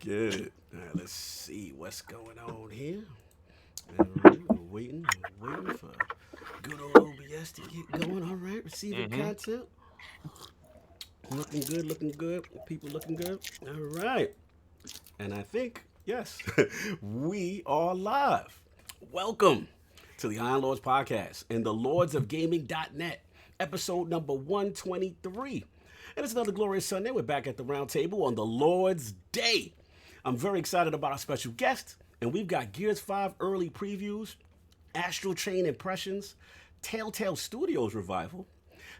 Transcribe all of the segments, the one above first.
Get it. All right, let's see what's going on here. All right, we're waiting for good old OBS to get going. All right, receiving content. Looking good. People looking good. All right. And I think, yes, we are live. Welcome to the Iron Lords Podcast and the Lords of Gaming.net, episode number 123. And it's another glorious Sunday. We're back at the round table on the Lord's Day. I'm very excited about our special guest, and we've got Gears 5 early previews, Astral Chain impressions, Telltale Studios revival,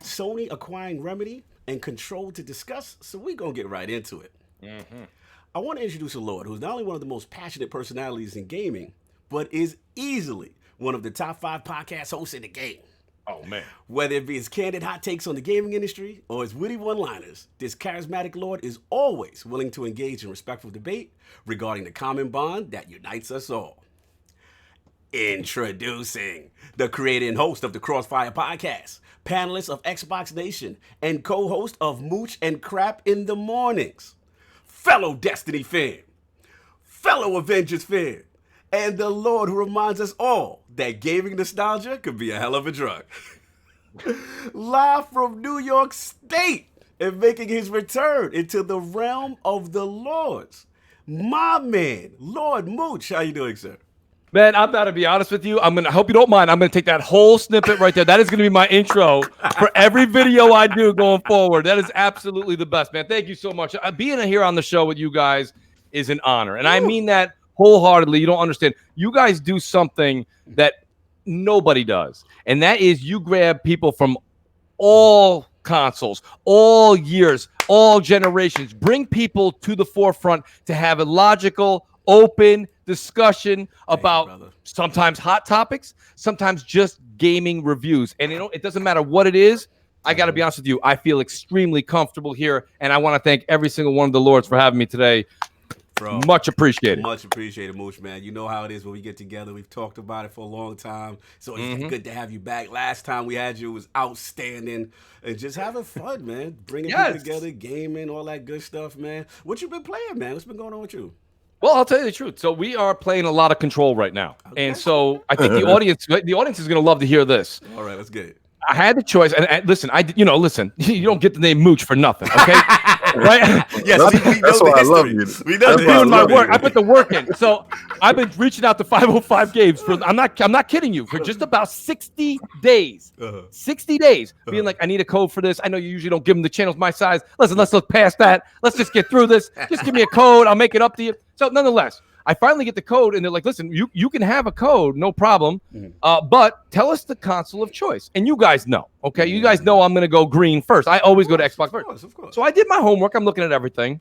Sony acquiring Remedy, and Control to discuss, so we're going to get right into it. I want to introduce a Lord who's not only one of the most passionate personalities in gaming, but is easily one of the top 5 podcast hosts in the game. Oh, man. Whether it be his candid hot takes on the gaming industry or his witty one-liners, this charismatic Lord is always willing to engage in respectful debate regarding the common bond that unites us all. Introducing the creator and host of the Crossfire Podcast, panelist of Xbox Nation, and co-host of Mooch and Crap in the Mornings, fellow Destiny fan, fellow Avengers fan, and the Lord who reminds us all that gaming nostalgia could be a hell of a drug. Live from New York State and making his return into the realm of the Lords, my man, Lord Mooch. How you doing, sir? Man, I'm about to be honest with you. I hope you don't mind. I'm going to take that whole snippet right there. That is going to be my intro for every video I do going forward. That is absolutely the best, man. Thank you so much. Being here on the show with you guys is an honor. And I mean that wholeheartedly. You don't understand. You guys do something that nobody does. And that is you grab people from all consoles, all years, all generations. Bring people to the forefront to have a logical, open discussion about sometimes hot topics, sometimes just gaming reviews. And it doesn't matter what it is. I got to be honest with you. I feel extremely comfortable here. And I want to thank every single one of the Lords for having me today. Bro, much appreciated. Much appreciated, Mooch, man. You know how it is when we get together. We've talked about it for a long time. So it's good to have you back. Last time we had you was outstanding. And just having fun, man. Bringing people together, gaming, all that good stuff, man. What you been playing, man? What's been going on with you? Well, I'll tell you the truth. So we are playing a lot of Control right now. Okay. And so I think the audience is going to love to hear this. All right, let's get it. I had the choice, and listen, you don't get the name Mooch for nothing, okay? Right? Yes, that's why I love you. We know doing my work. I put the work in. So I've been reaching out to 505 games for I'm not kidding you, for just about 60 days. 60 days being like, I need a code for this. I know you usually don't give them the channels my size. Listen, let's look past that. Let's just get through this. Just give me a code. I'll make it up to you. So nonetheless, I finally get the code, and they're like, listen, you can have a code, no problem, but tell us the console of choice. And you guys know, okay? You guys know I'm going to go green first. I always go to Xbox first. Of course. So I did my homework. I'm looking at everything,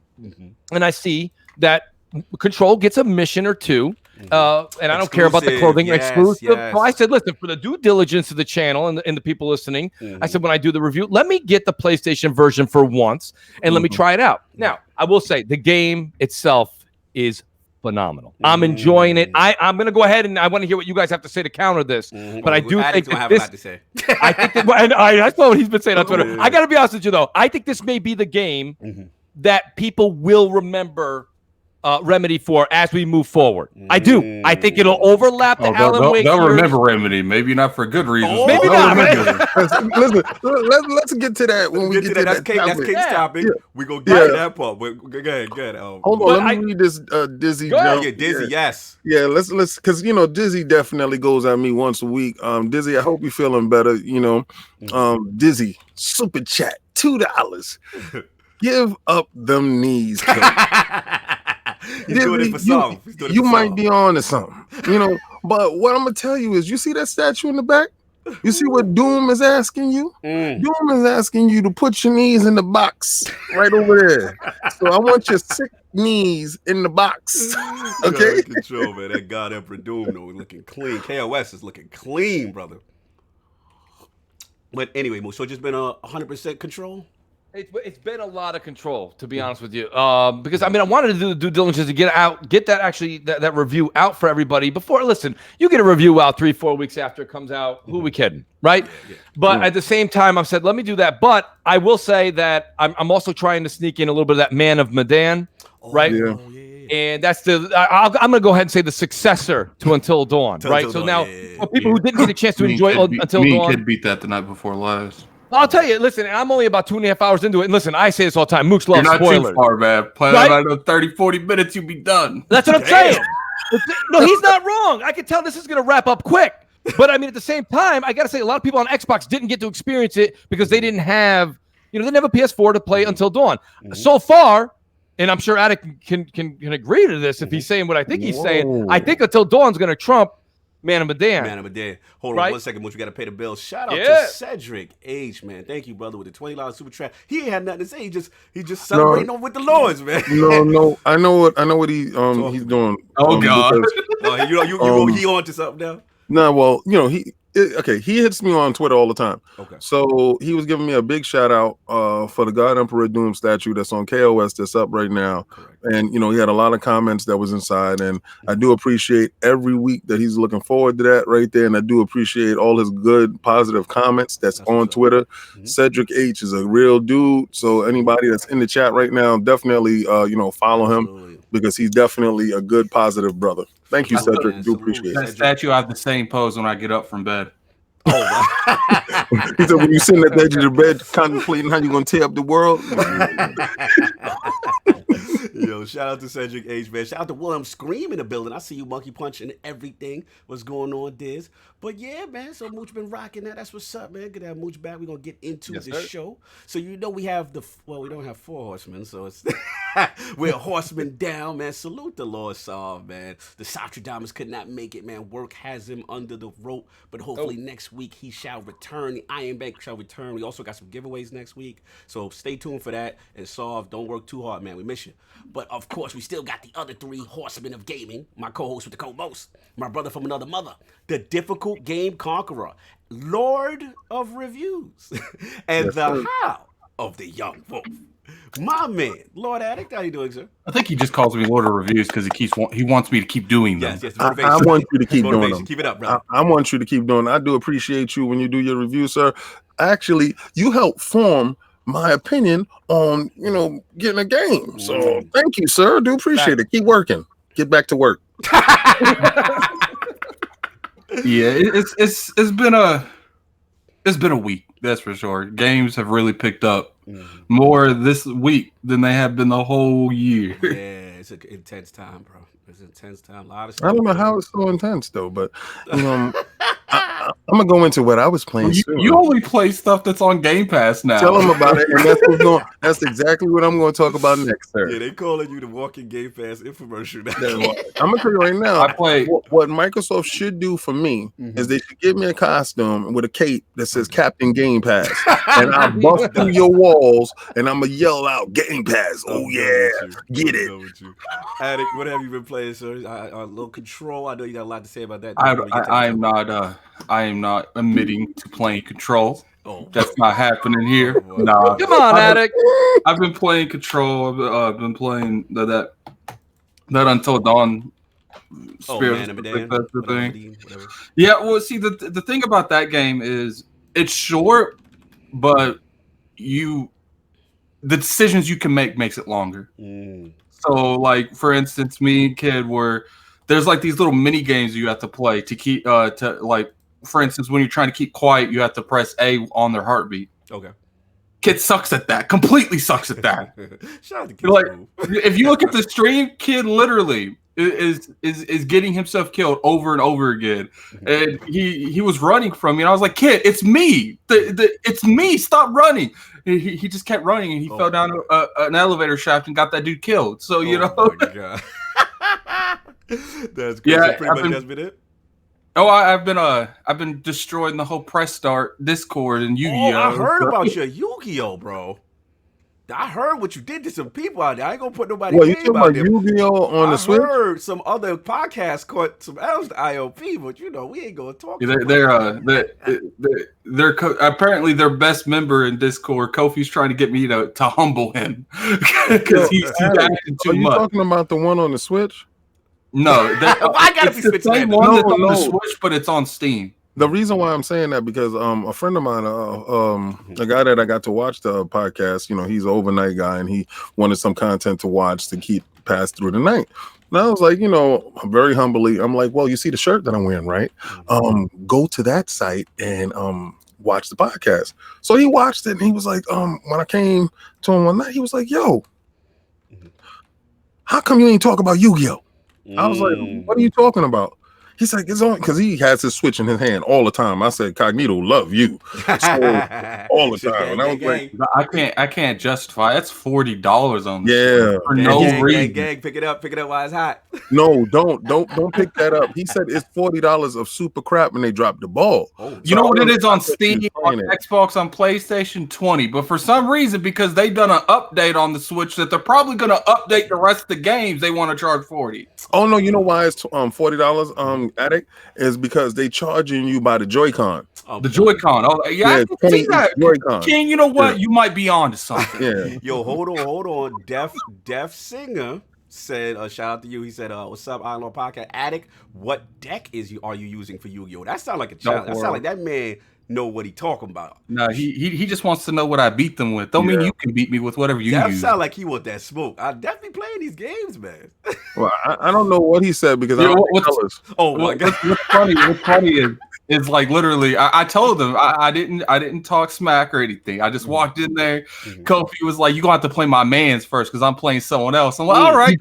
and I see that Control gets a mission or two, and I don't care about the clothing exclusive. Yes. So I said, listen, for the due diligence of the channel and the people listening, I said, when I do the review, let me get the PlayStation version for once, and let me try it out. Now, I will say, the game itself is phenomenal. I'm enjoying it. I'm going to go ahead and I want to hear what you guys have to say to counter this. But I do think that this. I think that, and I saw what he's been saying on Twitter. I got to be honest with you though. I think this may be the game that people will remember Remedy for as we move forward. I do. I think it'll overlap the Alan Wake. They'll remember Remedy, maybe not for good reasons. Maybe not. Listen, let's get to that when we get to that. That's Kate's topic. We go get to that part. But go ahead. Hold on, let me read this Dizzy joke. Yeah, Dizzy, yes. Yeah, let's because Dizzy definitely goes at me once a week. Dizzy, I hope you're feeling better. Dizzy, super chat, $2. Give up them knees. He's doing it for some. You might be on to something, But what I'm gonna tell you is, you see that statue in the back? You see what Doom is asking you? Doom is asking you to put your knees in the box right over there. So I want your sick knees in the box. Okay? Control, man. That God Emperor Doom, though, looking clean. KOS is looking clean, brother. But anyway, so just been 100% Control? It's been a lot of Control, to be honest with you, because I wanted to do the due diligence to get that review out for everybody before. Listen, you get a review out 3-4 weeks after it comes out. Who are we kidding, right? Yeah. But at the same time, I've said, let me do that. But I will say that I'm also trying to sneak in a little bit of that Man of Medan, right? Yeah. And that's I'm going to go ahead and say the successor to Until Dawn, right? So now, for people who didn't get a chance to enjoy Until Dawn. Kid beat that the night before last. I'll tell you, listen, I'm only about 2.5 hours into it. And listen, I say this all the time. Mooch loves spoilers. You're not too far, man. Play that another 30, 40 minutes, you'll be done. That's what I'm saying. No, he's not wrong. I can tell this is going to wrap up quick. But I mean, at the same time, I got to say, a lot of people on Xbox didn't get to experience it because they didn't have, they didn't have a PS4 to play Until Dawn. So far, and I'm sure Attic can agree to this if he's saying what I think he's saying, I think Until Dawn's going to trump Man of Medan. Man of Medan. Hold on 1 second, Mooch. We got to pay the bill. Shout out to Cedric H, man. Thank you, brother, with the $20 super chat. He ain't had nothing to say. He just celebrating over with the Lords, man. No. I know what he's doing. Oh God. Because, he on to something now? No, well, he hits me on Twitter all the time. Okay. So he was giving me a big shout out for the God Emperor Doom statue that's on KOS that's up right now. Correct. And he had a lot of comments that was inside, and I do appreciate every week that he's looking forward to that right there, and I do appreciate all his good positive comments that's on Twitter. Cedric H is a real dude, so anybody that's in the chat right now, definitely follow him because he's definitely a good positive brother. Thank you, Cedric. I do appreciate that it. statue. I have the same pose when I get up from bed. Oh, he said when you sitting at the edge of the bed contemplating how you're gonna tear up the world. Yo, shout out to Cedric H, man. Shout out to William Scream in the building. I see you monkey punching everything. What's going on, Diz? But yeah, man. So Mooch been rocking that. That's what's up, man. Good to have Mooch back. We're gonna get into this show. So we have we don't have 4 horsemen, so it's we're a horseman down, man. Salute the Lord Saul, man. The Sostradamus could not make it, man. Work has him under the rope, but hopefully next week he shall return. The Iron Bank shall return. We also got some giveaways next week, so stay tuned for that. And Saul, don't work too hard, man. We miss you. But of course, we still got the other 3 horsemen of gaming. My co-host with the co-most, my brother from another mother, the difficult game conqueror, Lord of Reviews, and the How of the Young Wolf. My man, Lord Addict, how you doing, sir? I think he just calls me Lord of Reviews because he wants me to keep doing them. Yes, I want you to keep doing them. Keep it up, brother. I want you to keep doing it. I do appreciate you when you do your review, sir. Actually, you help form my opinion on getting a game. So thank you, sir. I do appreciate it. Keep working. Get back to work. Yeah, it's been a week, that's for sure. Games have really picked up more this week than they have been the whole year. Yeah, it's an intense time, bro. It's an intense time. A lot of stuff. I don't know how it's so intense though, but I'm gonna go into what I was playing. You only play stuff that's on Game Pass now. Tell them about it, and that's exactly what I'm going to talk about next, sir. Yeah, they calling you the walking Game Pass infomercial now. I'm gonna tell you right now. I play what Microsoft should do for me is they should give me a costume with a cape that says Captain Game Pass, and I bust through your walls, and I'm gonna yell out Game Pass. Oh yeah, get it. Attic, what have you been playing, sir? A little Control. I know you got a lot to say about that. I am not admitting to playing Control. Oh, that's not happening here. Nah. Come on, Attic. I've been playing Control. I've been playing that Until Dawn. Spirit thing. Yeah, well, see, the thing about that game is it's short, but the decisions you can make makes it longer. So, like, for instance, me and Kid there's like these little mini games you have to play to keep for instance, when you're trying to keep quiet, you have to press A on their heartbeat. Okay. Kid sucks at that. Completely sucks at that. Shout out to Kid. Like, if you look at the stream, Kid literally is getting himself killed over and over again. And he was running from me, and I was like, Kid, it's me. It's me. Stop running. He just kept running, and he fell down an elevator shaft and got that dude killed. So My God. That's good. Yeah, pretty much that's been it. Oh, I've been destroying the whole Press Start Discord and Yu-Gi-Oh. I heard about your Yu-Gi-Oh, bro. I heard what you did to some people out there. I ain't gonna put nobody. Well, you talking about Yu-Gi-Oh on the Switch? I heard some other podcast caught some else to IOP, but we ain't gonna talk. They're apparently their best member in Discord. Kofi's trying to get me to humble him because he's acting too much. Are you talking about the one on the Switch? No, I gotta be the same one that's on the Switch, but it's on Steam. The reason why I'm saying that because a friend of mine, a guy that I got to watch the podcast, he's an overnight guy and he wanted some content to watch to keep pass through the night. And I was like, very humbly, I'm like, well, you see the shirt that I'm wearing, right? Go to that site and watch the podcast. So he watched it and he was like, when I came to him one night, he was like, yo, how come you ain't talk about Yu-Gi-Oh? I was like, what are you talking about? He's like, it's on, because he has his Switch in his hand all the time. I said, Cognito, love you. So, all the time. And I was like, I can't justify. That's $40 on for no reason. Gang, pick it up while it's hot. No, don't pick that up. He said it's $40 of super crap, and they dropped the ball. You know what it is on Steam, on Xbox, on PlayStation? $20. But for some reason, because they've done an update on the Switch that they're probably going to update the rest of the games, they want to charge $40. Oh no, you know why it's $40? Addict is because they charging you by the Joy-Con. The Joy-Con. Oh yeah, I can see that. Joy-Con. Ken, you know what? You might be on to something. Yeah. Yo, hold on. Def Singer said, shout out to you. He said, what's up, Iron Lord Podcast? Addict, what deck are you using for Yu-Gi-Oh? That sound like a challenge. That sound like that man know what he talking about. No, he just wants to know what I beat them with. Don't mean you can beat me with whatever you use. That sound like he want that smoke. I definitely playing these games, man. Well, I don't know what he said because my God. What's funny is like literally I told him I didn't talk smack or anything. I just walked in there. Kofi was like, you gonna have to play my mans first because I'm playing someone else. I'm like, all right,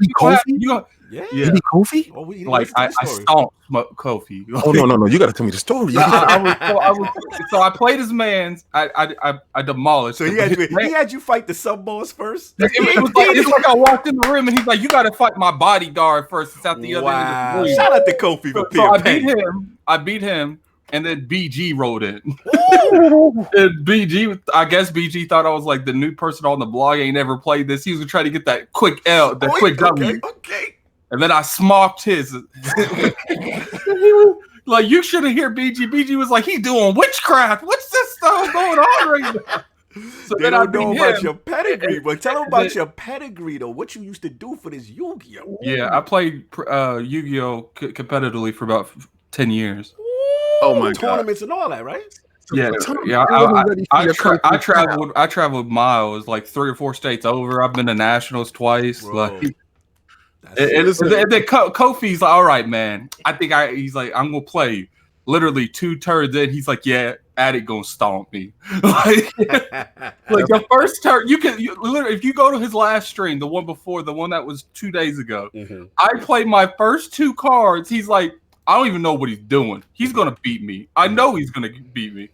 Yeah. You beat Kofi? Oh, like I stomped Kofi. Oh no! You got to tell me the story. So I played his mans. I demolished. So he had you fight the sub boss first. It's like I walked in the room and he's like, "You got to fight my bodyguard first. It's out the other end of the room." Shout out to Kofi for I beat him, and then BG rolled in. And BG, I guess BG thought I was like the new person on the blog. Ain't never played this. He was gonna try to get that quick L, quick W. Okay. And then I smocked his. Like, you shouldn't hear BG. BG was like, he doing witchcraft. What's this stuff going on right now? So they don't know about your pedigree, but tell them about your pedigree, though. What you used to do for this Yu-Gi-Oh? Yeah, I played Yu-Gi-Oh competitively for about 10 years. Oh my God. Tournaments and all that, right? Yeah. I traveled miles, like 3 or 4 states over. I've been to nationals twice. Bro. Like. And then Kofi's like, all right, man. He's like, I'm gonna play you. Literally 2 turns in, he's like, yeah, Addict gonna stomp me. like the first turn, literally, if you go to his last stream, the one before, the one that was 2 days ago, I played my first 2 cards. He's like, I don't even know what he's doing. He's gonna beat me. I know he's gonna beat me.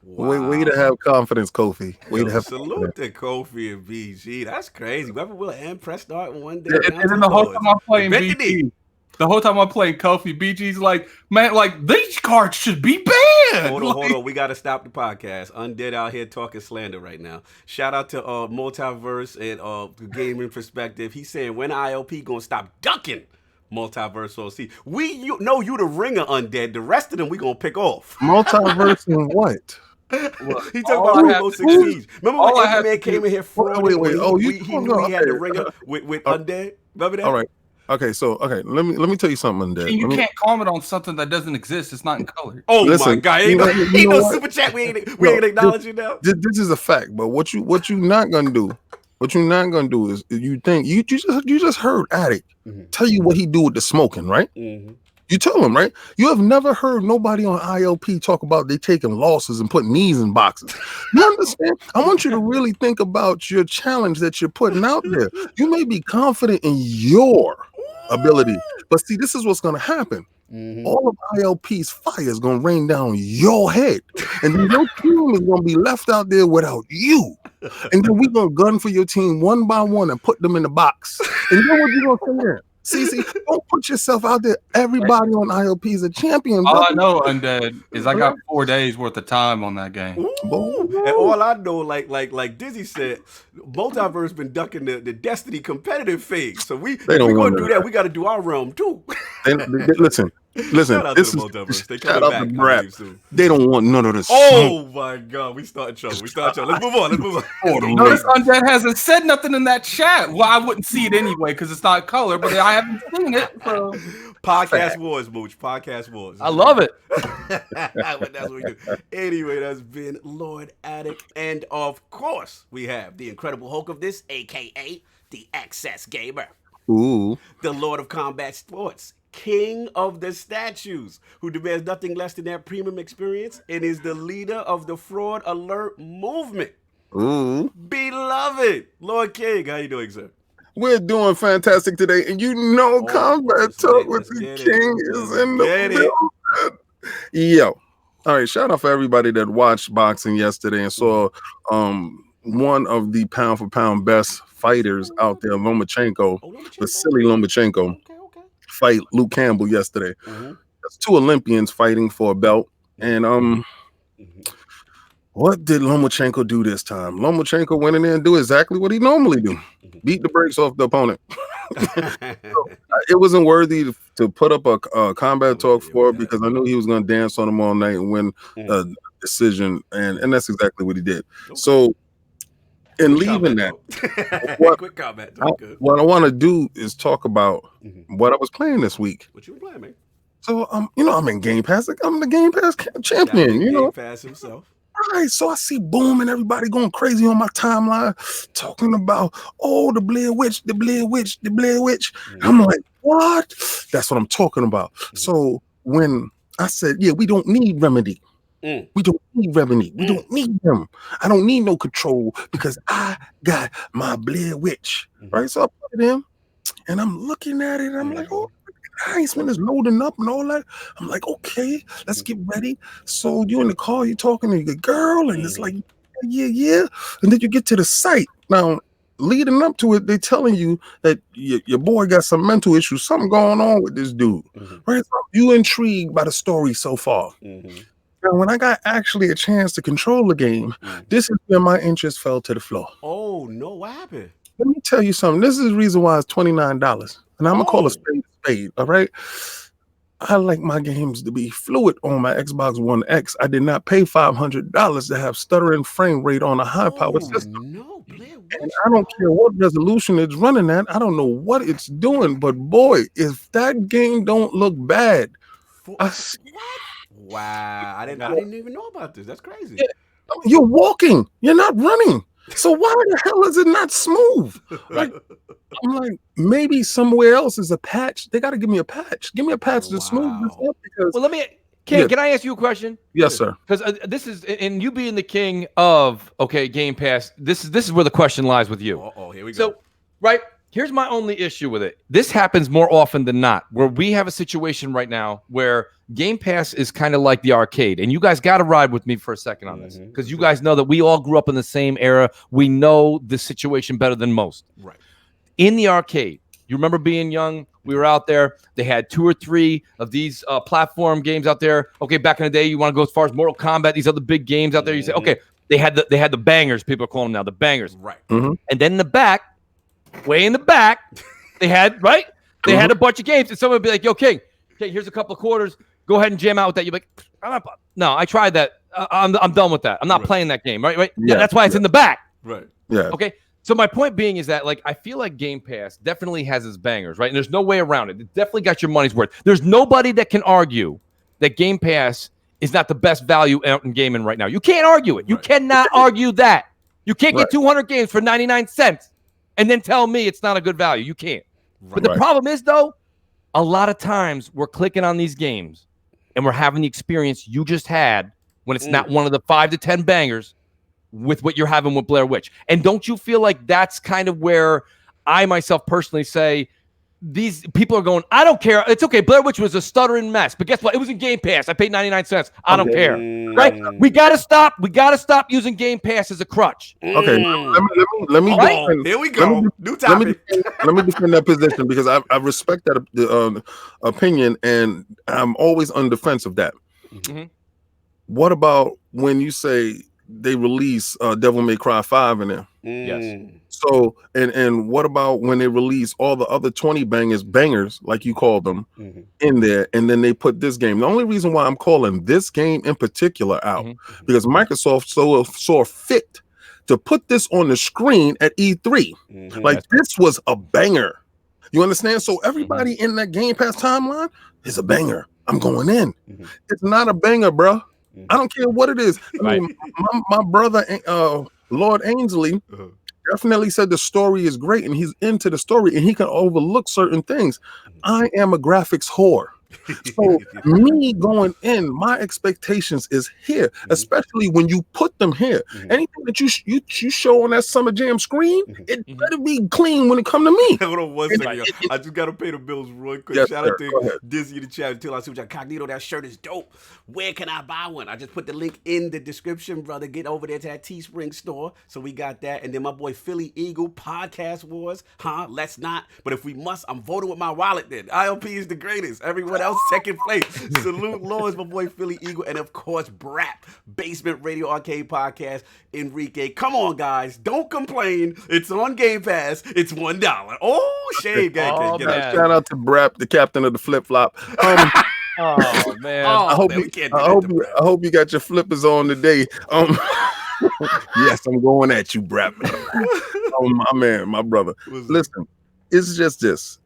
Wow. Way to have confidence, Kofi. Salute to Kofi and BG. That's crazy. Weapon Wheel and Press Start one day. And then the whole time I'm playing BG, the whole time I'm playing Kofi, BG's like, man, like these cards should be banned. Hold on. We got to stop the podcast. Undead out here talking slander right now. Shout out to Multiverse and Gaming Perspective. He's saying, when ILP gonna stop ducking Multiverse OC? We know you the ringer, Undead. The rest of them we gonna pick off. Multiverse and what? He talking about Rainbow Six Siege. Remember when man came in here frauding? Wait. He knew he had the ringer with Undead. Remember that? All right. Okay, so let me tell you something, Undead. You can't comment on something that doesn't exist. It's not in color. Oh my God! Ain't no super chat. We ain't acknowledging now. This is a fact. But what you not gonna do? What you're not gonna do is you think you just heard Addict tell you what he do with the smoking, right? You tell him, right? You have never heard nobody on ILP talk about they taking losses and putting knees in boxes. You understand? I want you to really think about your challenge that you're putting out there. You may be confident in your ability, but see, this is what's going to happen. All of ILP's fire is going to rain down your head, and then your team is going to be left out there without you. And then we're going to gun for your team one by one and put them in the box. And you know what you're going to say there? See, don't put yourself out there. Everybody on ILP is a champion. All I know, Undead, is I got 4 days worth of time on that game. And all I know, like Dizzy said, Multiverse been ducking the Destiny competitive phase. So we gonna do that. We got to do our realm too. Listen. Shout out to the Multiverse. They coming back. BRAP. They don't want none of this. Oh my God, we starting trouble. Let's move on. Notice Undead hasn't said nothing in that chat. Well, I wouldn't see it anyway because it's not color, but I haven't seen it. So. Podcast Wars, Mooch. Podcast Wars. I love it. But that's what we do. Anyway, that's been Lord Addict. And of course, we have the Incredible Hulk of this, a.k.a. the Excess Gamer. Ooh. The Lord of Combat Sports, King of the Statues, who demands nothing less than that premium experience and is the leader of the Fraud Alert movement. Ooh. Beloved Lord King, how you doing, sir? We're doing fantastic today, and Combat Talk with the King is in the building. Yo. All right, shout out for everybody that watched boxing yesterday and saw one of the pound for pound best fighters out there, Lomachenko, the silly Lomachenko, fight Luke Campbell yesterday. That's 2 Olympians fighting for a belt. And what did Lomachenko do this time? Lomachenko went in there and do exactly what he normally do. Beat the brakes off the opponent. So, it wasn't worthy to put up a combat talk for it because I knew he was going to dance on him all night and win a decision, and that's exactly what he did. So, in leaving that, quick comment. What I want to do is talk about what I was playing this week. What you playing, man? So, I'm in Game Pass. I'm the Game Pass champion. Game Pass himself. Right, so I see Boom and everybody going crazy on my timeline talking about, the Blair Witch. I'm like, what? That's what I'm talking about. So when I said, we don't need Remedy. We don't need Remedy. We don't need them. I don't need no control because I got my Blair Witch. Right, so I put it in and I'm looking at it and I'm like, nice when it's loading up and all that. I'm like, okay, let's get ready. So you in the car, you talking to your girl, and it's like, yeah. And then you get to the site. Now, leading up to it, they telling you that your boy got some mental issues, something going on with this dude. Right? So you intrigued by the story so far. Now, when I got actually a chance to control the game, this is where my interest fell to the floor. Oh, no, what happened? Let me tell you something. This is the reason why it's $29. And I'm going to call a spade, all right? I like my games to be fluid on my Xbox One X. I did not pay $500 to have stuttering frame rate on a high-powered system. No, Blair Witch, and I don't care what resolution it's running at. I don't know what it's doing, but boy, if that game don't look bad. Wow, I didn't even know about this. That's crazy. You're walking. You're not running. So why the hell is it not smooth? Like, I'm like, maybe somewhere else is a patch. They got to give me a patch. Give me a patch to smooth this up. Because can I ask you a question? Yes, sir. Because this is, and you being the king of Game Pass, this is where the question lies with you. Here we go. So, right, here's my only issue with it. This happens more often than not, where we have a situation right now where Game Pass is kind of like the arcade, and you guys got to ride with me for a second on this, because you guys know that we all grew up in the same era. We know the situation better than most. Right. In the arcade, you remember being young? We were out there. They had 2 or 3 of these platform games out there. Okay, back in the day, you want to go as far as Mortal Kombat, these other big games out there. You say, okay, they had the bangers. People are calling them now the bangers. Right. And then in the back, way in the back, they had They had a bunch of games, and someone would be like, "Yo, King, here's a couple of quarters. Go ahead and jam out with that." You're like, "No, I tried that. I'm done with that. I'm not playing that game." Right? Yeah, that's why it's in the back. Right. Yeah. Okay. So my point being is that, like, I feel like Game Pass definitely has its bangers, right? And there's no way around it. It definitely got your money's worth. There's nobody that can argue that Game Pass is not the best value out in gaming right now. You can't argue it. You cannot argue that. You can't get 200 games for 99 cents and then tell me it's not a good value. You can't. But the problem is, though, a lot of times we're clicking on these games and we're having the experience you just had when it's not one of the 5 to 10 bangers with what you're having with Blair Witch. And don't you feel like that's kind of where I myself personally say these people are going, I don't care. It's okay. Blair Witch was a stuttering mess. But guess what? It was in Game Pass. I paid 99 cents. I don't care. Right? We got to stop. We got to stop using Game Pass as a crutch. Okay. Let me Here we go. New topic. Let me defend that position because I respect that opinion, and I'm always on defense of that. What about when you say they release Devil May Cry 5 in there? Yes. So, and what about when they release all the other 20 bangers, like you call them, in there, and then they put this game? The only reason why I'm calling this game in particular out, because Microsoft saw fit to put this on the screen at E3. Like, this was a banger. You understand? So everybody in that Game Pass timeline is a banger. I'm going in. It's not a banger, bro. I don't care what it is. I mean, my brother, Lord Ainsley, definitely said the story is great, and he's into the story, and he can overlook certain things. I am a graphics whore. So me going in, my expectations is here, especially when you put them here. Anything that you show on that Summer Jam screen, it better be clean when it come to me. Hold on one second, yo. I just gotta pay the bills real quick. Yes, Shout sir. out to Disney the chat. Tell us Cognito, that shirt is dope. Where can I buy one? I just put the link in the description, brother. Get over there to that Teespring store. So we got that, and then my boy Philly Eagle Podcast Wars. Let's not. But if we must, I'm voting with my wallet. Then ILP is the greatest. Everyone else second place. Salute Lords, my boy Philly Eagle, and of course BRAP Basement Radio Arcade Podcast. Enrique, come on guys, don't complain. It's on Game Pass. It's $1. Oh, shade gang. Shout out to BRAP, the captain of the flip flop. Oh man! I hope you got your flippers on today. Yes, I'm going at you, BRAP. My man, my brother. Listen, it's just this.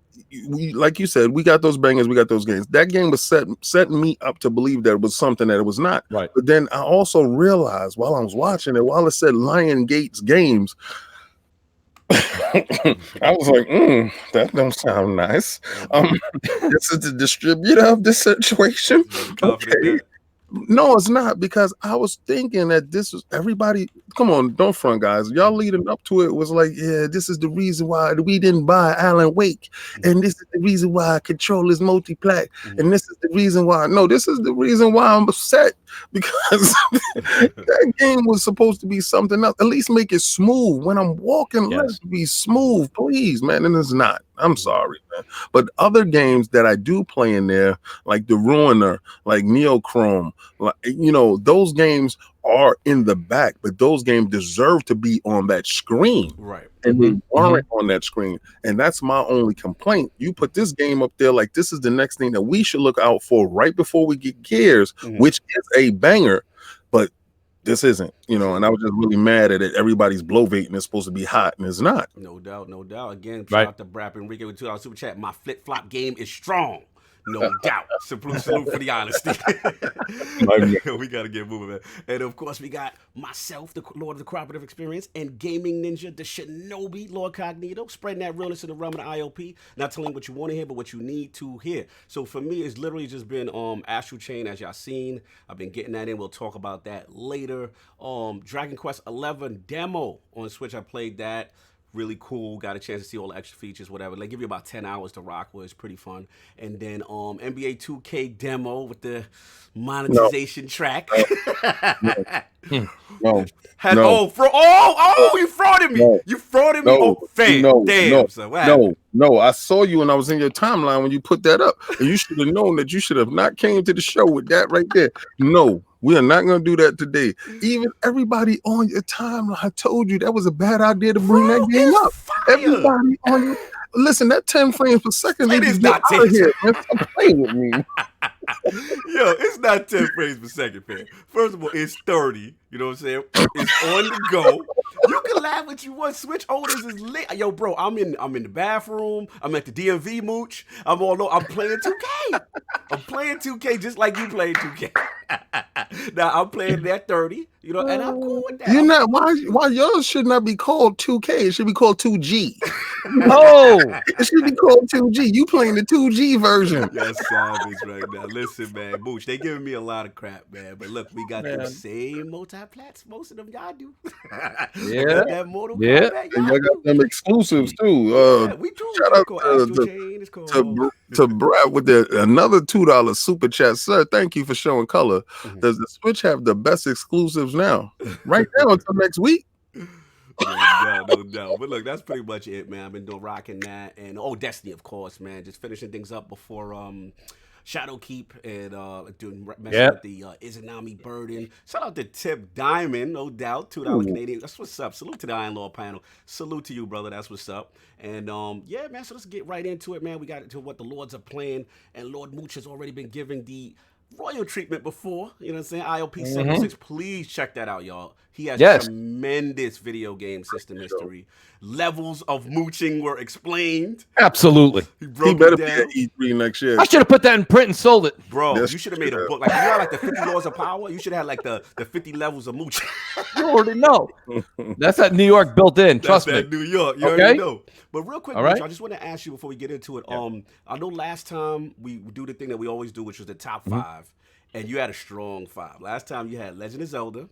Like you said, we got those bangers, we got those games. That game was setting me up to believe that it was something that it was not. Right. But then I also realized while I was watching it, while it said Lion Gates Games, I was like, that don't sound nice. This is the distributor of this situation. Okay. No, it's not, because I was thinking that this was everybody. Come on, don't front, guys. Y'all leading up to it was like, yeah, this is the reason why we didn't buy Alan Wake, and this is the reason why Control is multi-plat, and this is the reason why. No, this is the reason why I'm upset, because that game was supposed to be something else. At least make it smooth when I'm walking. Let it be smooth, please, man. And it's not. I'm sorry, man. But other games that I do play in there, like The Ruiner, like Neochrome, like, those games are in the back, but those games deserve to be on that screen. Right. And they aren't on that screen. And that's my only complaint. You put this game up there like this is the next thing that we should look out for right before we get Gears, which is a banger, but this isn't, and I was just really mad at it. Everybody's bloviating and it's supposed to be hot, and it's not. No doubt. Again, shout out to BRAP Enrique with $2 super chat. My flip-flop game is strong. No doubt. Salute for the honesty. We got to get moving, man. And of course, we got myself, the Lord of the Cooperative Experience, and Gaming Ninja, the Shinobi, LordCognito, spreading that realness in the realm of the IOP. Not telling what you want to hear, but what you need to hear. So for me, it's literally just been Astral Chain, as y'all seen. I've been getting that in. We'll talk about that later. Dragon Quest 11 demo on Switch. I played that. Really cool. Got a chance to see all the extra features, whatever. They give you about 10 hours to rock with. It's pretty fun. And then NBA 2K demo with the monetization track. No. You frauded me. You frauded me. No, I saw you and I was in your timeline when you put that up. And you should have known that you should have not came to the show with that right there. No, we are not going to do that today. Even everybody on your timeline, I told you that was a bad idea to bring that game up. Fire. Everybody on your... Listen, that 10 frames per second. It is not 10. Here, man. Stop playing with me. Yo, it's not 10 frames per second, man. First of all, it's 30. You know what I'm saying? It's on the go. You can laugh what you want. Switch owners is lit. Yo, bro, I'm in the bathroom. I'm at the DMV, Mooch. I'm playing 2K. I'm playing 2K just like you played 2K. Now I'm playing that 30, and I'm cool with that. You're not. Why yours should not be called 2K? It should be called 2G. No, it should be called 2G. You playing the 2G version? That's savage right now. Listen, man, Mooch, they giving me a lot of crap, man. But look, we got the same multi-plats. Most of them y'all do. Yeah. That Mortal Kombat, and y'all got them exclusives too. We do. Shout out to BRAP with another $2 super chat, sir. Thank you for showing color. Does the Switch have the best exclusives now? Right now until next week. No doubt. But look, that's pretty much it, man. I've been rocking that, and Destiny, of course, man. Just finishing things up before Shadowkeep and messing with the Izanami Burden. Shout out to Tip Diamond, no doubt. $2 Canadian. That's what's up. Salute to the Iron Lord panel. Salute to you, brother. That's what's up. And yeah, man. So let's get right into it, man. We got into what the Lords are playing, and Lord Mooch has already been giving the royal treatment before. You know what I'm saying? ILP 76. Please check that out, y'all. He has tremendous video game system history. Levels of mooching were explained. Absolutely. He better be at E3 next year. I should have put that in print and sold it. Bro, you should have made a book. Like, you know, like the 50 laws of power? You should have had like the 50 levels of mooching. You already know. That's that New York built in. Trust me. That's New York. You already know. But real quick, right. I just want to ask you before we get into it. I know last time we do the thing that we always do, which was the top 5. And you had a strong 5. Last time you had Legend of Zelda.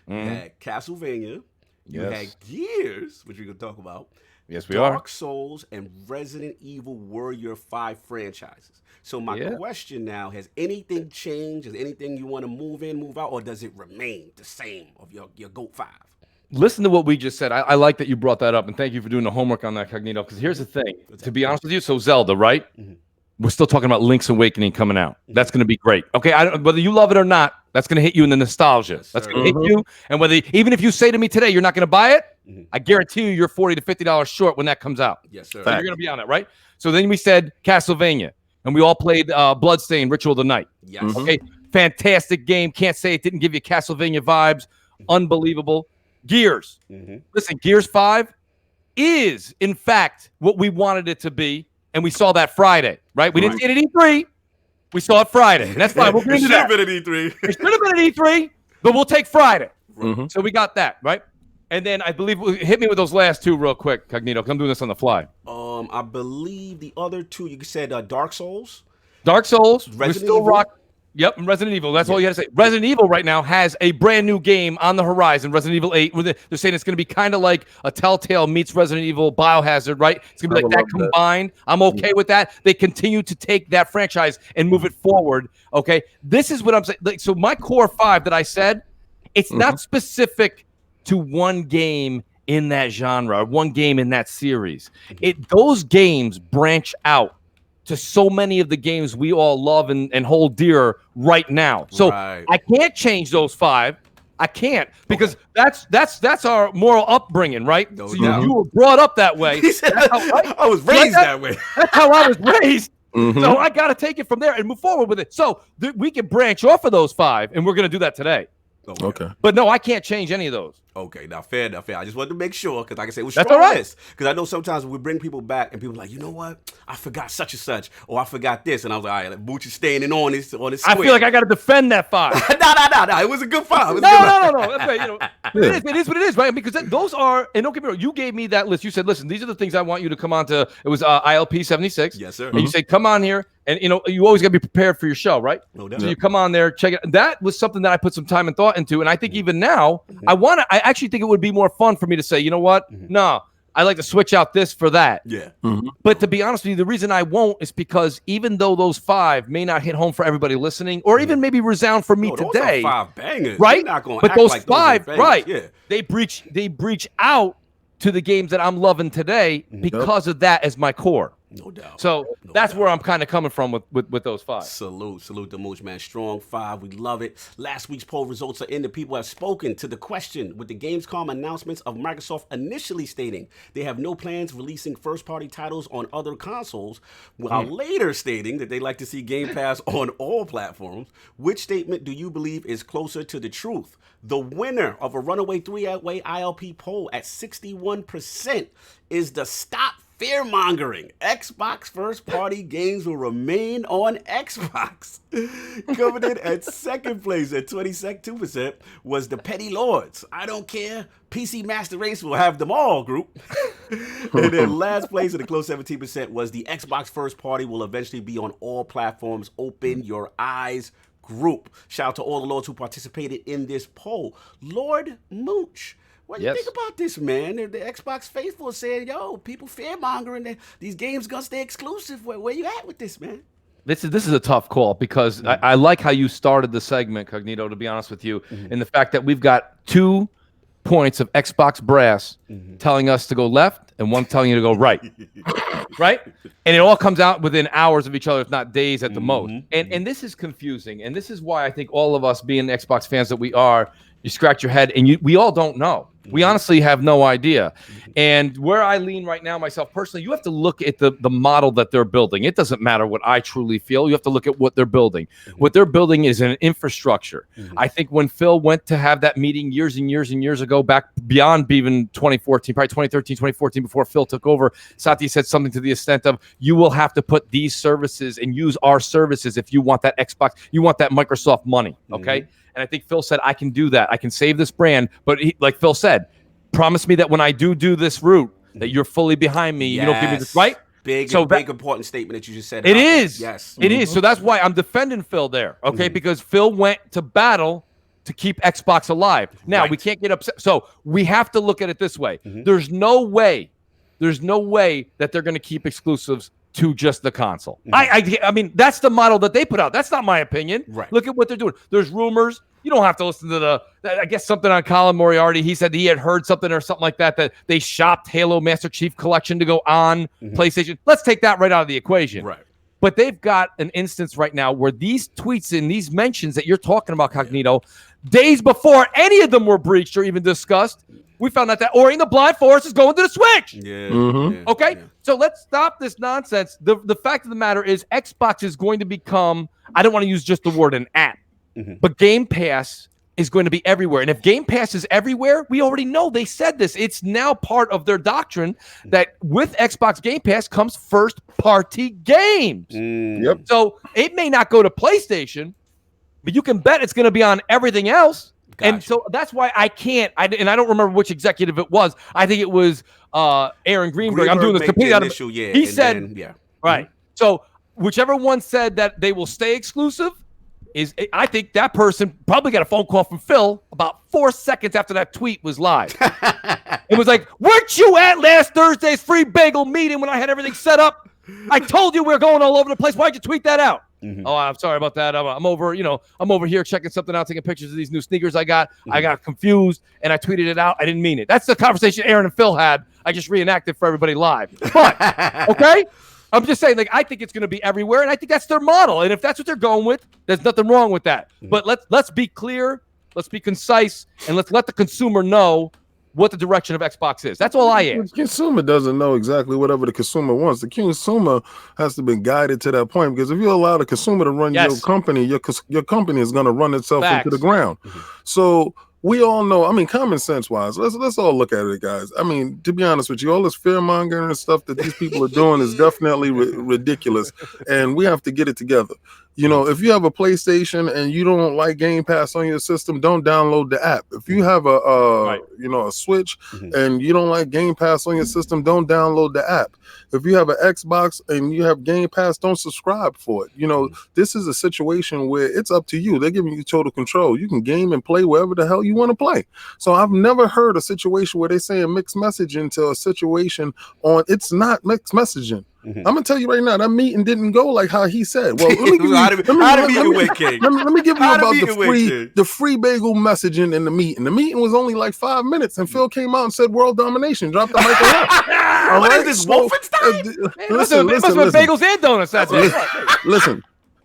You had Castlevania. You had Gears, which we're going to talk about. Yes, we are. Dark Souls and Resident Evil were your 5 franchises. So my question now, has anything changed? Is anything you want to move in, move out, or does it remain the same of your GOAT 5? Listen to what we just said. I like that you brought that up, and thank you for doing the homework on that, Cognito, because here's the thing. To be honest with you, so Zelda, right? We're still talking about Link's Awakening coming out. That's going to be great. Okay, whether you love it or not, that's going to hit you in the nostalgia. That's going to hit you. And even if you say to me today you're not going to buy it, I guarantee you you're $40 to $50 short when that comes out. Yes, sir. So you're going to be on it, right? So then we said Castlevania, and we all played Bloodstained Ritual of the Night. Yes. Okay, fantastic game. Can't say it didn't give you Castlevania vibes. Unbelievable. Gears. Listen, Gears 5 is, in fact, what we wanted it to be. And we saw that Friday, right? We didn't see it at E3. We saw it Friday. And that's fine. We'll get into that. It should have been at E3. It should have been at E3, but we'll take Friday. So we got that, right? And then I believe, hit me with those last 2 real quick, Cognito, because I'm doing this on the fly. I believe the other 2, you said Dark Souls. Dark Souls. Resident Evil. Yep, Resident Evil. That's all you had to say. Resident Evil right now has a brand new game on the horizon, Resident Evil 8. They're saying it's going to be kind of like a Telltale meets Resident Evil Biohazard, right? It's going to be like that combined. I'm okay with that. They continue to take that franchise and move it forward, okay? This is what I'm saying. Like, so my core 5 that I said, it's not specific to one game in that genre, or one game in that series. Those games branch out to so many of the games we all love and hold dear right now. So I can't change those 5. I can't, because that's our moral upbringing, right? No, so you were brought up that way. He said, I was raised that way. That's how I was raised. So I got to take it from there and move forward with it. So we can branch off of those 5, and we're going to do that today. Okay. But no, I can't change any of those. Okay, now fair enough. I just wanted to make sure, because like I said, it was strong. That's all right. Because I know sometimes we bring people back and people are like, you know what? I forgot such and such, or I forgot this, and I was like, all right, Mooch is staying in on this. I feel like I got to defend that 5. No. It was a good 5. No. That's right. You know, it is what it is, right? Because those are, and don't get me wrong, you gave me that list. You said, listen, these are the things I want you to come on to. It was ILP 76. Yes, sir. And you say, come on here. And, you know, you always got to be prepared for your show, right? No doubt. So you come on there, check it. That was something that I put some time and thought into. And I think even now, I actually think it would be more fun for me to say, you know what? No, I like to switch out this for that. Yeah. But to be honest with you, the reason I won't is because even though those 5 may not hit home for everybody listening, or even maybe resound for me today. Those are 5 bangers. Right? Not gonna but act those like 5, those right. Yeah. They breach out to the games that I'm loving today because of that as my core. No doubt. So that's where I'm kind of coming from with those 5. Salute to Mooch, man. Strong 5. We love it. Last week's poll results are in. The people have spoken to the question with the Gamescom announcements of Microsoft initially stating they have no plans releasing first-party titles on other consoles, while later stating that they like to see Game Pass on all platforms. Which statement do you believe is closer to the truth? The winner of a runaway 3-way ILP poll at 61% is the stop fear-mongering. Xbox first-party games will remain on Xbox. Coming in at second place at 22% was the Petty Lords. I don't care. PC Master Race will have them all group. And then last place at a close 17% was the Xbox first-party will eventually be on all platforms. Open your eyes group. Shout out to all the Lords who participated in this poll. Lord Mooch, what do you think about this, man? The Xbox faithful saying, yo, people fear-mongering, these games going to stay exclusive. Where you at with this, man? This is a tough call because I like how you started the segment, Cognito, to be honest with you, and the fact that we've got 2 points of Xbox brass telling us to go left and one telling you to go right. Right? And it all comes out within hours of each other, if not days at the most. And this is confusing. And this is why I think all of us being Xbox fans that we are, you scratch your head and we all don't know. We honestly have no idea. And where I lean right now, myself personally, you have to look at the model that they're building. It doesn't matter what I truly feel. You have to look at what they're building. What they're building is an infrastructure. I think when Phil went to have that meeting years and years and years ago, back beyond even 2014, probably 2013, 2014, before Phil took over, Satya said something to the extent of, you will have to put these services and use our services if you want that Xbox, you want that Microsoft money, okay? And I think Phil said, I can do that. I can save this brand. But he, like Phil said, promise me that when I do this route, that you're fully behind me. You don't give me this, right? Big important statement that you just said. It is. Yes. It is. So that's why I'm defending Phil there, okay? Because Phil went to battle to keep Xbox alive. Now, we can't get upset. So we have to look at it this way. There's no way that they're going to keep exclusives to just the console. I mean, that's the model that they put out. That's not my opinion. Right. Look at what they're doing. There's rumors. You don't have to listen to I guess something on Colin Moriarty. He said he had heard something or something like that they shopped Halo Master Chief Collection to go on PlayStation. Let's take that right out of the equation. Right. But they've got an instance right now where these tweets and these mentions that you're talking about, Cognito, days before any of them were breached or even discussed, we found out that Ori and the Blind Forest is going to the Switch. Okay? So let's stop this nonsense. The fact of the matter is Xbox is going to become, I don't want to use just the word an app, but Game Pass is going to be everywhere. And if Game Pass is everywhere, we already know they said this. It's now part of their doctrine that with Xbox Game Pass comes first-party games. So it may not go to PlayStation, but you can bet it's going to be on everything else. And so that's why I can't, and I don't remember which executive it was. I think it was Aaron Greenberg. I'm doing this completely out of he said, right. So whichever one said that they will stay exclusive, I think that person probably got a phone call from Phil about 4 seconds after that tweet was live. It was like, weren't you at last Thursday's free bagel meeting when I had everything set up? I told you we were going all over the place. Why'd you tweet that out? Oh, I'm sorry about that. I'm over here checking something out, taking pictures of these new sneakers I got. I got confused and I tweeted it out. I didn't mean it. That's the conversation Aaron and Phil had. I just reenacted for everybody live. But, okay? I'm just saying, like, I think it's going to be everywhere, and I think that's their model. And if that's what they're going with, there's nothing wrong with that. But let's be clear, let's be concise, and let's let the consumer know what the direction of Xbox is. That's all I ask. The consumer doesn't know exactly whatever the consumer wants. The consumer has to be guided to that point, because if you allow the consumer to run your company, your company is going to run itself into the ground. So we all know, I mean, common sense wise, let's all look at it, guys. I mean, to be honest with you, all this fear mongering and stuff that these people are doing is definitely ridiculous, and we have to get it together. You know, if you have a PlayStation and you don't like Game Pass on your system, don't download the app. If you have a Switch and you don't like Game Pass on your system, don't download the app. If you have an Xbox and you have Game Pass, don't subscribe for it. You know, this is a situation where it's up to you. They're giving you total control. You can game and play wherever the hell you want to play. So I've never heard a situation where they're saying mixed messaging to a situation on it's not mixed messaging. I'm gonna tell you right now, that meeting didn't go like how he said. Well, let me give you about the free bagel messaging in the meeting. The meeting was only like 5 minutes, and Phil came out and said world domination. Dropped the mic on. What is this, Wolfenstein? Listen, bagels and donuts. That's listen.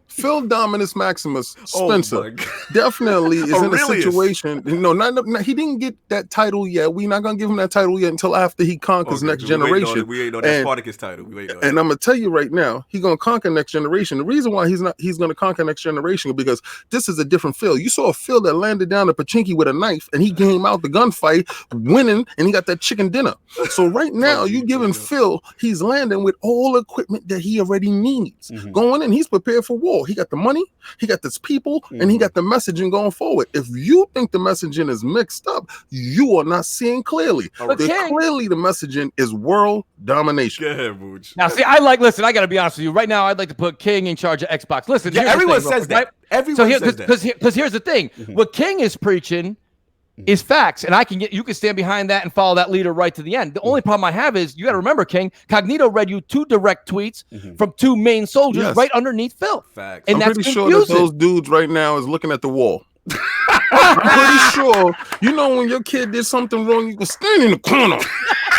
Phil Dominus Maximus Spencer definitely is in a situation. No, he didn't get that title yet. We're not gonna give him that title yet until after he conquers next generation. We ain't know that Spartacus title. And I'm gonna tell you right now, he's gonna conquer next generation. The reason why he's gonna conquer next generation is because this is a different Phil. You saw a Phil that landed down a pachinki with a knife, and he came out the gunfight winning, and he got that chicken dinner. So right now, you giving Phil, he's landing with all equipment that he already needs. Going in, he's prepared for war. He got the money, he got this people, and he got the messaging going forward. If you think the messaging is mixed up, you are not seeing clearly. Clearly, the messaging is world domination. Go ahead, Mooch. Now, see, listen, I got to be honest with you. Right now, I'd like to put King in charge of Xbox. Listen, everyone says that. Right? Everyone says that. Because here's the thing. What King is preaching is facts, and you can stand behind that and follow that leader right to the end. The only problem I have is you got to remember, King, Cognito read you 2 direct tweets from 2 main soldiers right underneath Phil. Facts. And I'm pretty sure that those dudes right now is looking at the wall. I'm pretty sure, you know, when your kid did something wrong, you can stand in the corner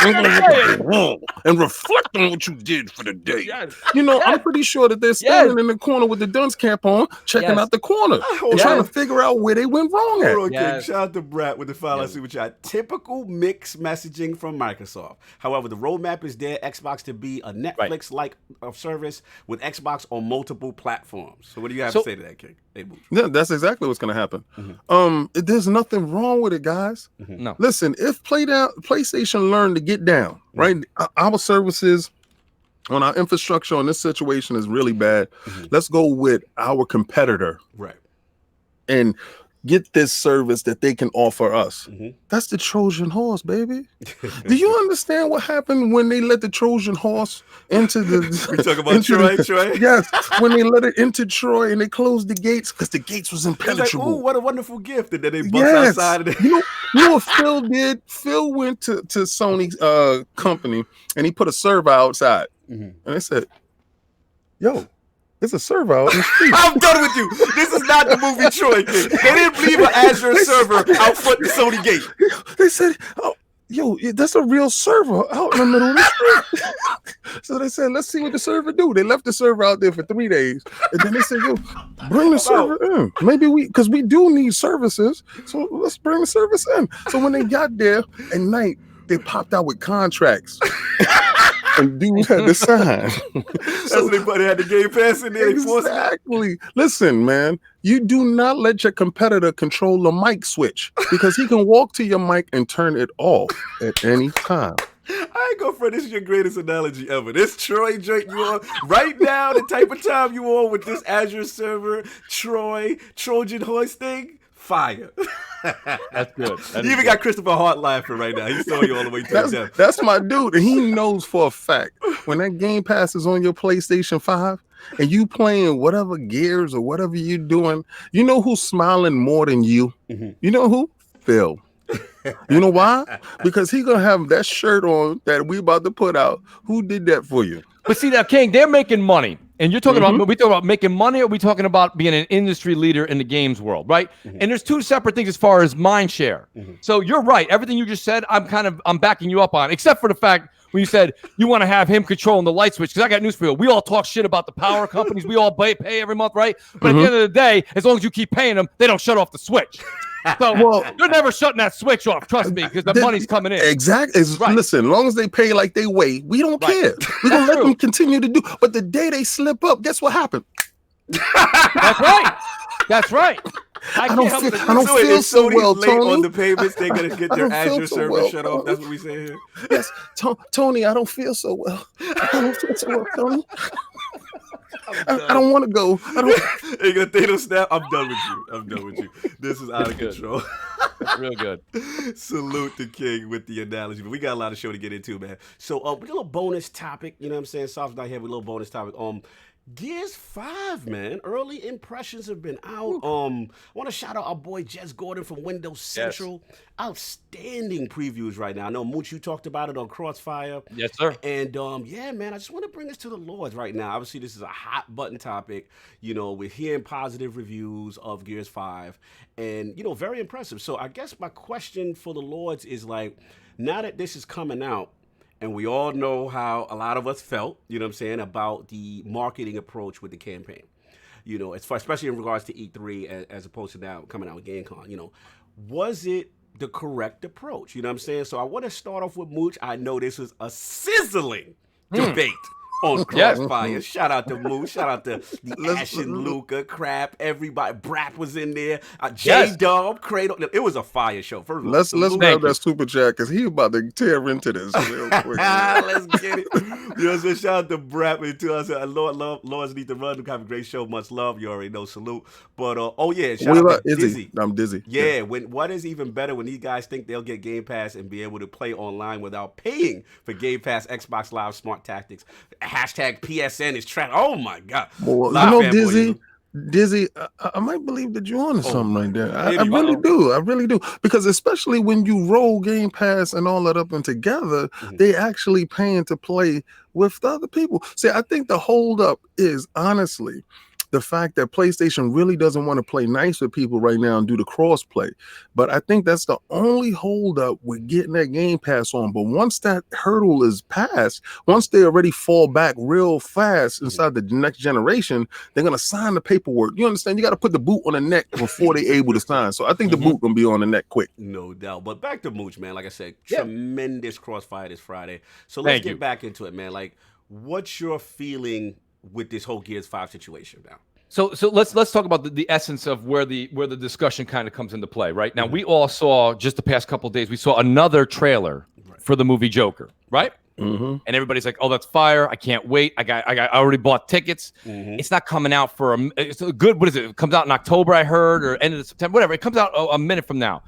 and go look at the wall and reflect on what you did for the day. Yes. You know, I'm pretty sure that they're standing in the corner with the dunce cap on, checking out the corner and trying to figure out where they went wrong at. Hold on, shout out to BRAP with the file. Let's see what you got. Typical mixed messaging from Microsoft. However, the roadmap is there. Xbox to be a Netflix-like service with Xbox on multiple platforms. So what do you have to say to that, King? Hey, yeah, that's exactly what's going to happen. There's nothing wrong with it, guys. No. Listen, if PlayStation learned to get down, right? Our services on our infrastructure on this situation is really bad. Let's go with our competitor. Right. And get this service that they can offer us. That's the Trojan horse, baby. Do you understand what happened when they let the Trojan horse into the... We talk about Troy? Yes, when they let it into Troy and they closed the gates because the gates was impenetrable. Like, oh, what a wonderful gift. And then they bust outside. Of you know what Phil did? Phil went to Sony's company and he put a server outside. And they said, yo, it's a server out in the street. I'm done with you. This is not the movie Troy King. They didn't leave an Azure server out front the Sony gate. They said, oh, yo, that's a real server out in the middle of the street. So they said, let's see what the server do. They left the server out there for 3 days. And then they said, yo, bring the server in. Maybe because we do need services. So let's bring the service in. So when they got there at night, they popped out with contracts. And dudes had to sign. So they had the Game Pass in there. Exactly. Listen, man, you do not let your competitor control the mic switch because he can walk to your mic and turn it off at any time. I ain't gonna front. This is your greatest analogy ever. This Troy joint you on right now, the type of time you on with this Azure server, Trojan horse thing. Fire. That's good. You even got Christopher Hart laughing right now. He's throwing you all the way to the death. That's my dude. And he knows for a fact when that Game Pass is on your PlayStation 5 and you playing whatever Gears or whatever you're doing, you know who's smiling more than you? You know who? Phil. You know why? Because he gonna have that shirt on that we about to put out. Who did that for you? But see, now, King, they're making money. And you're talking about, we talk about making money, or are we talking about being an industry leader in the games world, right? And there's two separate things as far as mind share. So you're right. Everything you just said, I'm backing you up on, except for the fact when you said you want to have him controlling the light switch. Because I got news for you. We all talk shit about the power companies. We all pay every month, right? But at the end of the day, as long as you keep paying them, they don't shut off the switch. So you're never shutting that switch off, trust me, because the money's coming in. Exactly. Listen, as long as they pay like they weigh, we don't care. We're going to let them continue to do. But the day they slip up, guess what happened? That's right. That's right. I don't feel so well, Tony. On the payments, they're going to get their Azure server shut off. That's what we say here. Yes, Tony, I don't feel so well. I don't feel so well, Tony. I don't want to go. Hey, Thanos snap. I'm done with you. This is out of control. Real good. Salute the King with the analogy. But we got a lot of show to get into, man. So a little bonus topic. You know what I'm saying? Soft's not here with a little bonus topic. Gears 5, man. Early impressions have been out. I want to shout out our boy Jez Gordon from Windows Central. Yes. Outstanding previews right now. I know Mooch, you talked about it on Crossfire. Yes, sir. And yeah, man, I just want to bring this to the Lords right now. Obviously, this is a hot button topic. You know, we're hearing positive reviews of Gears 5, and you know, very impressive. So I guess my question for the Lords is like, now that this is coming out, and we all know how a lot of us felt, you know what I'm saying, about the marketing approach with the campaign. You know, especially in regards to E3 as opposed to now coming out with GameCon, you know. Was it the correct approach? You know what I'm saying? So I want to start off with Mooch. I know this was a sizzling debate on Crossfire. Yes. Shout out to Mooch. Shout out to the Ashen, Luca, Crap, everybody. BRAP was in there. J-Dub, Cradle. It was a fire show. First let's grab that super chat because he about to tear into this real quick. Let's get it. You know what I'm saying? Shout out to BRAP and to us. Lords need to run. Have a great show. Much love. You already know. Salute. But shout out to Dizzy. I'm Dizzy. Yeah. What is even better when these guys think they'll get Game Pass and be able to play online without paying for Game Pass, Xbox Live, Smart Tactics. Hashtag PSN is trapped. Oh my God. Well, you know, Dizzy, I might believe that you're on to something right there. I really do. Because especially when you roll Game Pass and all that up and together, they actually paying to play with the other people. See, I think the hold up is honestly, the fact that PlayStation really doesn't want to play nice with people right now and do the cross play. But I think that's the only holdup with getting that Game Pass on. But once that hurdle is passed, once they already fall back real fast inside the next generation, they're going to sign the paperwork. You understand? You got to put the boot on the neck before they're able to sign. So I think the boot going to be on the neck quick. No doubt. But back to Mooch, man. Like I said, tremendous crossfire this Friday. So let's get back into it, man. Like, what's your feeling with this whole Gears 5 situation now? So let's talk about the essence of where the discussion kind of comes into play. Right now, we all saw just the past couple of days. We saw another trailer for the movie Joker, right? And everybody's like, "Oh, that's fire! I can't wait! I already bought tickets. It's not coming out for it's a good. What is it? It comes out in October, I heard, or end of September, whatever. It comes out a minute from now.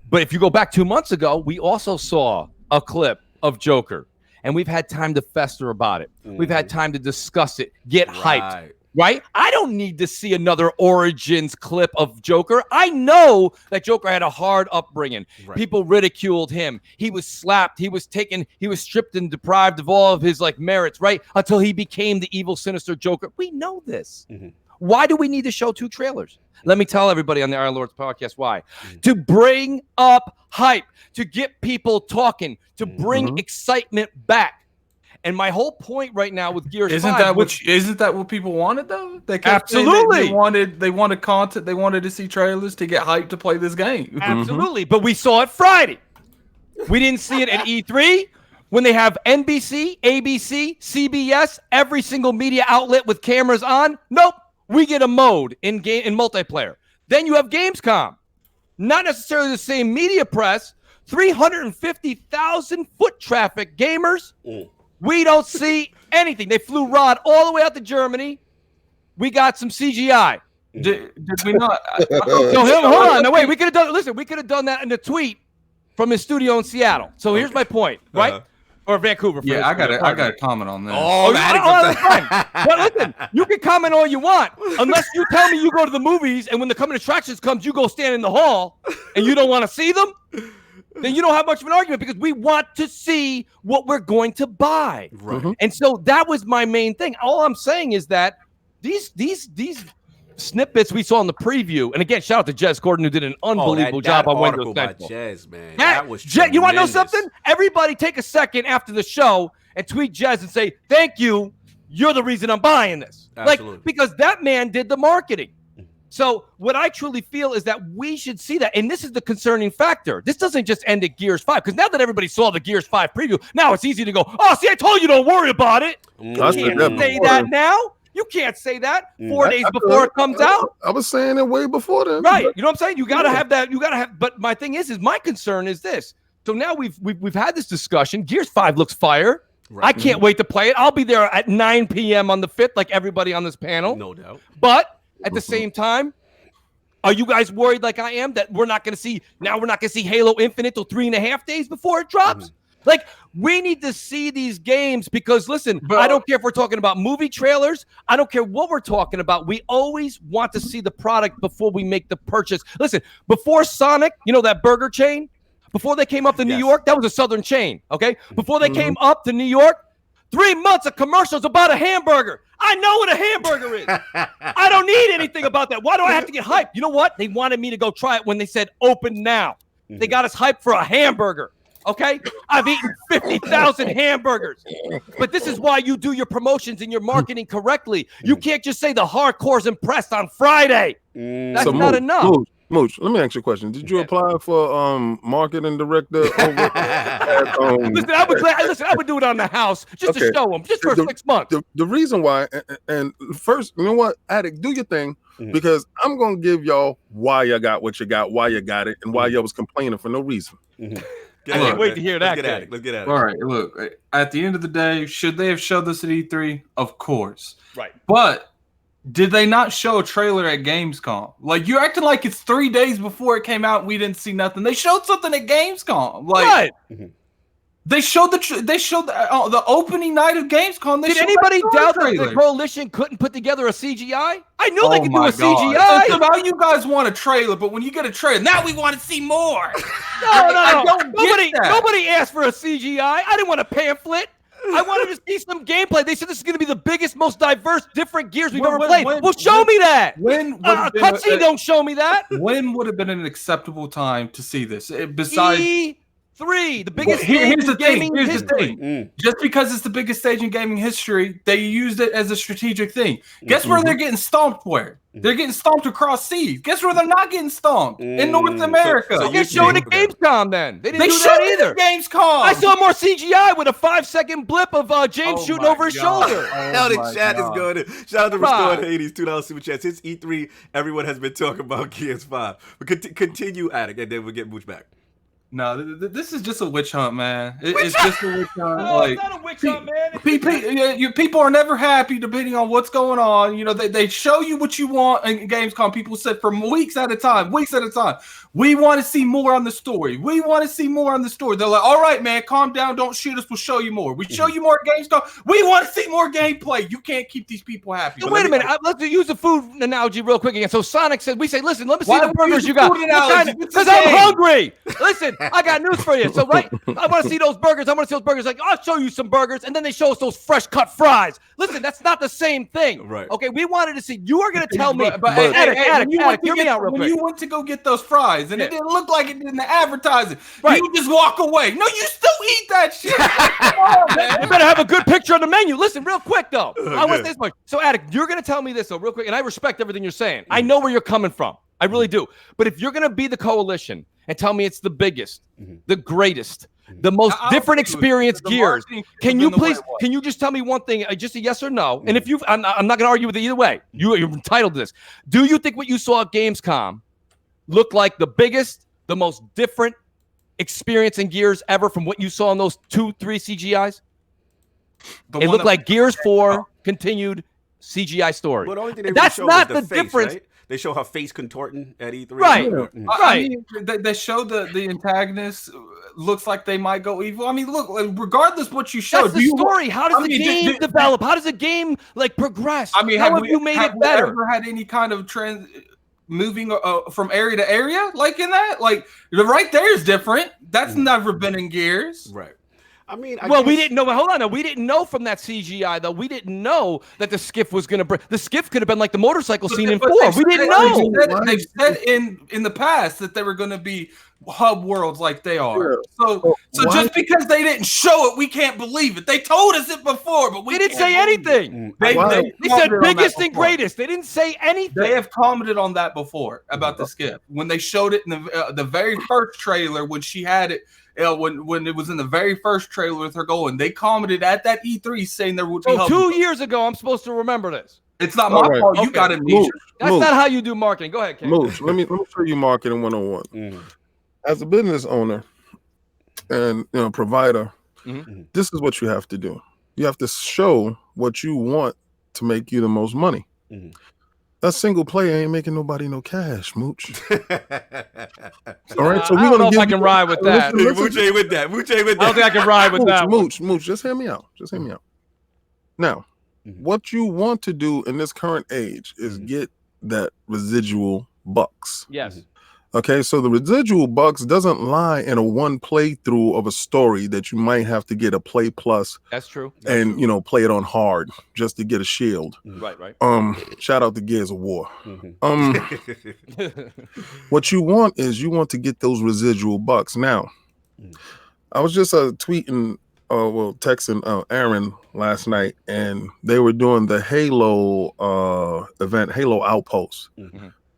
But if you go back 2 months ago, we also saw a clip of Joker. And we've had time to fester about it. We've had time to discuss it, get hyped, right? I don't need to see another Origins clip of Joker. I know that Joker had a hard upbringing. People ridiculed him. He was slapped. He was stripped and deprived of all of his merits, right? Until he became the evil, sinister Joker. We know this. Why do we need to show 2 trailers? Let me tell everybody on the Iron Lords podcast why. To bring up hype, to get people talking, to bring excitement back. And my whole point right now with Gears 5 isn't that what people wanted though? They absolutely they wanted content, they wanted to see trailers to get hyped to play this game. Absolutely. But we saw it Friday. We didn't see it at E3 when they have NBC, ABC, CBS, every single media outlet with cameras on. Nope. We get a mode in multiplayer. Then you have Gamescom. Not necessarily the same media press. 350,000 foot traffic gamers. We don't see anything. They flew Rod all the way out to Germany. We got some CGI. Did we not? No, hold on. No, wait. We could have done. Listen, we could have done that in a tweet from his studio in Seattle. So here's my point, right? Or Vancouver. Yeah, I got to comment on that. That's fine. But listen, you can comment all you want, unless you tell me you go to the movies and when the coming attractions comes, you go stand in the hall and you don't want to see them. Then you don't have much of an argument because we want to see what we're going to buy. And so that was my main thing. All I'm saying is that these snippets we saw in the preview, and again, shout out to Jez Gordon who did an unbelievable job on Windows Central. Jez, man. That was Jez, you want to know something? Everybody take a second after the show and tweet Jez and say, thank you. You're the reason I'm buying this. Absolutely. Because that man did the marketing. So what I truly feel is that we should see that. And this is the concerning factor. This doesn't just end at Gears 5. Because now that everybody saw the Gears 5 preview, now it's easy to go, oh, see, I told you don't worry about it. You can't say that now. You can't say that 4 days before it comes out. I was saying it way before then. Right. You know what I'm saying? You got to have that. You got to have. But my thing is my concern is this. So now we've had this discussion. Gears 5 looks fire. I can't wait to play it. I'll be there at 9 p.m. on the 5th, like everybody on this panel. No doubt. But at the same time, are you guys worried like I am that we're not going to see Halo Infinite till 3.5 days before it drops? Like, we need to see these games because, listen, I don't care if we're talking about movie trailers. I don't care what we're talking about. We always want to see the product before we make the purchase. Listen, before Sonic, that burger chain, before they came up to New York, that was a Southern chain, okay? Before they came up to New York, 3 months of commercials about a hamburger. I know what a hamburger is. I don't need anything about that. Why do I have to get hyped? You know what? They wanted me to go try it when they said open now. They got us hyped for a hamburger. Okay, I've eaten 50,000 hamburgers, but this is why you do your promotions and your marketing correctly. You can't just say the hardcore's impressed on Friday. That's not enough. Mooch, let me ask you a question. Did you apply for marketing director? Over Listen, I would do it on the house just to show them, just for 6 months. The reason why, and first, you know what, Addict, do your thing, because I'm gonna give y'all why you got what you got, why you got it, and why y'all was complaining for no reason. I can't wait to hear that. Let's get at it. All right, look. At the end of the day, should they have showed this at E3? Of course. Right. But did they not show a trailer at Gamescom? Like, you're acting like it's 3 days before it came out and we didn't see nothing. They showed something at Gamescom. Like, they showed the opening night of Gamescom. Did anybody doubt that the Coalition couldn't put together a CGI? I know they could do a CGI. So now you guys want a trailer, but when you get a trailer, now we want to see more. No. Nobody asked for a CGI. I didn't want a pamphlet. I wanted to see some gameplay. They said this is going to be the biggest, most diverse, different Gears we've ever played. Well, show me that. Cutscene don't show me that. When would have been an acceptable time to see this? Besides E3, the biggest stage in gaming history. Just because it's the biggest stage in gaming history, they used it as a strategic thing. Guess where they're getting stomped? Where? They're getting stomped across seas. Guess where they're not getting stomped? In North America. So you're showing at Gamescom then. They didn't do that either. Gamescom. I saw more CGI with a 5-second blip of James shooting over his shoulder. Now the chat is going in. Shout out to Restored Hades, $2 super chat. Since E3, everyone has been talking about Gears 5. But continue at it, and then we'll get Mooch back. No, this is just a witch hunt, man. It's just a witch hunt. No, it's not a witch hunt, man. People are never happy depending on what's going on. You know, they show you what you want in Gamescom. People said for weeks at a time. We want to see more on the story. They're like, all right, man, calm down. Don't shoot us. We'll show you more. We show you more at Gamescom. We want to see more gameplay. You can't keep these people happy. So wait a minute. Let's use the food analogy real quick again. So Sonic said, we say, listen, let me see the burgers you got. Because I'm hungry. Listen, I got news for you. So, right, I want to see those burgers. Like, I'll show you some burgers. And then they show us those fresh cut fries. Listen, that's not the same thing. Right. Okay, we wanted to see. You are going to tell me. Addict, hear me out real quick. When you went to go get those fries, and it didn't look like it did in the advertising, you just walk away. No, you still eat that shit. Come on, man. You better have a good picture on the menu. Listen, real quick, though. I want to say this much. So, Addict, you're going to tell me this, though, real quick. And I respect everything you're saying. I know where you're coming from. I really do. But if you're going to be the coalition and tell me it's the biggest, the greatest, the most different experience Gears, can you just tell me one thing, just a yes or no? And if I'm not going to argue with it either way. You're entitled to this. Do you think what you saw at Gamescom looked like the biggest, the most different experience in Gears ever from what you saw in those 2-3 CGIs? It looked like Gears 4 continued CGI story. But the only thing they That's not the face, difference. Right? They show her face contorting at E3. Right. I mean, they show the antagonist looks like they might go evil. I mean, look, regardless what you show, that's the story. How does the game develop? How does the game progress? I mean, how have you made it better? Have you ever had any kind of trend moving from area to area like in that? Like right there is different. That's never been in Gears. Right. I mean, we didn't know. Hold on, we didn't know from that CGI though. We didn't know that the skiff was going to break. The skiff could have been like the motorcycle scene in 4. We didn't know. They've said in the past that they were going to be hub worlds like they are. So just because they didn't show it, we can't believe it. They told us it before, but we didn't say anything. They said biggest and greatest. They didn't say anything. They have commented on that before about the skiff when they showed it in the very first trailer when she had it. When it was in the very first trailer with her going, they commented at that E3 saying there would be. Oh, 2 years ago, I'm supposed to remember this. It's not my fault. You got amnesia. That's not how you do marketing. Go ahead, Ken. Mooch, let me show you marketing 101. As a business owner and provider, this is what you have to do. You have to show what you want to make you the most money. That single player ain't making nobody no cash, Mooch. All right, so I don't know if I can ride with that. Mooch ain't with that. I don't think I can ride with that. Mooch, just hear me out. Now, what you want to do in this current age is get that residual bucks. Yes. Okay, so the residual bucks doesn't lie in a one playthrough of a story that you might have to get a play plus. That's true. And play it on hard just to get a shield. Right. Shout out to Gears of War. What you want is to get those residual bucks. Now, I was just texting Aaron last night, and they were doing the Halo event, Halo Outpost.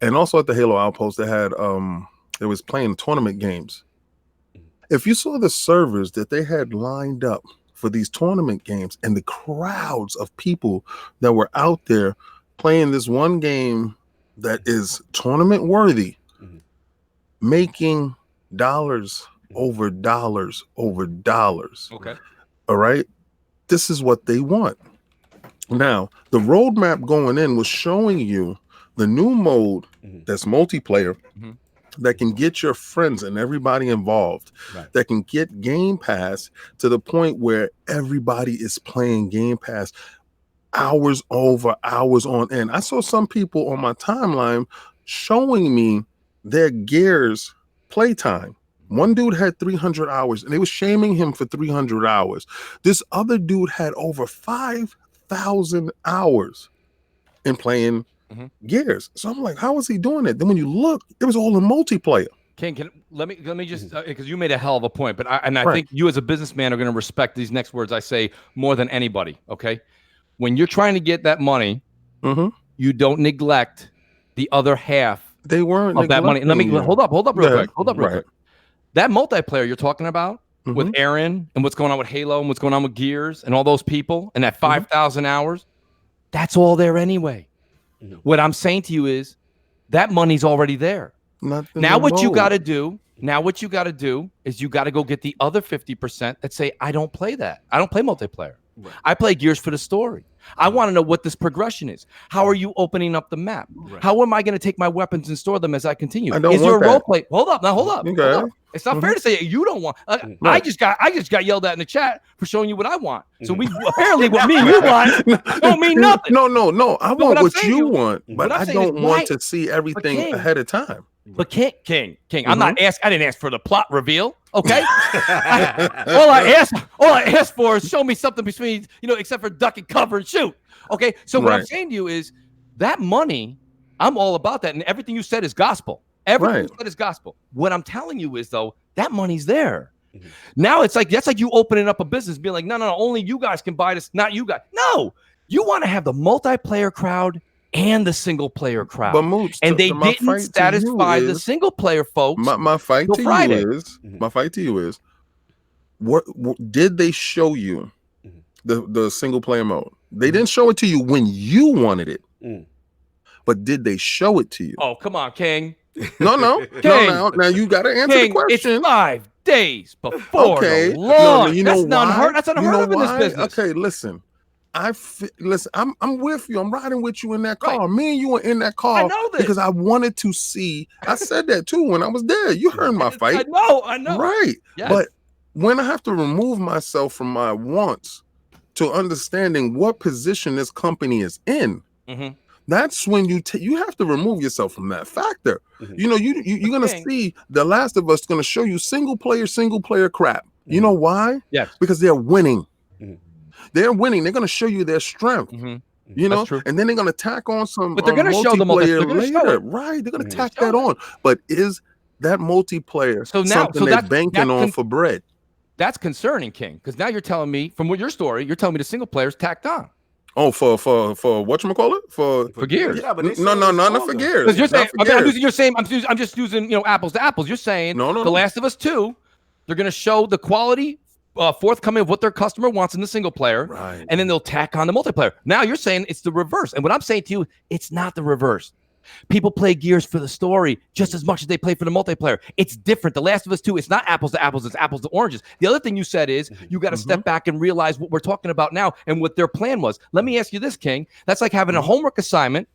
And also at the Halo Outpost, they had they was playing tournament games. If you saw the servers that they had lined up for these tournament games and the crowds of people that were out there playing this one game that is tournament worthy, making dollars over dollars over dollars. Okay. All right. This is what they want. Now, the roadmap going in was showing you the new mode that's multiplayer that can get your friends and everybody involved, that can get Game Pass to the point where everybody is playing Game Pass hours over hours on end. I saw some people on my timeline showing me their Gears playtime, One dude had 300 hours, and they was shaming him for 300 hours. This other dude had over 5,000 hours in playing Gears. So I'm like, how is he doing it? Then when you look, it was all in multiplayer. King, let me just because you made a hell of a point, but I think you as a businessman are going to respect these next words I say more than anybody. Okay, when you're trying to get that money, you don't neglect the other half. They weren't of that money. Let me hold up real quick. That multiplayer you're talking about with Aaron and what's going on with Halo and what's going on with Gears and all those people and that 5,000 hours, that's all there anyway. What I'm saying to you is that money's already there. Now what you got to do is you got to go get the other 50% that say, I don't play that. I don't play multiplayer. Right. I play Gears for the story. I want to know what this progression is. How are you opening up the map? Right. How am I going to take my weapons and store them as I continue? Is your role play? Hold up. It's not fair to say you don't want. I just got yelled at in the chat for showing you what I want. So we apparently what me and you want don't mean nothing. No. I want what you want, but I don't want to see everything ahead of time. But King, I'm not asking. I didn't ask for the plot reveal. Okay. all I asked for is show me something between, except for duck and cover and shoot. Okay. So what I'm saying to you is that money, I'm all about that. And everything you said is gospel. Everything you said is gospel. What I'm telling you is, though, that money's there. Now it's like, that's like you opening up a business, being like, no, only you guys can buy this, not you guys. No, you want to have the multiplayer crowd and the single player crowd. But Mooch, and they didn't satisfy the single player folks. My fight to you is, what did they show you the single player mode? They didn't show it to you when you wanted it. But did they show it to you? Oh, come on, King. No. Now you got to answer the question. It's 5 days before the launch. That's unheard of in this business. Okay, listen. I'm with you. I'm riding with you in that car. Right. Me and you were in that car. I know this because I wanted to see. I said that too when I was there. You heard my fight. I know. Right. Yes. But when I have to remove myself from my wants to understanding what position this company is in, that's when you have to remove yourself from that factor. You're gonna see The Last of Us gonna show you single player crap. You know why? Yes. Because they're winning. They're winning. They're going to show you their strength, and then they're going to tack on some. But they're going to show the multiplayer later, right? They're going to tack that on. But is that multiplayer something they're banking on for bread? That's concerning, King, because now you're telling me from your story, you're telling me the single player's tacked on. Oh, for whatchamacallit? For Gears. Yeah, but no, not for Gears. Because you're saying, I'm just using apples to apples. You're saying The Last of Us 2, they're going to show the quality forthcoming of what their customer wants in the single player, and then they'll tack on the multiplayer. Now you're saying it's the reverse, and what I'm saying to you, it's not the reverse. People play Gears for the story just as much as they play for the multiplayer. It's different. The Last of Us 2, it's not apples to apples, it's apples to oranges. The other thing you said is you got to step back and realize what we're talking about now and what their plan was. Let me ask you this, King. That's like having a homework assignment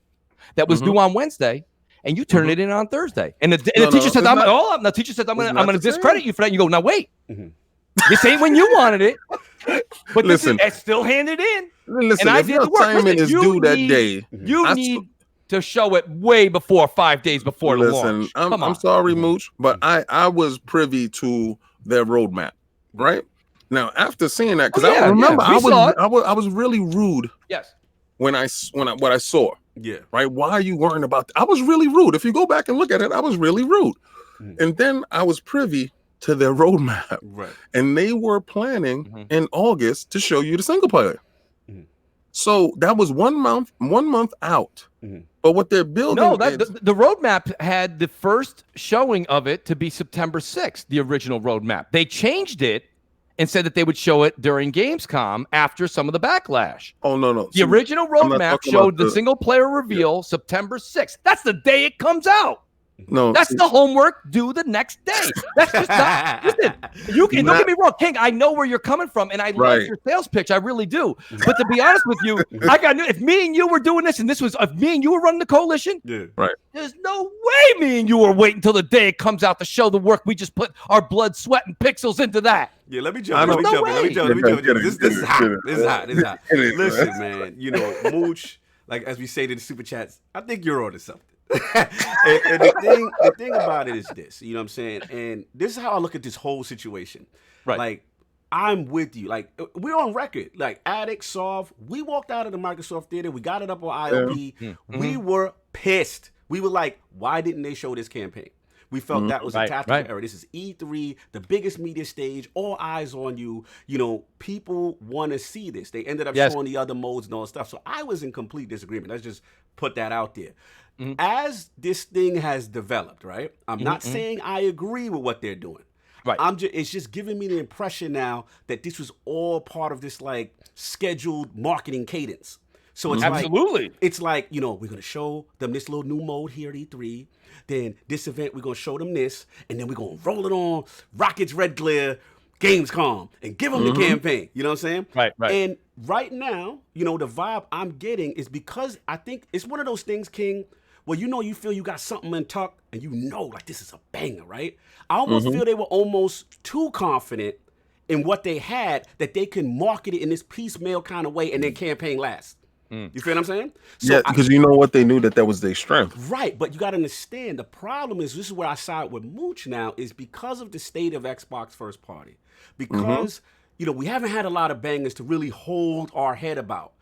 that was due on Wednesday, and you turn it in on Thursday. And the teacher says, the teacher says, I'm going to discredit you for that. And you go, now wait. This ain't when you wanted it, but it's still handed in. Listen, and if your assignment is due that day, you need to show it way before 5 days before the launch. I'm sorry, Mooch, but I was privy to their roadmap. Right now, after seeing that, because I remember I was really rude. Yes, when I what I saw. Yeah. Right. Why are you worrying about that? I was really rude. If you go back and look at it, I was really rude. And then I was privy to their roadmap, and they were planning in August to show you the single player. So that was 1 month out. But what they're building, the roadmap had the first showing of it to be September 6th, the original roadmap. They changed it and said that they would show it during Gamescom after some of the backlash. Oh no! The original roadmap showed the single player reveal September 6th. That's the day it comes out. No, that's the homework due the next day. That's just not. Listen, you can don't get me wrong, King. I know where you're coming from, and I love your sales pitch. I really do. But to be honest with you, if me and you were doing this, and this was if me and you were running the coalition, there's no way me and you were waiting until the day it comes out to show the work we just put our blood, sweat, and pixels into that. Yeah, let me jump. Let me jump. This is hot. This is hot. Listen, man. Mooch, like as we say to the super chats, I think you're onto something. and the thing about it is this, you know what I'm saying? And this is how I look at this whole situation. Right. Like, I'm with you. Like, we're on record. Like, Addict, Soft, we walked out of the Microsoft Theater. We got it up on IOP. Mm-hmm. We were pissed. We were like, why didn't they show this campaign? We felt that was a tactical error. This is E3, the biggest media stage, all eyes on you. You know, people want to see this. They ended up showing the other modes and all that stuff. So I was in complete disagreement. Let's just put that out there. Mm-hmm. As this thing has developed, right? I'm not saying I agree with what they're doing. Right. It's just giving me the impression now that this was all part of this like scheduled marketing cadence. So it's absolutely. It's like, you know, we're going to show them this little new mode here at E3. Then this event, we're going to show them this. And then we're going to roll it on Rockets Red Glare, Gamescom, and give them the campaign. You know what I'm saying? Right. And right now, you know, the vibe I'm getting is because I think it's one of those things, King, where you know you feel you got something in tuck and you know like this is a banger, right? I almost feel they were almost too confident in what they had that they can market it in this piecemeal kind of way and then campaign last. You feel what I'm saying? So yeah, because you know what, they knew that was their strength. Right, but you got to understand, the problem is, this is where I side with Mooch now, is because of the state of Xbox first party. Because, you know, we haven't had a lot of bangers to really hold our head about.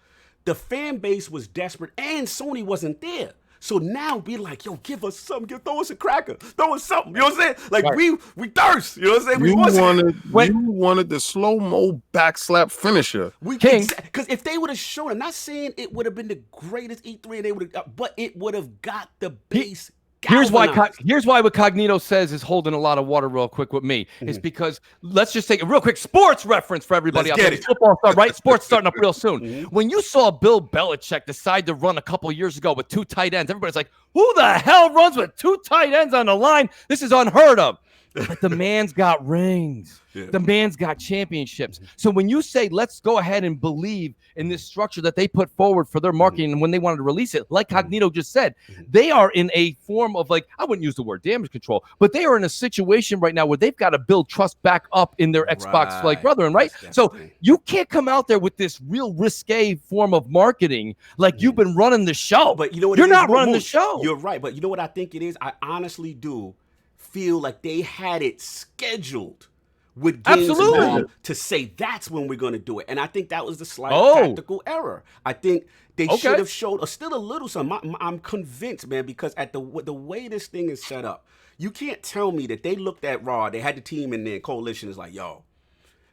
The fan base was desperate and Sony wasn't there. So now be like, yo, give us something, throw us a cracker, throw us something. You know what I'm saying? Like we thirst. You know what I'm saying? You wanted the slow-mo backslap finisher. Because if they would have shown, I'm not saying it would have been the greatest E3, and they would have, but it would have got the base. Here's why what Cognito says is holding a lot of water real quick with me. Is because, let's just take a real quick sports reference for everybody out there. Football stuff, right? Sports starting up real soon. When you saw Bill Belichick decide to run a couple years ago with 2 tight ends, everybody's like, who the hell runs with 2 tight ends on the line? This is unheard of. But the man's got rings. Yeah. The man's got championships. So when you say, let's go ahead and believe in this structure that they put forward for their marketing and when they wanted to release it, like Cognito just said, they are in a form of, like, I wouldn't use the word damage control, but they are in a situation right now where they've got to build trust back up in their Xbox like brethren, right? So you can't come out there with this real risque form of marketing like you've been running the show. But you know what? You're not running the show. You're right. But you know what I think it is? I honestly do feel like they had it scheduled with Gamescom to say that's when we're going to do it. And I think that was the slight tactical error. I think they should have showed still a little something. I'm convinced, man, because at the way this thing is set up, you can't tell me that they looked at Raw, they had the team in there, Coalition is like, yo,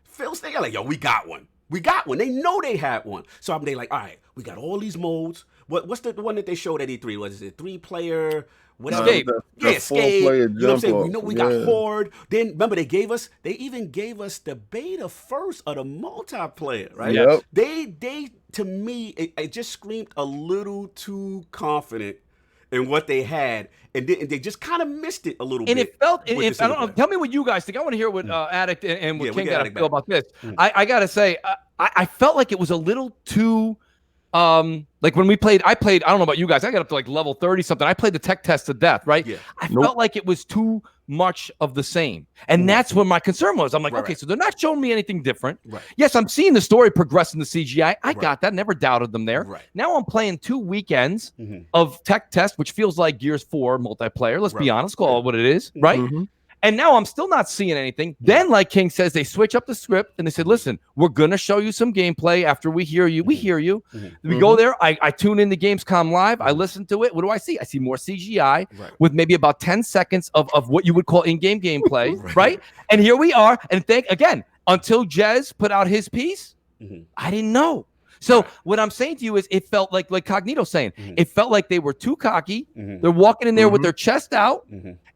Phil Steele, like, yo, we got one. We got one. They know they had one. So they like, all right, we got all these modes. What's the one that they showed at E3? Was it 3-player? Escape. Escape. You know what I'm saying? We know we got Horde. Then remember they even gave us the beta first of the multiplayer, right? Yep. They to me, it just screamed a little too confident in what they had, and they just kind of missed it a little bit. And it felt, I don't know, tell me what you guys think. I want to hear what Addict and what King got to feel about this. I got to say, I felt like it was a little too, like when I played, I don't know about you guys, I got up to like level 30 something. I played the tech test to death, right? Yeah. I felt like it was too much of the same. And that's where my concern was. I'm like, okay, so they're not showing me anything different. Right. Yes, I'm seeing the story progress in the CGI. I got that. Never doubted them there. Right. Now I'm playing 2 weekends of tech test, which feels like Gears 4 multiplayer. Let's be honest, call it what it is, right? And now I'm still not seeing anything. Then, like King says, they switch up the script and they said, listen, we're going to show you some gameplay after we hear you. We hear you. We go there. I tune in to Gamescom Live. I listen to it. What do I see? I see more CGI with maybe about 10 seconds of what you would call in-game gameplay, right? And here we are. And again, until Jez put out his piece, I didn't know. So what I'm saying to you is it felt like Cognito saying, it felt like they were too cocky. They're walking in there with their chest out.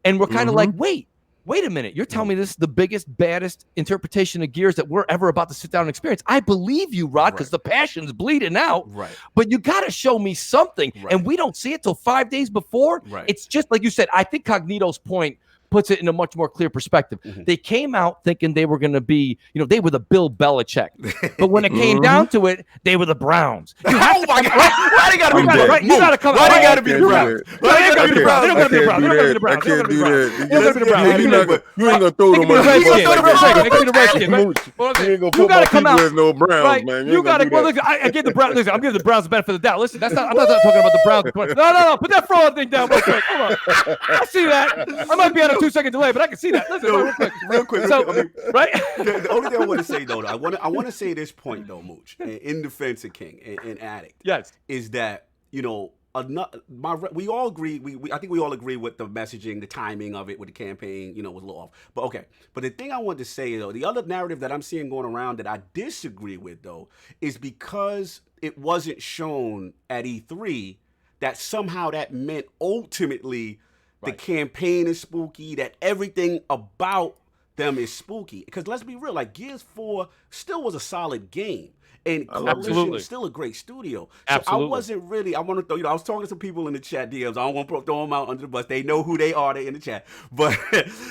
And we're kind of like, wait a minute. You're telling me this is the biggest, baddest interpretation of Gears that we're ever about to sit down and experience. I believe you, Rod, because the passion's bleeding out. Right. But you got to show me something. And we don't see it till 5 days before. Right. It's just like you said. I think Cognito's point puts it in a much more clear perspective. They came out thinking they were going to be, they were the Bill Belichick. But when it came down to it, they were the Browns. Oh my God! Why they gotta be Browns? Right? You gotta come. Why they gotta be the Browns? Why they gotta be the Browns? They don't gotta be the Browns. They don't gotta be the Browns. I can't do that. They don't gotta be the Browns. You ain't gonna throw them on the Redskins. You ain't gonna put my people as no Browns, Right. man. You gotta. Well, listen, I give the Browns. Listen, I'm giving the Browns the benefit of the doubt. Listen, I'm not talking about the Browns. No. Put that fraud thing down real quick. Hold on. I see that. I might be on a 2-second delay, but I can see that. Listen, real quick. So, right? The only thing I want to say though, I want to say this point though, Mooch, in defense of King and Addict. Yes. Is that we all agree. I think we all agree with the messaging, the timing of it with the campaign. Was a little off. But okay. But the thing I wanted to say though, the other narrative that I'm seeing going around that I disagree with though, is because it wasn't shown at E3 that somehow that meant ultimately the campaign is spooky, that everything about them is spooky. Because let's be real, like Gears 4 still was a solid game. And Coalition is still a great studio. So I wasn't really, I want to throw, I was talking to some people in the chat DMs. I don't want to throw them out under the bus. They know who they are. They're in the chat. But,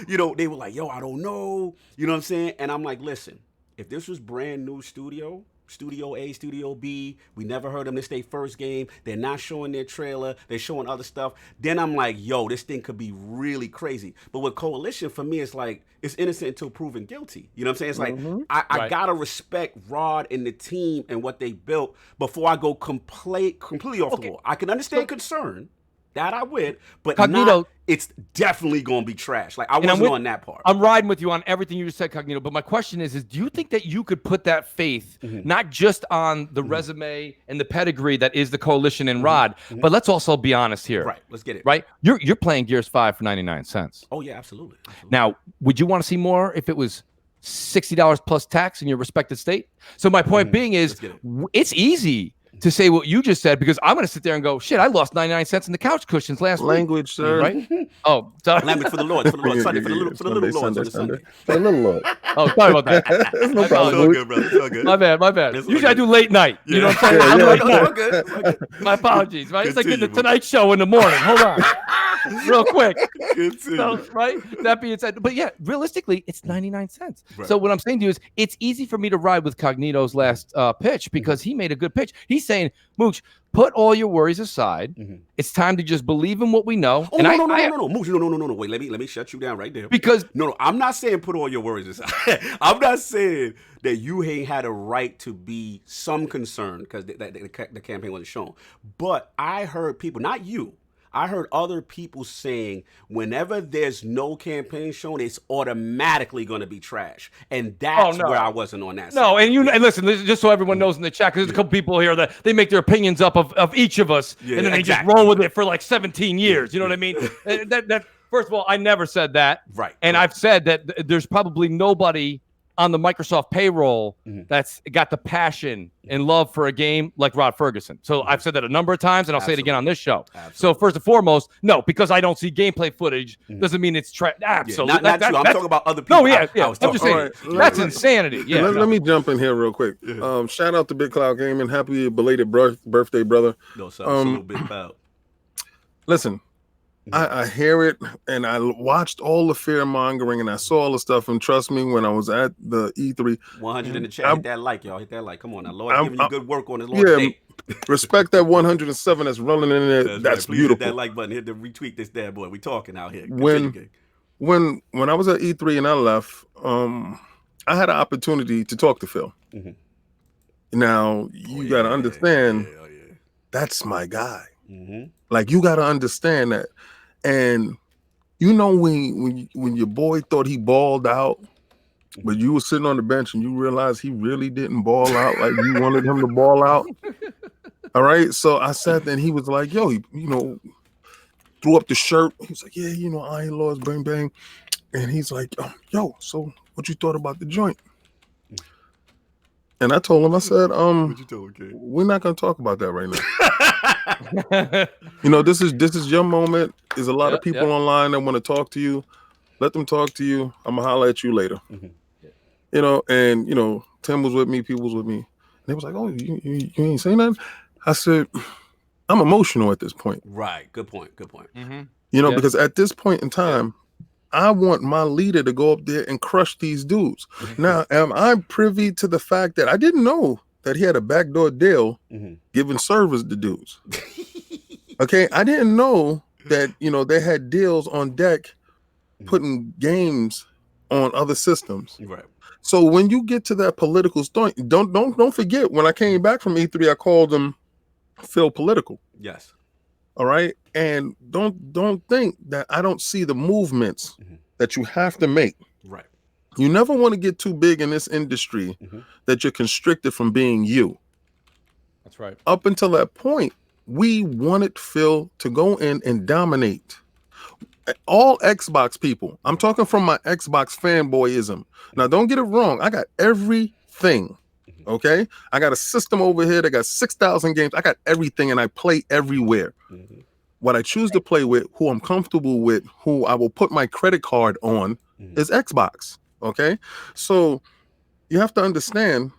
they were like, yo, I don't know. You know what I'm saying? And I'm like, listen, if this was brand new Studio A, Studio B, we never heard them. This their first game. They're not showing their trailer. They're showing other stuff. Then I'm like, yo, this thing could be really crazy. But with Coalition, for me, it's like, it's innocent until proven guilty. You know what I'm saying? It's like, I gotta respect Rod and the team and what they built before I go completely off the wall. I can understand concern. That I would, but Cognito, it's definitely going to be trash. Like, I wasn't on that part. I'm riding with you on everything you just said, Cognito. But my question is do you think that you could put that faith, not just on the resume and the pedigree that is the Coalition and Rod, but let's also be honest here. Right. Let's get it. Right? You're playing Gears 5 for 99 cents. Oh, yeah, absolutely. Now, would you want to see more if it was $60 plus tax in your respected state? So my point being is it's easy to say what you just said, because I'm going to sit there and go, shit, I lost 99 cents in the couch cushions last Language, week. sir. Right? Oh, sorry. Language for the Lord. Sunday, for the little Lords on Sunday. For the little Lord. Oh, sorry about that. No problem. It's all good, brother. It's all good. My bad. Usually I do late night. You know what I'm saying? I'm good. My apologies. Right? It's like getting the Tonight Show in the morning. Hold on. Real quick. So, right? That being said, but yeah, realistically, it's 99 cents. Right. So what I'm saying to you is it's easy for me to ride with Cognito's last pitch, because he made a good pitch. He's saying, Mooch, put all your worries aside. It's time to just believe in what we know. Oh, no, Mooch, no. Wait, let me shut you down right there. Because no, I'm not saying put all your worries aside. I'm not saying that you ain't had a right to be some concern because the campaign wasn't shown. But I heard people, not you, I heard other people saying whenever there's no campaign shown, it's automatically going to be trash. And that's where I wasn't on that side. No, and listen, just so everyone knows in the chat, because there's a couple people here that they make their opinions up of each of us, and then they just roll with it for like 17 years. You know what I mean? That first of all, I never said that. Right. And I've said that there's probably nobody on the Microsoft payroll that's got the passion and love for a game like Rod Ferguson. So I've said that a number of times, and I'll say it again on this show. So first and foremost, no, because I don't see gameplay footage doesn't mean it's absolutely. Not true. I'm talking about other people. No, yeah. I'm just saying that's insanity. Yeah. Let me jump in here real quick. Shout out to Big Cloud Gaming. Happy belated birthday, brother. No, so Big Cloud. Listen. I hear it, and I watched all the fear mongering, and I saw all the stuff. And trust me, when I was at the E3, 100 in the chat, hit that like, y'all, hit that like. Come on now, Lord, giving you good work on his Lord day. Respect that 107 that's running in there. That's right. beautiful. Hit that like button, hit the retweet this bad boy. We talking out here. When I was at E3 and I left, I had an opportunity to talk to Phil. Now you got to understand, that's my guy. Like, you got to understand that. And you know, when your boy thought he balled out, but you were sitting on the bench and you realized he really didn't ball out like you wanted him to ball out. All right. So I sat there and he was like, yo, he, threw up the shirt. He was like, yeah, Iron Lords, bang, bang. And he's like, yo, so what you thought about the joint? And I told him, I said, we're not going to talk about that right now. This is your moment. There's a lot of people online that want to talk to you. Let them talk to you. I'm going to holler at you later. And, Tim was with me, people was with me. And they was like, oh, you ain't saying nothing? I said, I'm emotional at this point. Right. Good point. Because at this point in time, I want my leader to go up there and crush these dudes. Now, am I privy to the fact that I didn't know that he had a backdoor deal giving service to dudes? Okay, I didn't know that, you know, they had deals on deck putting games on other systems. Right. So when you get to that political story, don't forget, when I came back from E3, I called him Phil Political. Yes. All right. And don't think that I don't see the movements that you have to make. Right. You never want to get too big in this industry that you're constricted from being you. That's right. Up until that point, we wanted Phil to go in and dominate. All Xbox people, I'm talking from my Xbox fanboyism. Now, don't get it wrong. I got everything. Okay, I got a system over here that got 6,000 games. I got everything, and I play everywhere. What I choose to play with, who I'm comfortable with, who I will put my credit card on, is Xbox. Okay, so you have to understand.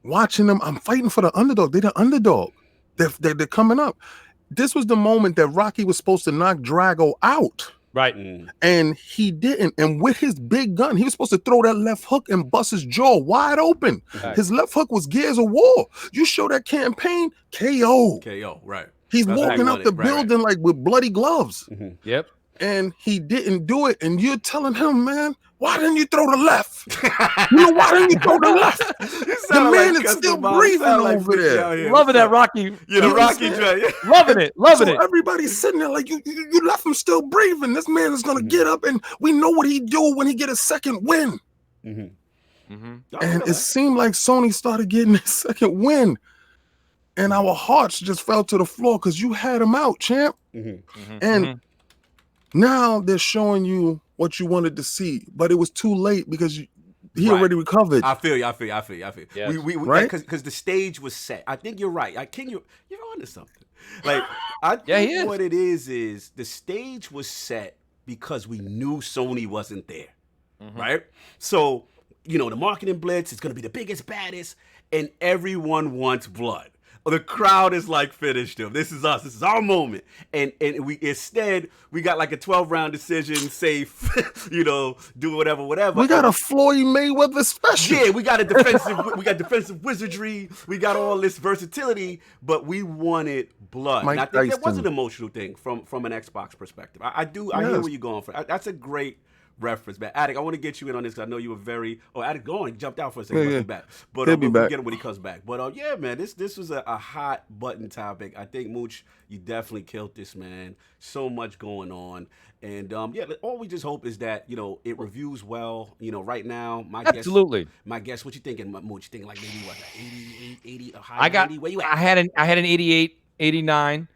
Watching them, I'm fighting for the underdog. They're the underdog. They're coming up. This was the moment that Rocky was supposed to knock Drago out. Right. And he didn't. And with his big gun, he was supposed to throw that left hook and bust his jaw wide open. Right. His left hook was Gears of War. You show that campaign, KO. KO, right. He's That's walking up the building like with bloody gloves. Yep. And he didn't do it. And you're telling him, man, why didn't you throw the left? You know, why didn't you throw the left? The man like is still breathing over there. Loving that Rocky. You know, Rocky. Loving it. Loving it. Everybody's sitting there like, you left him still breathing. This man is going to get up, and we know what he do when he get a second win. And it seemed like Sony started getting a second win. And our hearts just fell to the floor because you had him out, champ. And now they're showing you what you wanted to see, but it was too late because he already recovered. I feel you. Yes. We right? Because the stage was set. I think you're right. You're onto something. Like, I think what it is the stage was set because we knew Sony wasn't there, right? So, you know, the marketing blitz is going to be the biggest, baddest, and everyone wants blood. The crowd is like, finish them. This is us. This is our moment. And we got like a 12-round decision, safe, you know, do whatever. We got a Floyd Mayweather special. Yeah, we got defensive wizardry. We got all this versatility, but we wanted blood. And I think that was an emotional thing from an Xbox perspective. I hear where you're going for. That's a great reference, man. Attic, I want to get you in on this because I know you were very. Oh, Attic, go on. He jumped out for a second. He'll be back. But he'll be back. We'll get him when he comes back. But yeah, man, this was a hot button topic. I think, Mooch, you definitely killed this, man. So much going on. And all we just hope is that, you know, it reviews well. You know, right now, my guess, what you thinking, Mooch? You thinking like maybe what, 80, a high 80? Where you at? I had an 88, 89.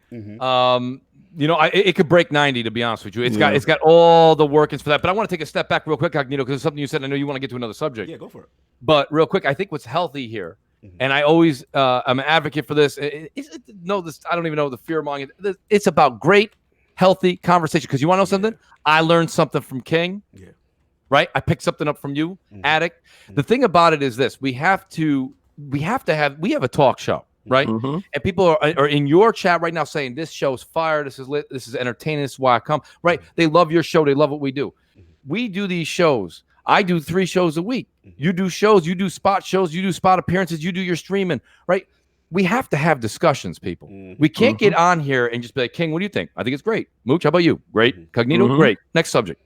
You know, it could break 90, to be honest with you. It's got all the workings for that. But I want to take a step back real quick, Cognito, because it's something you said. I know you want to get to another subject. Yeah, go for it. But real quick, I think what's healthy here, and I always I'm an advocate for this. I don't even know the fear mongering. It's about great, healthy conversation. Because you want to know something? I learned something from King. Yeah. Right? I picked something up from you, Attic. The thing about it is this: we have a talk show. Right? And people are in your chat right now saying this show's fire, this is lit, this is entertaining, this is why I come. Right? They love your show, they love what we do. We do these shows. I do 3 shows a week. You do shows, you do spot shows, you do spot appearances, you do your streaming, right? We have to have discussions, people. We can't get on here and just be like, King, what do you think? I think it's great. Mooch, how about you? Great. Cognito, great. Next subject.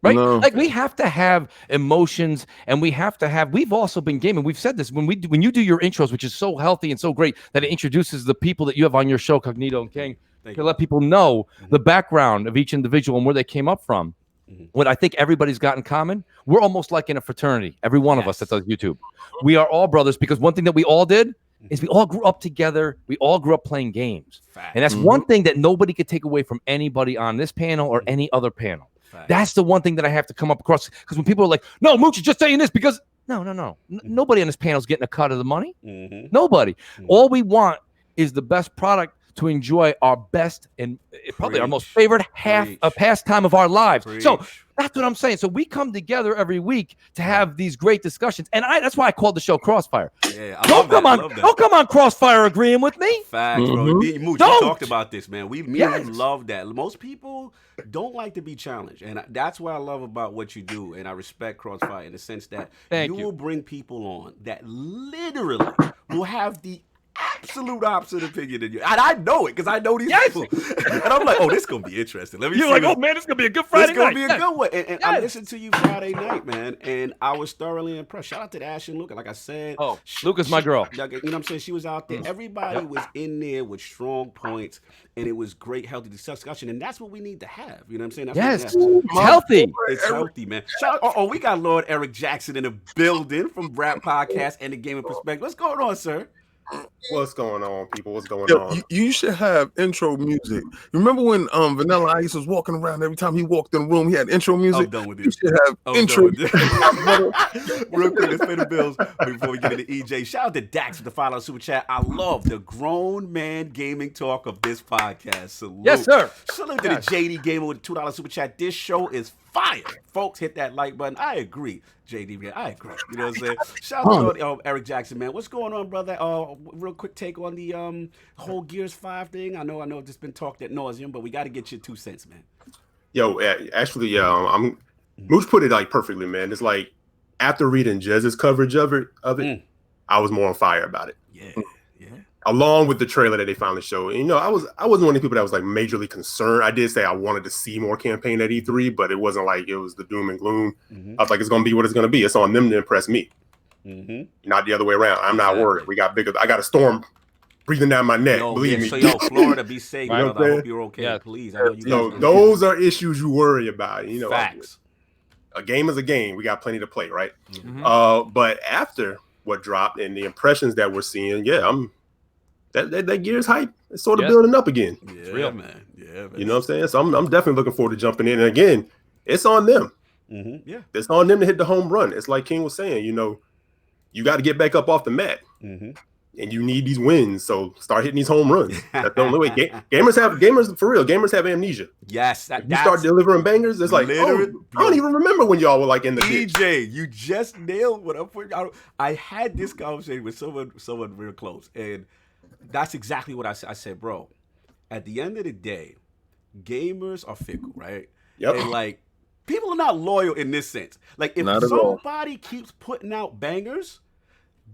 Right? No. Like, we have to have emotions, and we've also been gaming. We've said this when you do your intros, which is so healthy and so great that it introduces the people that you have on your show, Cognito and King, to let people know the background of each individual and where they came up from. What I think everybody's got in common, we're almost like in a fraternity. Every one of us that does YouTube. We are all brothers, because one thing that we all did is we all grew up together. We all grew up playing games. And that's one thing that nobody could take away from anybody on this panel or any other panel. That's the one thing that I have to come up across, because when people are like, no, Mooch is just saying this because no. Nobody on this panel is getting a cut of the money. Nobody. All we want is the best product to enjoy our best and probably our most Preach. favorite Preach. pastime of our lives. Preach. So that's what I'm saying. So we come together every week to have these great discussions, and that's why I called the show Crossfire. Yeah, Don't come on Crossfire agreeing with me. Facts, bro. Me and Mooch, we talked about this, man. We love that. Most people don't like to be challenged, and that's what I love about what you do. And I respect Crossfire in the sense that you will bring people on that literally will have the absolute opposite opinion than you. And I know it because I know these people. And I'm like, oh, this is going to be interesting. Let me You're see like, oh, man, this is going to be a good Friday night. It's going to be a good one. And I listened to you Friday night, man, and I was thoroughly impressed. Shout out to Ash and Luca. Like I said. Oh, Luca's my girl. You know what I'm saying? She was out there. Everybody was in there with strong points, and it was great, healthy discussion. And that's what we need to have. You know what I'm saying? That's it's healthy. It's healthy, man. Shout out, we got Lord Eric Jackson in the building from BRAP Podcast and the Gaming Perspective. What's going on, sir? What's going on, people? What's going on? You should have intro music. Remember when Vanilla Ice was walking around? Every time he walked in the room, he had intro music. I'm done with you. Should have intro. Real quick, let's pay the bills before we get into EJ. Shout out to Dax with the $5 super chat. I love the grown man gaming talk of this podcast. Salute. Yes, sir. Salute to the JD Gamer with the $2 super chat. This show is fire. Folks, hit that like button. I agree. JD, I agree. You know what I'm saying? Shout out to Eric Jackson, man. What's going on, brother? Real quick take on the whole Gears 5 thing. I know it's been talked ad nauseum, but we got to get your 2 cents, man. Yo, actually, Mooch put it like perfectly, man. It's like after reading Jez's coverage of it, I was more on fire about it. Yeah. Along with the trailer that they finally showed. And, I wasn't one of the people that was like majorly concerned. I did say I wanted to see more campaign at E3, but it wasn't like it was the doom and gloom. I was like, it's going to be what it's going to be. It's on them to impress me. Not the other way around. I'm not worried. I got a storm breathing down my neck. Believe me. So, Florida, be safe, brother. I hope you're okay. Yeah. Please. I know you those are issues you worry about. Facts. A game is a game. We got plenty to play, right? But after what dropped and the impressions that we're seeing, that Gears hype is sort of building up again. Yeah, it's real, man. Yeah, you know what I'm saying? So I'm definitely looking forward to jumping in. And again, it's on them. It's on them to hit the home run. It's like King was saying, you got to get back up off the mat. And you need these wins. So start hitting these home runs. That's the only way. Gamers for real. Gamers have amnesia. Yes. You start delivering bangers. It's like, I don't even remember when y'all were like in the DJ, you just nailed what I'm putting out. I had this conversation with someone real close. And that's exactly what I said. I said, bro, at the end of the day, gamers are fickle, right? Yep. And like, people are not loyal in this sense. Like, if somebody keeps putting out bangers,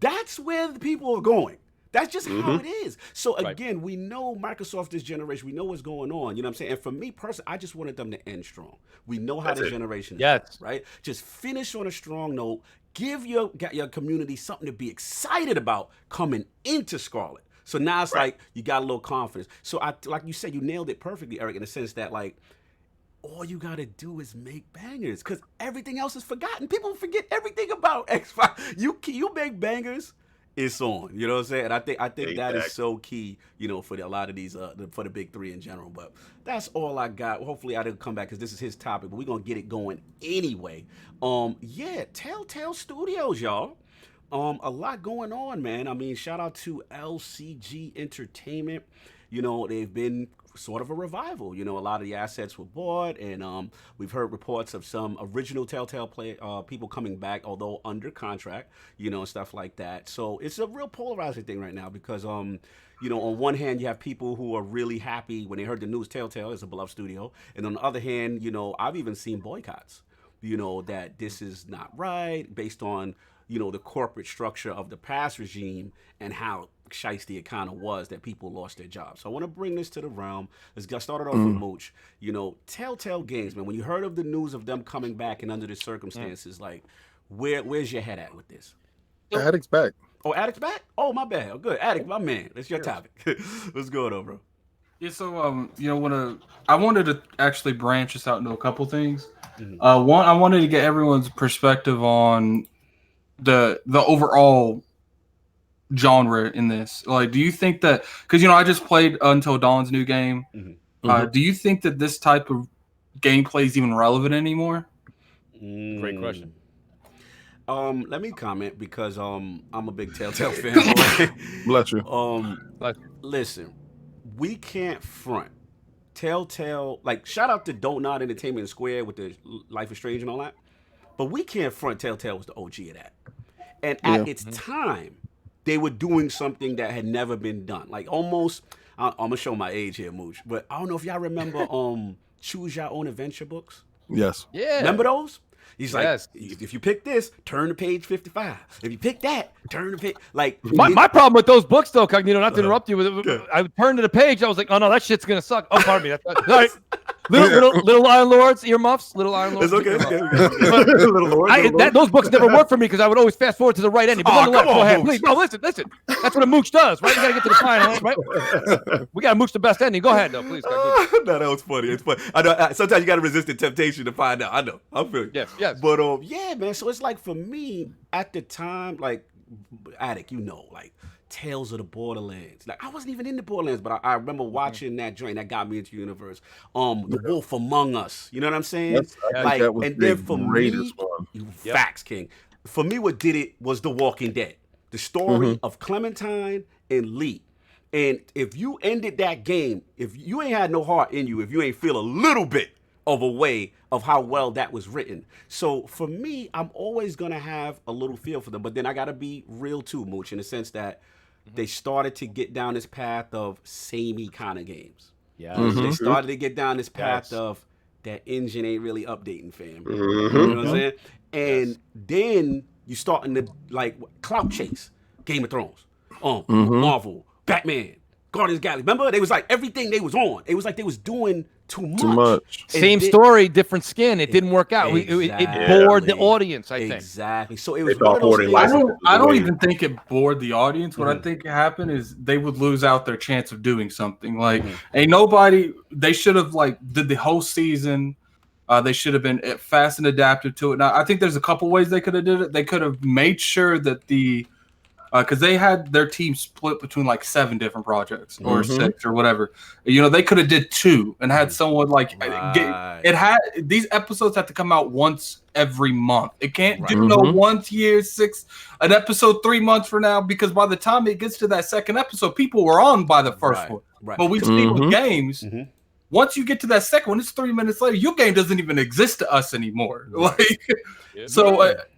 that's where the people are going. That's just how it is. So again, we know Microsoft this generation. We know what's going on. You know what I'm saying? And for me personally, I just wanted them to end strong. We know how this generation is, right? Just finish on a strong note. Give your community something to be excited about coming into Scarlet. So now it's like you got a little confidence. So like you said, you nailed it perfectly, Eric, in the sense that like all you gotta do is make bangers because everything else is forgotten. People forget everything about X5. You make bangers, it's on. You know what I'm saying? And I think that is so key, for a lot of these for the big three in general. But that's all I got. Hopefully I didn't come back because this is his topic, but we're gonna get it going anyway. Telltale Studios, y'all. A lot going on, man. I mean, shout out to LCG Entertainment. They've been sort of a revival. A lot of the assets were bought, and we've heard reports of some original Telltale people coming back, although under contract, and stuff like that. So it's a real polarizing thing right now because, on one hand, you have people who are really happy when they heard the news Telltale is a beloved studio. And on the other hand, I've even seen boycotts, that this is not right based on, the corporate structure of the past regime and how shiesty it kind of was that people lost their jobs. So I want to bring this to the realm. Let's get started off with Mooch. Telltale Games, man, when you heard of the news of them coming back and under the circumstances, like, where's your head at with this? Addict's back. Oh, Addict's back? Oh, my bad. Oh, good. Addict, my man. That's your topic. What's going on, bro? Yeah, so, I wanted to actually branch this out into a couple things. One, I wanted to get everyone's perspective on the overall genre in this. Like, do you think that, because I just played Until Dawn's new game, do you think that this type of gameplay is even relevant anymore? Great question. Let me comment because I'm a big Telltale fan. Bless you. Listen, we can't front. Telltale, like, shout out to Don't Nod Entertainment Square with the Life is Strange and all that. But we can't front Telltale was the OG of that. And at its time, they were doing something that had never been done. Like, almost, I'm going to show my age here, Mooch. But I don't know if y'all remember Choose Your Own Adventure books. Yes. Yeah. Remember those? He's like, if you pick this, turn to page 55. If you pick that, turn to page. Like my problem with those books, though, Cognito, not to interrupt you, I turned to the page. I was like, oh no, that shit's gonna suck. Oh, pardon me. That's all right. Little Iron Lords, earmuffs, Little Iron Lords. It's okay. Those books never worked for me because I would always fast forward to the right ending. But nonetheless, go ahead, please. No, listen. That's what a mooch does, right? You gotta get to the final, right? We gotta mooch the best ending. Go ahead, though, please. No, that was funny. It's funny. I know. Sometimes you gotta resist the temptation to find out. I know. I'm feeling. Yes. But yeah, man. So it's like for me at the time, like Attic, like Tales of the Borderlands. Like I wasn't even in the Borderlands, but I remember watching that joint that got me into the universe. The Wolf Among Us. You know what I'm saying? That was and then for me, facts, King. For me, what did it was The Walking Dead. The story of Clementine and Lee. And if you ended that game, if you ain't had no heart in you, if you ain't feel a little bit of a way of how well that was written. So for me, I'm always going to have a little feel for them. But then I got to be real too, Mooch, in the sense that they started to get down this path of samey kind of games. Yeah, They started to get down this path of that engine ain't really updating, fam. You know what I'm saying? And then you starting to like clout chase, Game of Thrones, Marvel, Batman, Guardians of the Galaxy. Remember, they was like everything they was on. It was like they was doing too much. Same story, different skin. It didn't work out. It bored the audience, I think. Exactly. So it was one of those things. I don't even think it bored the audience. What I think happened is they would lose out their chance of doing something. Like, ain't nobody. They should have did the whole season. They should have been fast and adaptive to it. Now, I think there's a couple ways they could have did it. They could have made sure that because they had their team split between like 7 different projects or 6 or whatever. They could have did 2 and had someone these episodes have to come out once every month. It can't do once year 6, an episode 3 months from now, because by the time it gets to that second episode, people were on by the first one. Right. But we see with games, once you get to that second one, it's 3 minutes later. Your game doesn't even exist to us anymore.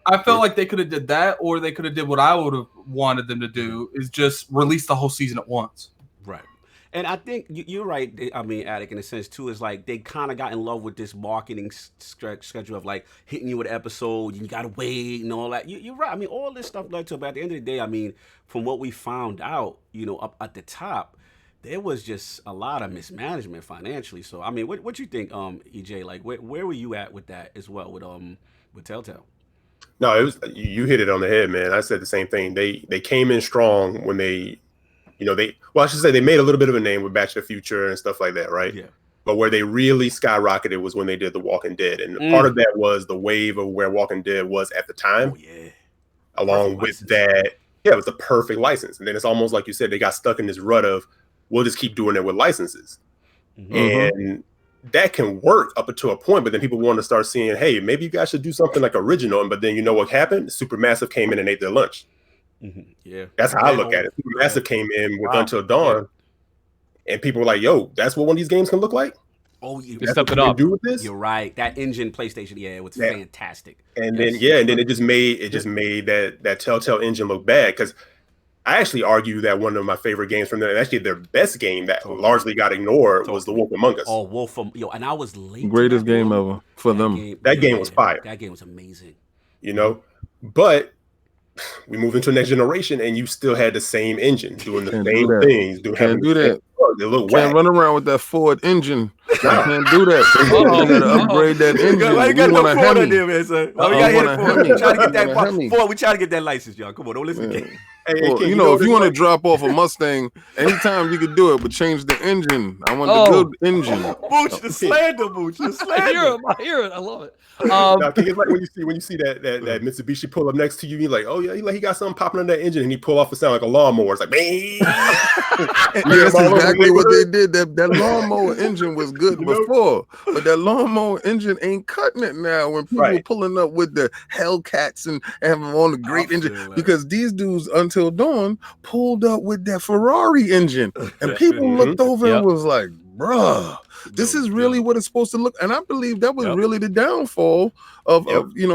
I felt like they could have did that, or they could have did what I would have wanted them to do, is just release the whole season at once. Right. And I think you're right. I mean, Attic, in a sense too, is like they kind of got in love with this marketing schedule of like hitting you with an episode, you gotta wait and all that. You're right. I mean, all this stuff led to. But at the end of the day, I mean, from what we found out, up at the top, there was just a lot of mismanagement financially. So I mean, what you think, EJ? Like, where were you at with that as well with Telltale? No, it was, you hit it on the head, man. I said the same thing. They came in strong when they I should say they made a little bit of a name with Back to the Future and stuff like that, right? Yeah. But where they really skyrocketed was when they did The Walking Dead, and part of that was the wave of where Walking Dead was at the time. Oh yeah. Along with that, it was the perfect license, and then it's almost like you said, they got stuck in this rut of, we'll just keep doing it with licenses. And that can work up until a point, but then people want to start seeing, hey, maybe you guys should do something like original. But then you know what happened? Supermassive came in and ate their lunch. Yeah, that's how I look at it. Supermassive came in with Until Dawn, and people were like, yo, that's what one of these games can look like? Oh, you step it up. Do with this? You're right. That engine PlayStation, it was fantastic. And then it just made that Telltale engine look bad, because I actually argue that one of my favorite games from them, and actually their best game that largely got ignored, was The Wolf Among Us. Oh, and I was late. Greatest game ever for them. That game was fire. That game was amazing. But we moved into a next generation, and you still had the same engine doing the same things. Can't do that. They look can't run around with that Ford engine. Can't do that. You gotta upgrade that engine. Why you got no Ford in there, man, son? We got hit Ford. We trying to get that Ford. We trying to get that license, y'all. Come on, don't listen to me. Well, if you want to drop off a Mustang, anytime you could do it, but change the engine. I want the good engine. Mooch, the slander, Mooch, the slander. I hear it. I love it. It's like when you see that Mitsubishi pull up next to you, you're like, oh yeah, he got something popping on that engine, and he pull off a sound like a lawnmower. It's like, man. That's exactly what they did. That lawnmower engine was good before, but that lawnmower engine ain't cutting it now. When people pulling up with the Hellcats and having on the great engine, because these dudes, Untitled Until Dawn pulled up with that Ferrari engine, and people looked over and was like, bruh, this is really what it's supposed to look. And I believe that was really the downfall of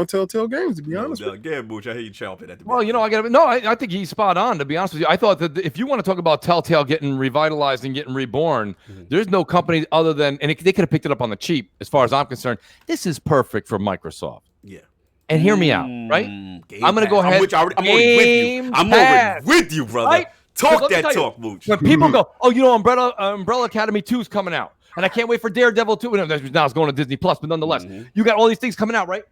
Telltale Games, to be honest with you. Yeah, Mooch, I hear you chomping at the Well, I think he's spot on, to be honest with you. I thought that if you want to talk about Telltale getting revitalized and getting reborn, there's no company other than, and they could have picked it up on the cheap, as far as I'm concerned. This is perfect for Microsoft. Yeah. And hear me out, right? I'm going to go ahead. I'm already with you, brother. Right? Talk that talk, Mooch. When people go, Umbrella Academy 2 is coming out, and I can't wait for Daredevil 2. Now it's going to Disney Plus, but nonetheless, you got all these things coming out, right?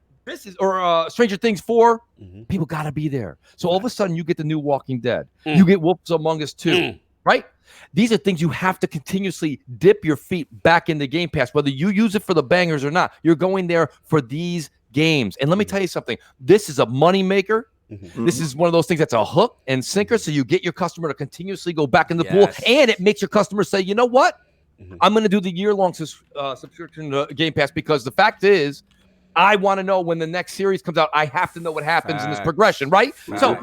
Stranger Things 4. People got to be there. So all of a sudden, you get the new Walking Dead. You get Wolves Among Us 2, right? These are things you have to continuously dip your feet back in the Game Pass, whether you use it for the bangers or not. You're going there for these games. And let me tell you something. This is a money maker. This is one of those things that's a hook and sinker, so you get your customer to continuously go back in the pool, and it makes your customer say, you know what? I'm going to do the year-long subscription to Game Pass, because the fact is, I want to know when the next series comes out. I have to know what happens in this progression, right? So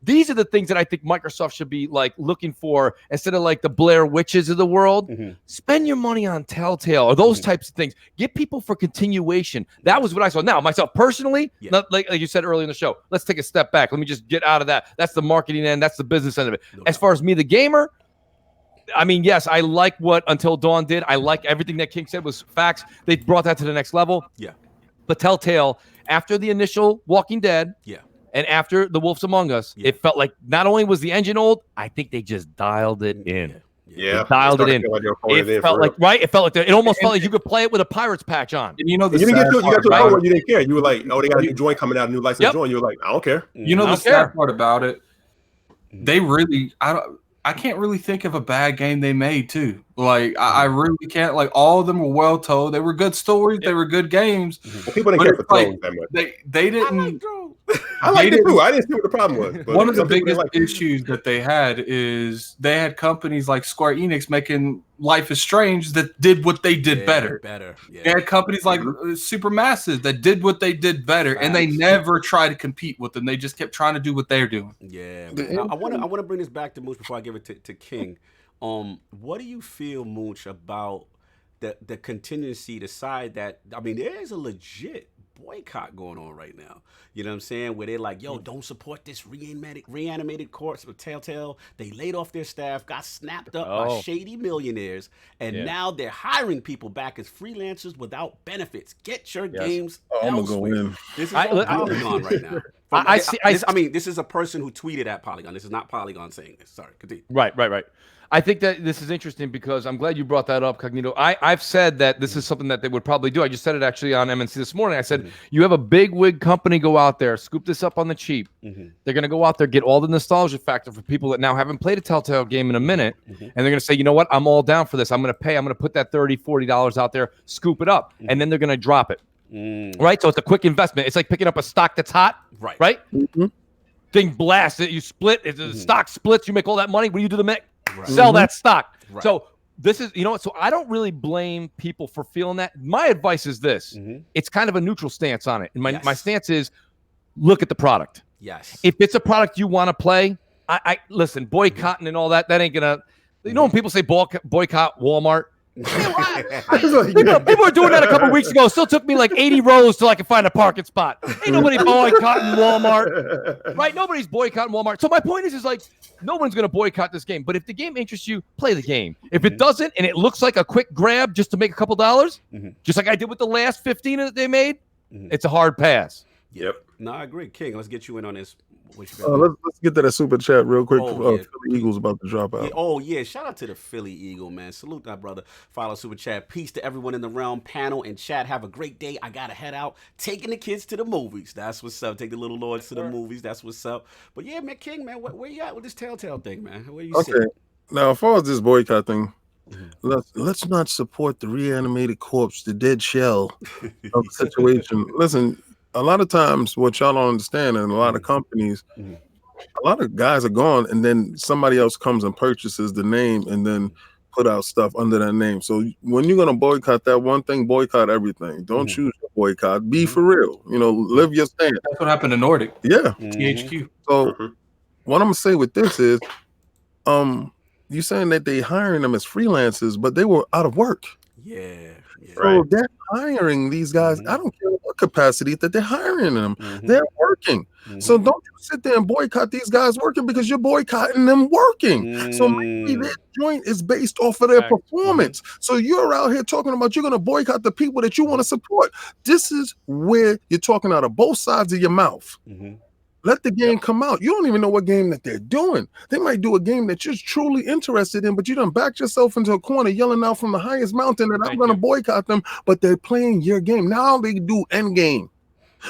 these are the things that I think Microsoft should be like looking for, instead of like the Blair Witches of the world. Spend your money on Telltale or those types of things. Get people for continuation. That was what I saw. Now, myself personally, not like you said earlier in the show, let's take a step back. Let me just get out of that. That's the marketing end. That's the business end of it. As far as me, the gamer, I mean, yes, I like what Until Dawn did. I like everything that King said was facts. They brought that to the next level. Yeah. But Telltale, after the initial Walking Dead, and after the Wolves Among Us, it felt like not only was the engine old, I think they just dialed it in. Yeah, dialed it in. It felt like it felt like it almost felt like you could play it with a Pirates patch on. And you know, you got to a point where you didn't care. You were like, oh, they got a new joint coming out, a new license joint. You were like, I don't care. You know, the sad part about it, they really, I can't really think of a bad game they made too. Like I really can't. Like all of them were well told. They were good stories. They were good games. Well, people didn't care for Thrones that much. They didn't. I liked it too. I didn't see what the problem was. But one of the biggest issues that they had is they had companies like Square Enix making Life is Strange that did what they did better. Yeah. They had companies like Supermassive that did what they did better, and they never tried to compete with them. They just kept trying to do what they're doing. Yeah. I want to bring this back to Mooch before I give it to King. What do you feel, Mooch, about the contingency, the side that, I mean, there is a legit boycott going on right now. You know what I'm saying? Where they're like, yo, don't support this reanimated corpse with Telltale. They laid off their staff, got snapped up by shady millionaires, and now they're hiring people back as freelancers without benefits. Get your games elsewhere. I'm gonna go in. This is Polygon right now. I mean, this is a person who tweeted at Polygon. This is not Polygon saying this. Sorry, continue. Right. I think that this is interesting because I'm glad you brought that up, Cognito. I've said that this is something that they would probably do. I just said it actually on MNC this morning. I said, you have a big wig company go out there, scoop this up on the cheap. They're going to go out there, get all the nostalgia factor for people that now haven't played a Telltale game in a minute. And they're going to say, you know what? I'm all down for this. I'm going to pay. I'm going to put that $30, $40 out there, scoop it up. And then they're going to drop it. Right? So it's a quick investment. It's like picking up a stock that's hot. Right? Thing blasts it. You split. The stock splits. You make all that money. What do you do to make? Sell that stock. So this is, so I don't really blame people for feeling that. My advice is this. It's kind of a neutral stance on it. And my stance is look at the product. If it's a product you want to play, I listen, boycotting and all that ain't going to, when people say boycott Walmart, people were doing that a couple weeks ago. It still took me like 80 rows till I could find a parking spot. Ain't nobody boycotting Walmart, right? Nobody's boycotting Walmart. So my point is like, no one's going to boycott this game. But if the game interests you, play the game. If it doesn't, and it looks like a quick grab just to make a couple dollars, just like I did with the last 15 that they made, it's a hard pass. Yep. No, I agree. King, let's get you in on this. Let's get to that super chat real quick. Philly Eagles about to drop out. Shout out to the Philly Eagle, man. Salute that brother. Follow super chat. Peace to everyone in the realm, panel, and chat. Have a great day. I gotta head out. Taking the kids to the movies. That's what's up. Take the little lords to the movies. That's what's up. But yeah, man, King, man, where you at with this Telltale thing, man? Where you sitting? Now, as far as this boycott thing, let's not support the reanimated corpse, the dead shell of the situation. Listen. A lot of times, what y'all don't understand, and a lot of companies, a lot of guys are gone, and then somebody else comes and purchases the name, and then put out stuff under that name. So when you're gonna boycott that one thing, boycott everything. Don't choose to boycott. Be for real. Live your stand. That's what happened to Nordic. Yeah. THQ. So what I'm gonna say with this is, you saying that they hiring them as freelancers, but they were out of work. Yeah. So they're hiring these guys. I don't care what capacity that they're hiring them. They're working. So don't you sit there and boycott these guys working because you're boycotting them working. So maybe their joint is based off of their performance. So you're out here talking about you're going to boycott the people that you want to support. This is where you're talking out of both sides of your mouth. Let the game come out. You don't even know what game that they're doing. They might do a game that you're truly interested in, but you done backed yourself into a corner yelling out from the highest mountain that I'm going to boycott them, but they're playing your game. Now they do end game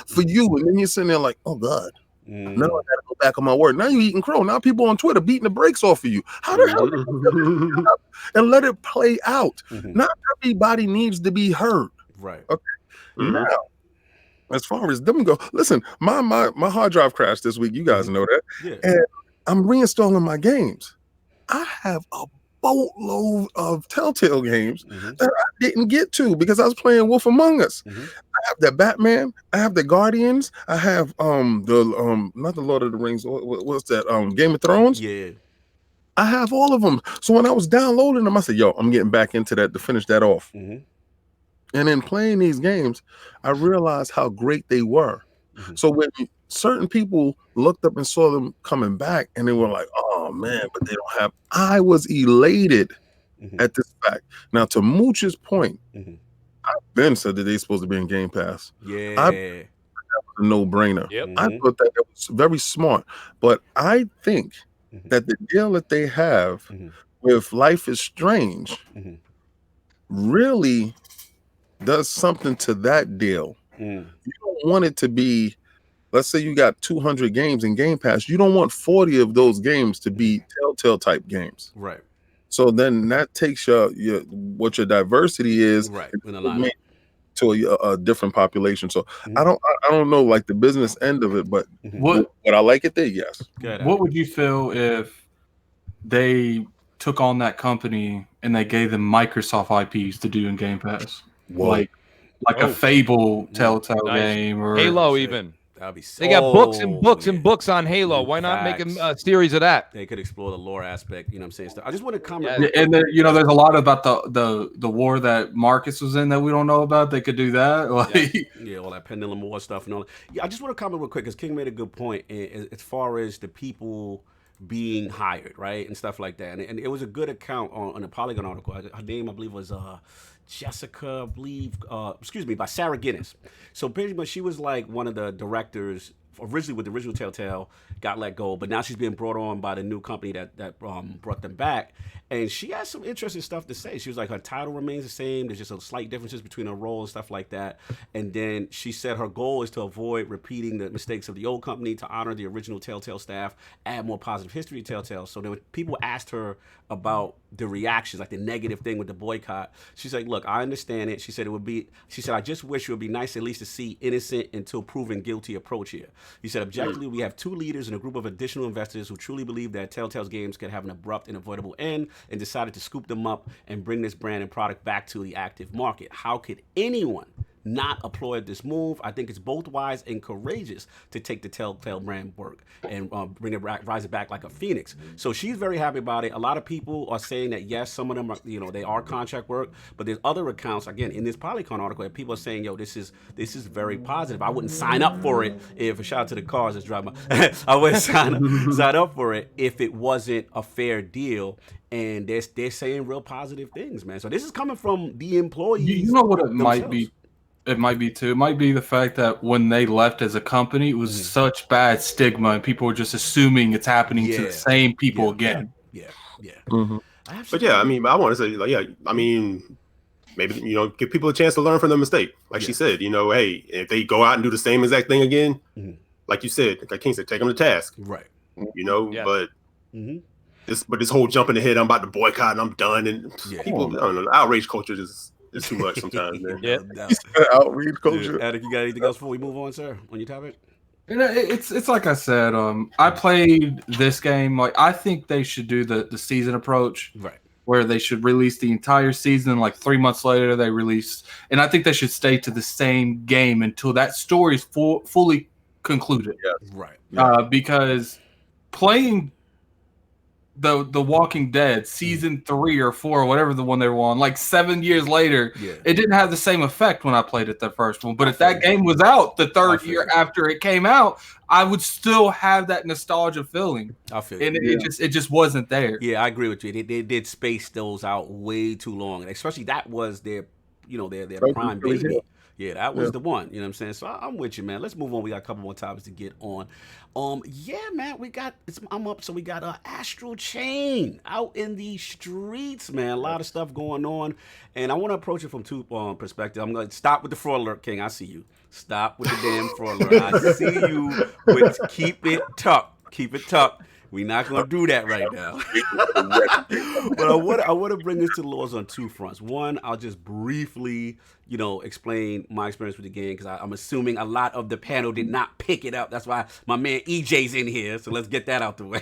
for you, and then you're sitting there like, oh, God. Now I got to go back on my word. Now you're eating crow. Now people on Twitter beating the brakes off of you. How the hell and let it play out? Not everybody needs to be heard. Right. Okay. Now, as far as them go, listen, my hard drive crashed this week. You guys know that. Yeah. And I'm reinstalling my games. I have a boatload of Telltale games that I didn't get to because I was playing Wolf Among Us. I have the Batman. I have the Guardians. I have the not the Lord of the Rings. What's that? Game of Thrones. Yeah. I have all of them. So when I was downloading them, I said, "Yo, I'm getting back into that to finish that off." And in playing these games, I realized how great they were. So when certain people looked up and saw them coming back and they were like, oh man, but they don't have, I was elated at this fact. Now to Mooch's point, I've been said that they're supposed to be in Game Pass. Yeah. That was a no-brainer. I thought that was very smart. But I think that the deal that they have with Life is Strange really does something to that deal. You don't want it to be, let's say you got 200 games in Game Pass. You don't want 40 of those games to be Telltale type games. Right. So then that takes your what your diversity is to a different population. So I don't know like the business end of it, but what I like it there, yes. What would you feel if they took on that company and they gave them Microsoft IPs to do in Game Pass? Like a Fable Telltale game or Halo even. That'd be so, they got books and books and books on Halo. Why not make a series of that? They could explore the lore aspect. You know what I'm saying? I just want to comment. And then, there's a lot about the war that Marcus was in that we don't know about. They could do that. All that Pendulum War stuff and all that. Yeah, I just want to comment real quick because King made a good point as far as the people being hired, right, and stuff like that. And it was a good account on a Polygon article. Her name, I believe, was Jessica, by Sarah Guinness. So pretty much she was like one of the directors originally with the original Telltale, got let go, but now she's being brought on by the new company that brought them back. And she has some interesting stuff to say. She was like, her title remains the same. There's just a slight differences between her role and stuff like that. And then she said her goal is to avoid repeating the mistakes of the old company, to honor the original Telltale staff, add more positive history to Telltale. So then when people asked her about the reactions, like the negative thing with the boycott, she's like, look, I understand it. She said, I just wish it would be nice at least to see innocent until proven guilty approach here. He said, objectively, we have two leaders and a group of additional investors who truly believe that Telltale's games could have an abrupt and avoidable end, and decided to scoop them up and bring this brand and product back to the active market. How could anyone not applaud this move? I think it's both wise and courageous to take the Telltale brand work and bring it back, rise it back like a phoenix. So she's very happy about it. A lot of people are saying that yes, some of them are, they are contract work, but there's other accounts again in this Polygon article that people are saying, yo, this is very positive. I wouldn't sign up for it if, shout out to the cars that's driving I wouldn't sign up for it if it wasn't a fair deal. And they're saying real positive things, man. So this is coming from the employees. You know what it might be? It might be too. It might be the fact that when they left as a company, it was such bad stigma, and people were just assuming it's happening to the same people again. Yeah. But yeah, I mean, I want to say, like, yeah, I mean, maybe give people a chance to learn from their mistake. Like she said, hey, if they go out and do the same exact thing again, like you said, like King said, take them to task. Right. But. This whole jumping ahead, I'm about to boycott and I'm done, and people, I don't know, the outrage culture is too much sometimes, man. Outrage culture. Attic, you got anything else before we move on, sir, on your topic? It's like I said, I played this game. Like, I think they should do the season approach, right? Where they should release the entire season, and like 3 months later they release, and I think they should stay to the same game until that story is fully concluded. Right. Because playing the Walking Dead season 3 or 4 or whatever the one they were on, like 7 years later, it didn't have the same effect when I played it the first one. But if that game was out the third year after it came out, I would still have that nostalgia feeling. I feel and it just wasn't there. Yeah, I agree with you. They did space those out way too long, and especially that was their prime baby. Yeah, that was the one. You know what I'm saying? So I'm with you, man. Let's move on. We got a couple more topics to get on. Yeah, man, I'm up. So we got Astral Chain out in the streets, man. A lot of stuff going on, and I want to approach it from two perspectives. I'm going to stop with the fraud alert, King. I see you. Stop with the damn fraud alert. I see you with keep it tucked. Keep it tucked. We're not going to do that right now. But I want to bring this to the Lords on two fronts. One, I'll just briefly, explain my experience with the game, because I'm assuming a lot of the panel did not pick it up. That's why my man EJ's in here. So let's get that out the way.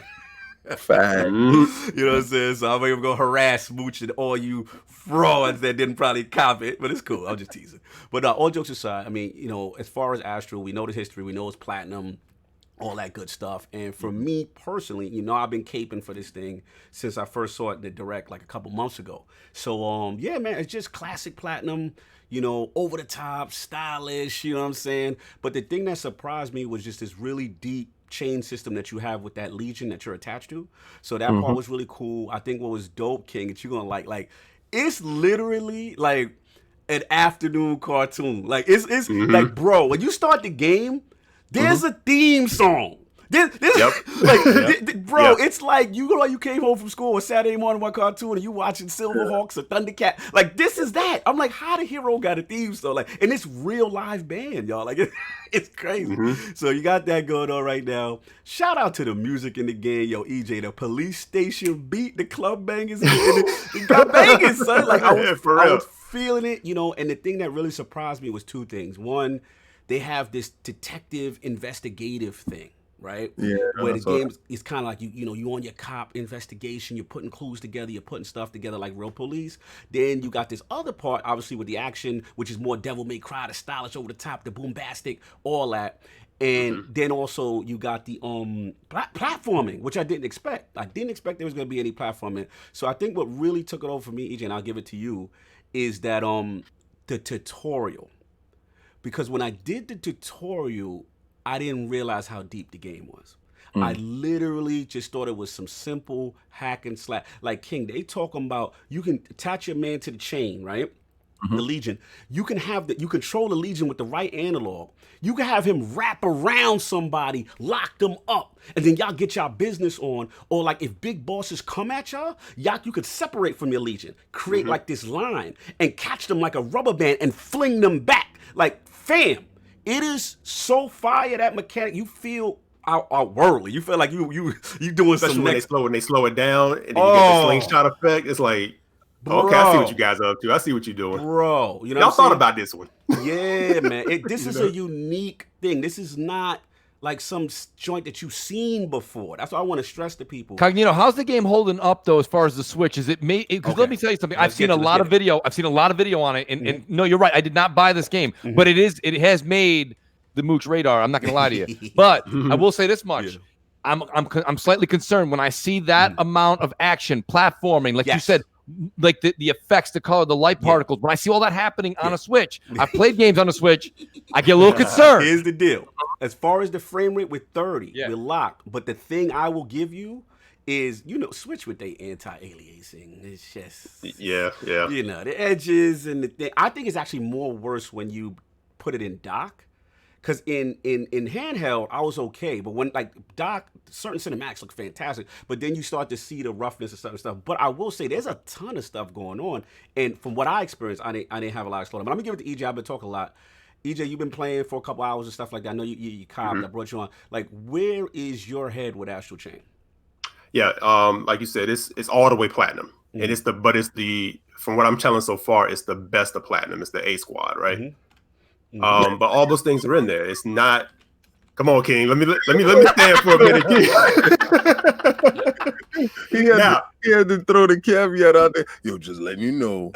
Fact. You know what I'm saying? So I'm even going to harass Mooch and all you frauds that didn't probably copy it. But it's cool. I'm just teasing. But all jokes aside, I mean, as far as Astral, we know the history. We know it's platinum. All that good stuff. And for me personally, I've been caping for this thing since I first saw it in the direct like a couple months ago. So yeah, man, it's just classic platinum, over the top, stylish, you know what I'm saying? But the thing that surprised me was just this really deep chain system that you have with that Legion that you're attached to. So that part was really cool. I think what was dope, King, that you're gonna like it's literally like an afternoon cartoon. Like it's like, bro, when you start the game, there's a theme song. Bro, it's like you came home from school on Saturday morning, one cartoon, and you watching Silverhawks or Thundercat. Like, this is that. I'm like, how the hero got a theme song? Like, and it's real live band, y'all. Like, it's crazy. So you got that going on right now. Shout out to the music in the game, yo, EJ. The police station beat, the club bangers, it got bangers, son. Like, I was feeling it, and the thing that really surprised me was two things. One, they have this detective investigative thing, right? Yeah. Where the game is kind of like you on your cop investigation, you're putting clues together, you're putting stuff together like real police. Then you got this other part, obviously with the action, which is more Devil May Cry, the stylish, over the top, the bombastic, all that. And then also you got the platforming, which I didn't expect. I didn't expect there was going to be any platforming. So I think what really took it over for me, EJ, and I'll give it to you, is that the tutorial. Because when I did the tutorial, I didn't realize how deep the game was. I literally just thought it was some simple hack and slash. Like, King, they talking about you can attach your man to the chain, right? The Legion. You can control the Legion with the right analog. You can have him wrap around somebody, lock them up, and then y'all get y'all business on. Or like if big bosses come at y'all, you could separate from your Legion, create like this line, and catch them like a rubber band and fling them back. Like, fam, it is so fire, that mechanic. You feel outworldly. You feel like you doing especially some when they slow it down and then you get the slingshot effect. It's like, okay, I see what you guys are up to. I see what you're doing, bro. Y'all thought about this one. Yeah, man. This is a unique thing. This is not like some joint that you've seen before. That's what I want to stress to people. Cognito, how's the game holding up though as far as the Switch? Is it made? Because let me tell you something. I've seen a lot of video on it, and no, you're right. I did not buy this game, but it has made the Mooch radar. I'm not gonna lie to you, but I will say this much. I'm slightly concerned when I see that amount of action, platforming, like you said, like the effects, the color, the light particles. When I see all that happening on a Switch, I've played games on the Switch, I get a little concerned. Here's the deal. As far as the frame rate with 30, we're locked. But the thing I will give you is, Switch with their anti-aliasing. It's just, the edges and the thing. I think it's actually more worse when you put it in dock. Because in handheld, I was okay. But when, like, dock, certain cinematics look fantastic. But then you start to see the roughness and certain stuff. But I will say, there's a ton of stuff going on. And from what I experienced, I didn't have a lot of slowdown. But I'm going to give it to EJ. I've been talking a lot. EJ, you've been playing for a couple hours and stuff like that. I know you copped. I brought you on. Like, where is your head with Astral Chain? Yeah, like you said, it's all the way platinum. And it's from what I'm telling so far, it's the best of platinum. It's the A squad, right? But all those things are in there. It's not. Come on, King. Let me stand for a minute, King. He had to throw the caveat out there. Yo, just let me know.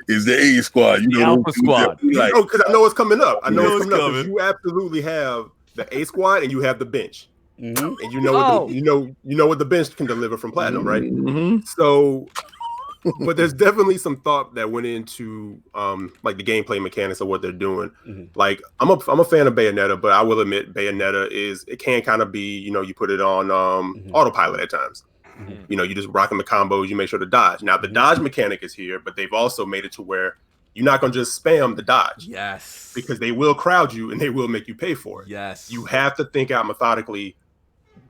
It's the A squad. The Alpha squad. Because I know it's coming up. I know it's coming up. You absolutely have the A squad and you have the bench. Mm-hmm. And you know what the bench can deliver from Platinum, right? So, but there's definitely some thought that went into like the gameplay mechanics of what they're doing. Like I'm a fan of Bayonetta, but I will admit Bayonetta can kind of be, you put it on autopilot at times. You just rocking the combos, you make sure to dodge. Now the dodge mechanic is here, but they've also made it to where you're not going to just spam the dodge. Yes. Because they will crowd you and they will make you pay for it. Yes. You have to think out methodically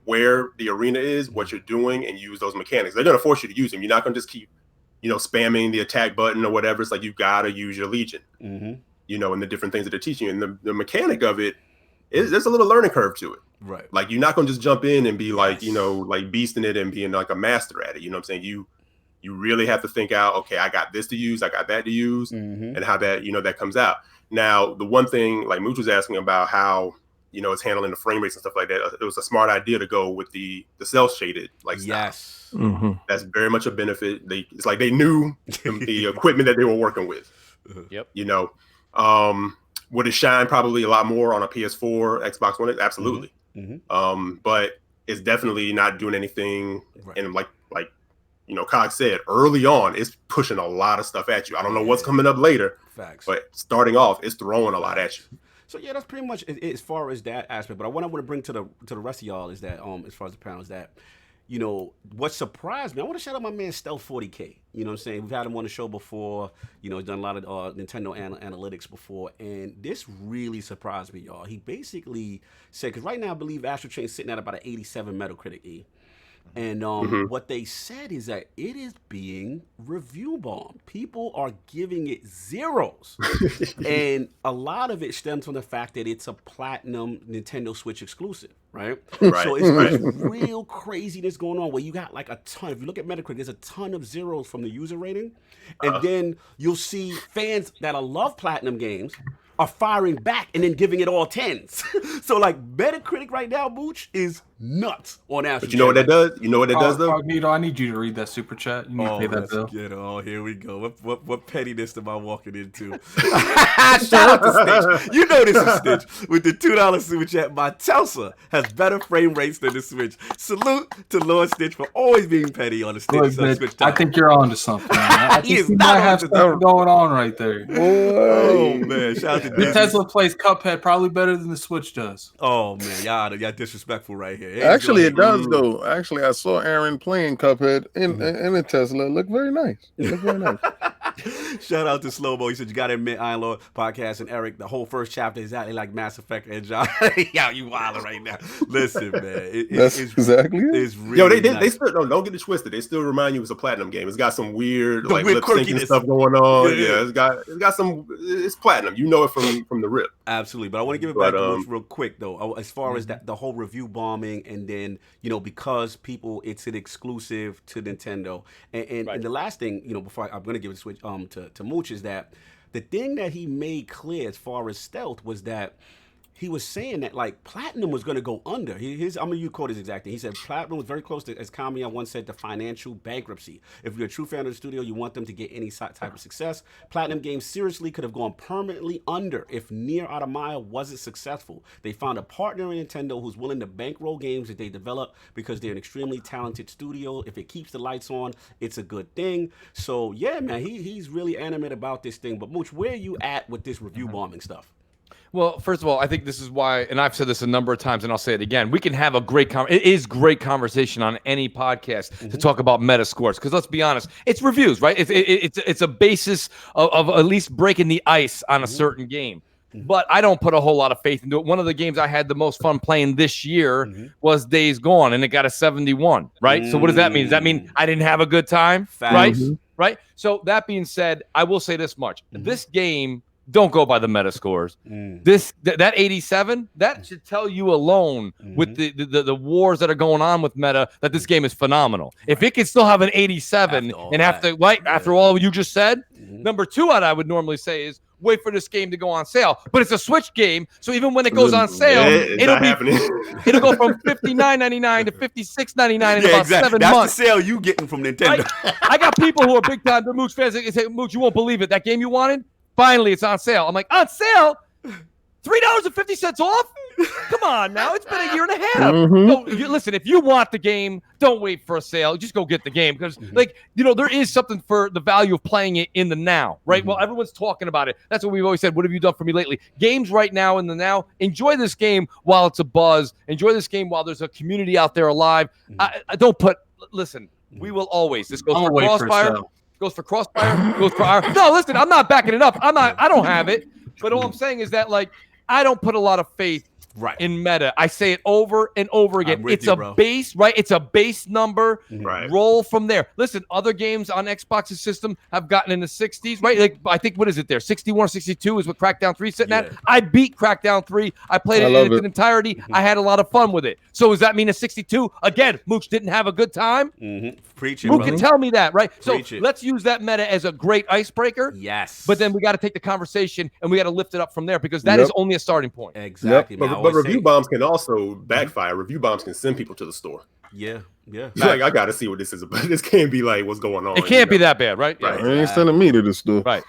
where the arena is, what you're doing, and use those mechanics. They're going to force you to use them. You're not going to just keep, spamming the attack button or whatever. It's like you got to use your Legion, and the different things that they're teaching you. And the mechanic of it, there's a little learning curve to it. Right. Like you're not going to just jump in and be like, like beasting it and being like a master at it. You know what I'm saying? You really have to think out, okay, I got this to use, I got that to use, and how that, that comes out. Now, the one thing like Mooch was asking about how, it's handling the frame rates and stuff like that. It was a smart idea to go with the cell shaded like style. Yes. That's very much a benefit. It's like they knew the equipment that they were working with. Yep. Would it shine probably a lot more on a PS4, Xbox One? Absolutely. But it's definitely not doing anything. Right. And like Cog said, early on, it's pushing a lot of stuff at you. I don't know what's coming up later. Facts. But starting off, it's throwing a lot at you. So yeah, that's pretty much as far as that aspect. But what I want to bring to the rest of y'all is that as far as the panel is that, what surprised me, I want to shout out my man Stealth 40K. You know what I'm saying? We've had him on the show before. He's done a lot of Nintendo analytics before, and this really surprised me, y'all. He basically said, because right now I believe Astral Chain is sitting at about an 87 Metacritic E. And what they said is that it is being review bombed. People are giving it zeros. And a lot of it stems from the fact that it's a platinum Nintendo Switch exclusive, right? So it's real craziness going on where you got like a ton. If you look at Metacritic, there's a ton of zeros from the user rating. And then you'll see fans that love platinum games are firing back and then giving it all 10s. So like Metacritic right now, Mooch, is nuts on Astral. But you know what that does? You know what that does though? Cognito, I need you to read that super chat. You need to pay that bill. Oh, here we go. What pettiness am I walking into? Shout out to Stitch. You know this is Stitch with the $2 super chat. My Telsa has better frame rates than the Switch. Salute to Lord Stitch for always being petty on the Stitch. Switch I think you're on to something. I think you might have something going on right there. Oh man, shout out to the Tesla plays Cuphead probably better than the Switch does. Oh man, y'all disrespectful right here. Actually, it does though. Actually, I saw Aaron playing Cuphead in a Tesla. It looked very nice. Shout out to Slowmo. He said you gotta admit, Iron Lord Podcast and Eric, the whole first chapter is exactly like Mass Effect and John. Yo, you wilding right now. Listen, man. That's exactly it. It's really they still don't get it twisted. They still remind you it's a platinum game. It's got some weird like lip syncing stuff going on. Yeah, it's got some. It's platinum. You know it from the rip. Absolutely, but I want to give it back to Mooch real quick though. As far as the whole review bombing, and then because it's an exclusive to Nintendo, and the last thing before I'm going to give it a switch to Mooch is that the thing that he made clear as far as Stealth was that he was saying that like Platinum was going to go under. I'm going to quote his exact thing. He said Platinum was very close to, as Kamiya once said, to financial bankruptcy. If you're a true fan of the studio, you want them to get any type of success. Platinum Games seriously could have gone permanently under if Nier Automata wasn't successful. They found a partner in Nintendo who's willing to bankroll games that they develop because they're an extremely talented studio. If it keeps the lights on, it's a good thing. So yeah, man, he's really animated about this thing. But Mooch, where are you at with this review bombing stuff? Well, first of all, I think this is why, and I've said this a number of times, and I'll say it again. We can have a great it is great conversation on any podcast to talk about meta scores, because let's be honest, it's reviews, right? It's a basis of at least breaking the ice on a certain game. But I don't put a whole lot of faith into it. One of the games I had the most fun playing this year was Days Gone, and it got a 71, right? So what does that mean? Does that mean I didn't have a good time, right? Right? So that being said, I will say this much. This game, don't go by the meta scores. That 87, that should tell you alone with the wars that are going on with meta that this game is phenomenal. If it can still have an 87 after all you just said, number two, what I would normally say is wait for this game to go on sale. But it's a Switch game, so even when it goes on sale, it'll go from $59.99 to $56.99 in about 7 months. That's the sale you getting from Nintendo. I got people who are big time Mooch fans. They say, Mooch, you won't believe it. That game you wanted? Finally, it's on sale. I'm like, on sale? $3.50 off? Come on now. It's been a year and a half. Listen, if you want the game, don't wait for a sale. Just go get the game because, there is something for the value of playing it in the now, right? Well, everyone's talking about it. That's what we've always said. What have you done for me lately? Games right now in the now. Enjoy this game while it's a buzz. Enjoy this game while there's a community out there alive. I don't put. Listen, we will always. This goes for Crossfire. Goes for Crossfire. Goes for our. No, listen, I'm not backing it up. I don't have it. But all I'm saying is that, I don't put a lot of faith in meta. I say it over and over again. It's a base, right? It's a base number. Right. Roll from there. Listen, other games on Xbox's system have gotten in the 60s, right? I think, what is it there? 61 or 62 is what Crackdown 3 is sitting at. I beat Crackdown 3. I played it in its entirety. I had a lot of fun with it. So does that mean a 62? Again, Mooch didn't have a good time? Preach it, Who can tell me that, right? Preach so it. Let's use that meta as a great icebreaker. Yes. But then we got to take the conversation and we got to lift it up from there because that is only a starting point. Exactly. But review bombs can also backfire. Review bombs can send people to the store. Yeah. I got to see what this is about. This can't be what's going on. It can't be that bad, right? Right. They ain't sending me to the store. Right.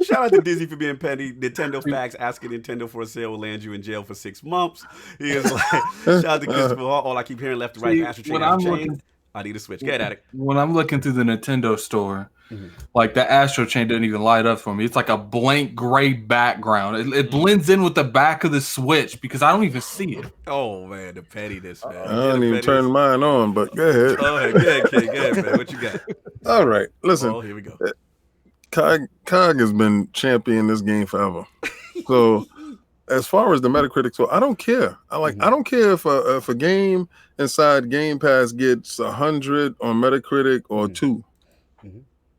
Shout out to Dizzy for being petty. Nintendo Facts asking Nintendo for a sale will land you in jail for 6 months. He is shout out to Christopher Hall. All I keep hearing left to right. Astral Chain. I need a Switch. Get at it. When I'm looking through the Nintendo store, the Astral Chain didn't even light up for me. It's like a blank gray background. It blends in with the back of the Switch because I don't even see it. Oh man, the pettiness, man. I don't even turn mine on, but go ahead. Go ahead, kid. Go ahead, man. What you got? All right, listen. Oh, here we go. Cog has been championing this game forever. So, as far as the Metacritic, I don't care. I don't care if a game inside Game Pass gets 100 on Metacritic or 2.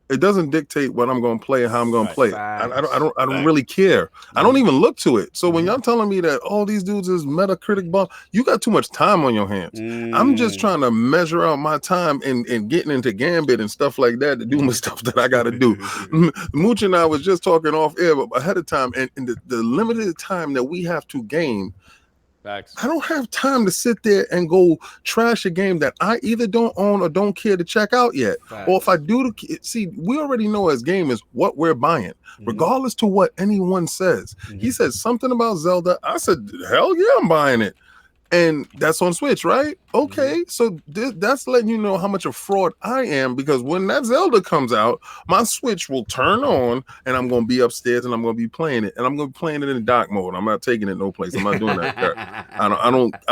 It doesn't dictate what I'm going to play and how I'm going to play it. I don't really care. I don't even look to it. So when y'all telling me that all these dudes is Metacritic bomb, you got too much time on your hands. I'm just trying to measure out my time and getting into Gambit and stuff like that to do my stuff that I got to do. Mooch and I was just talking off air ahead of time, and the limited time that we have to game, I don't have time to sit there and go trash a game that I either don't own or don't care to check out yet. Or if I do, we already know as gamers what we're buying, regardless to what anyone says. He said something about Zelda. I said, hell yeah, I'm buying it. And that's on Switch, right? Okay, so that's letting you know how much a fraud I am, because when that Zelda comes out, my Switch will turn on and I'm going to be upstairs and I'm going to be playing it, and I'm going to be playing it in dark mode. I'm not taking it no place. I'm not doing that. I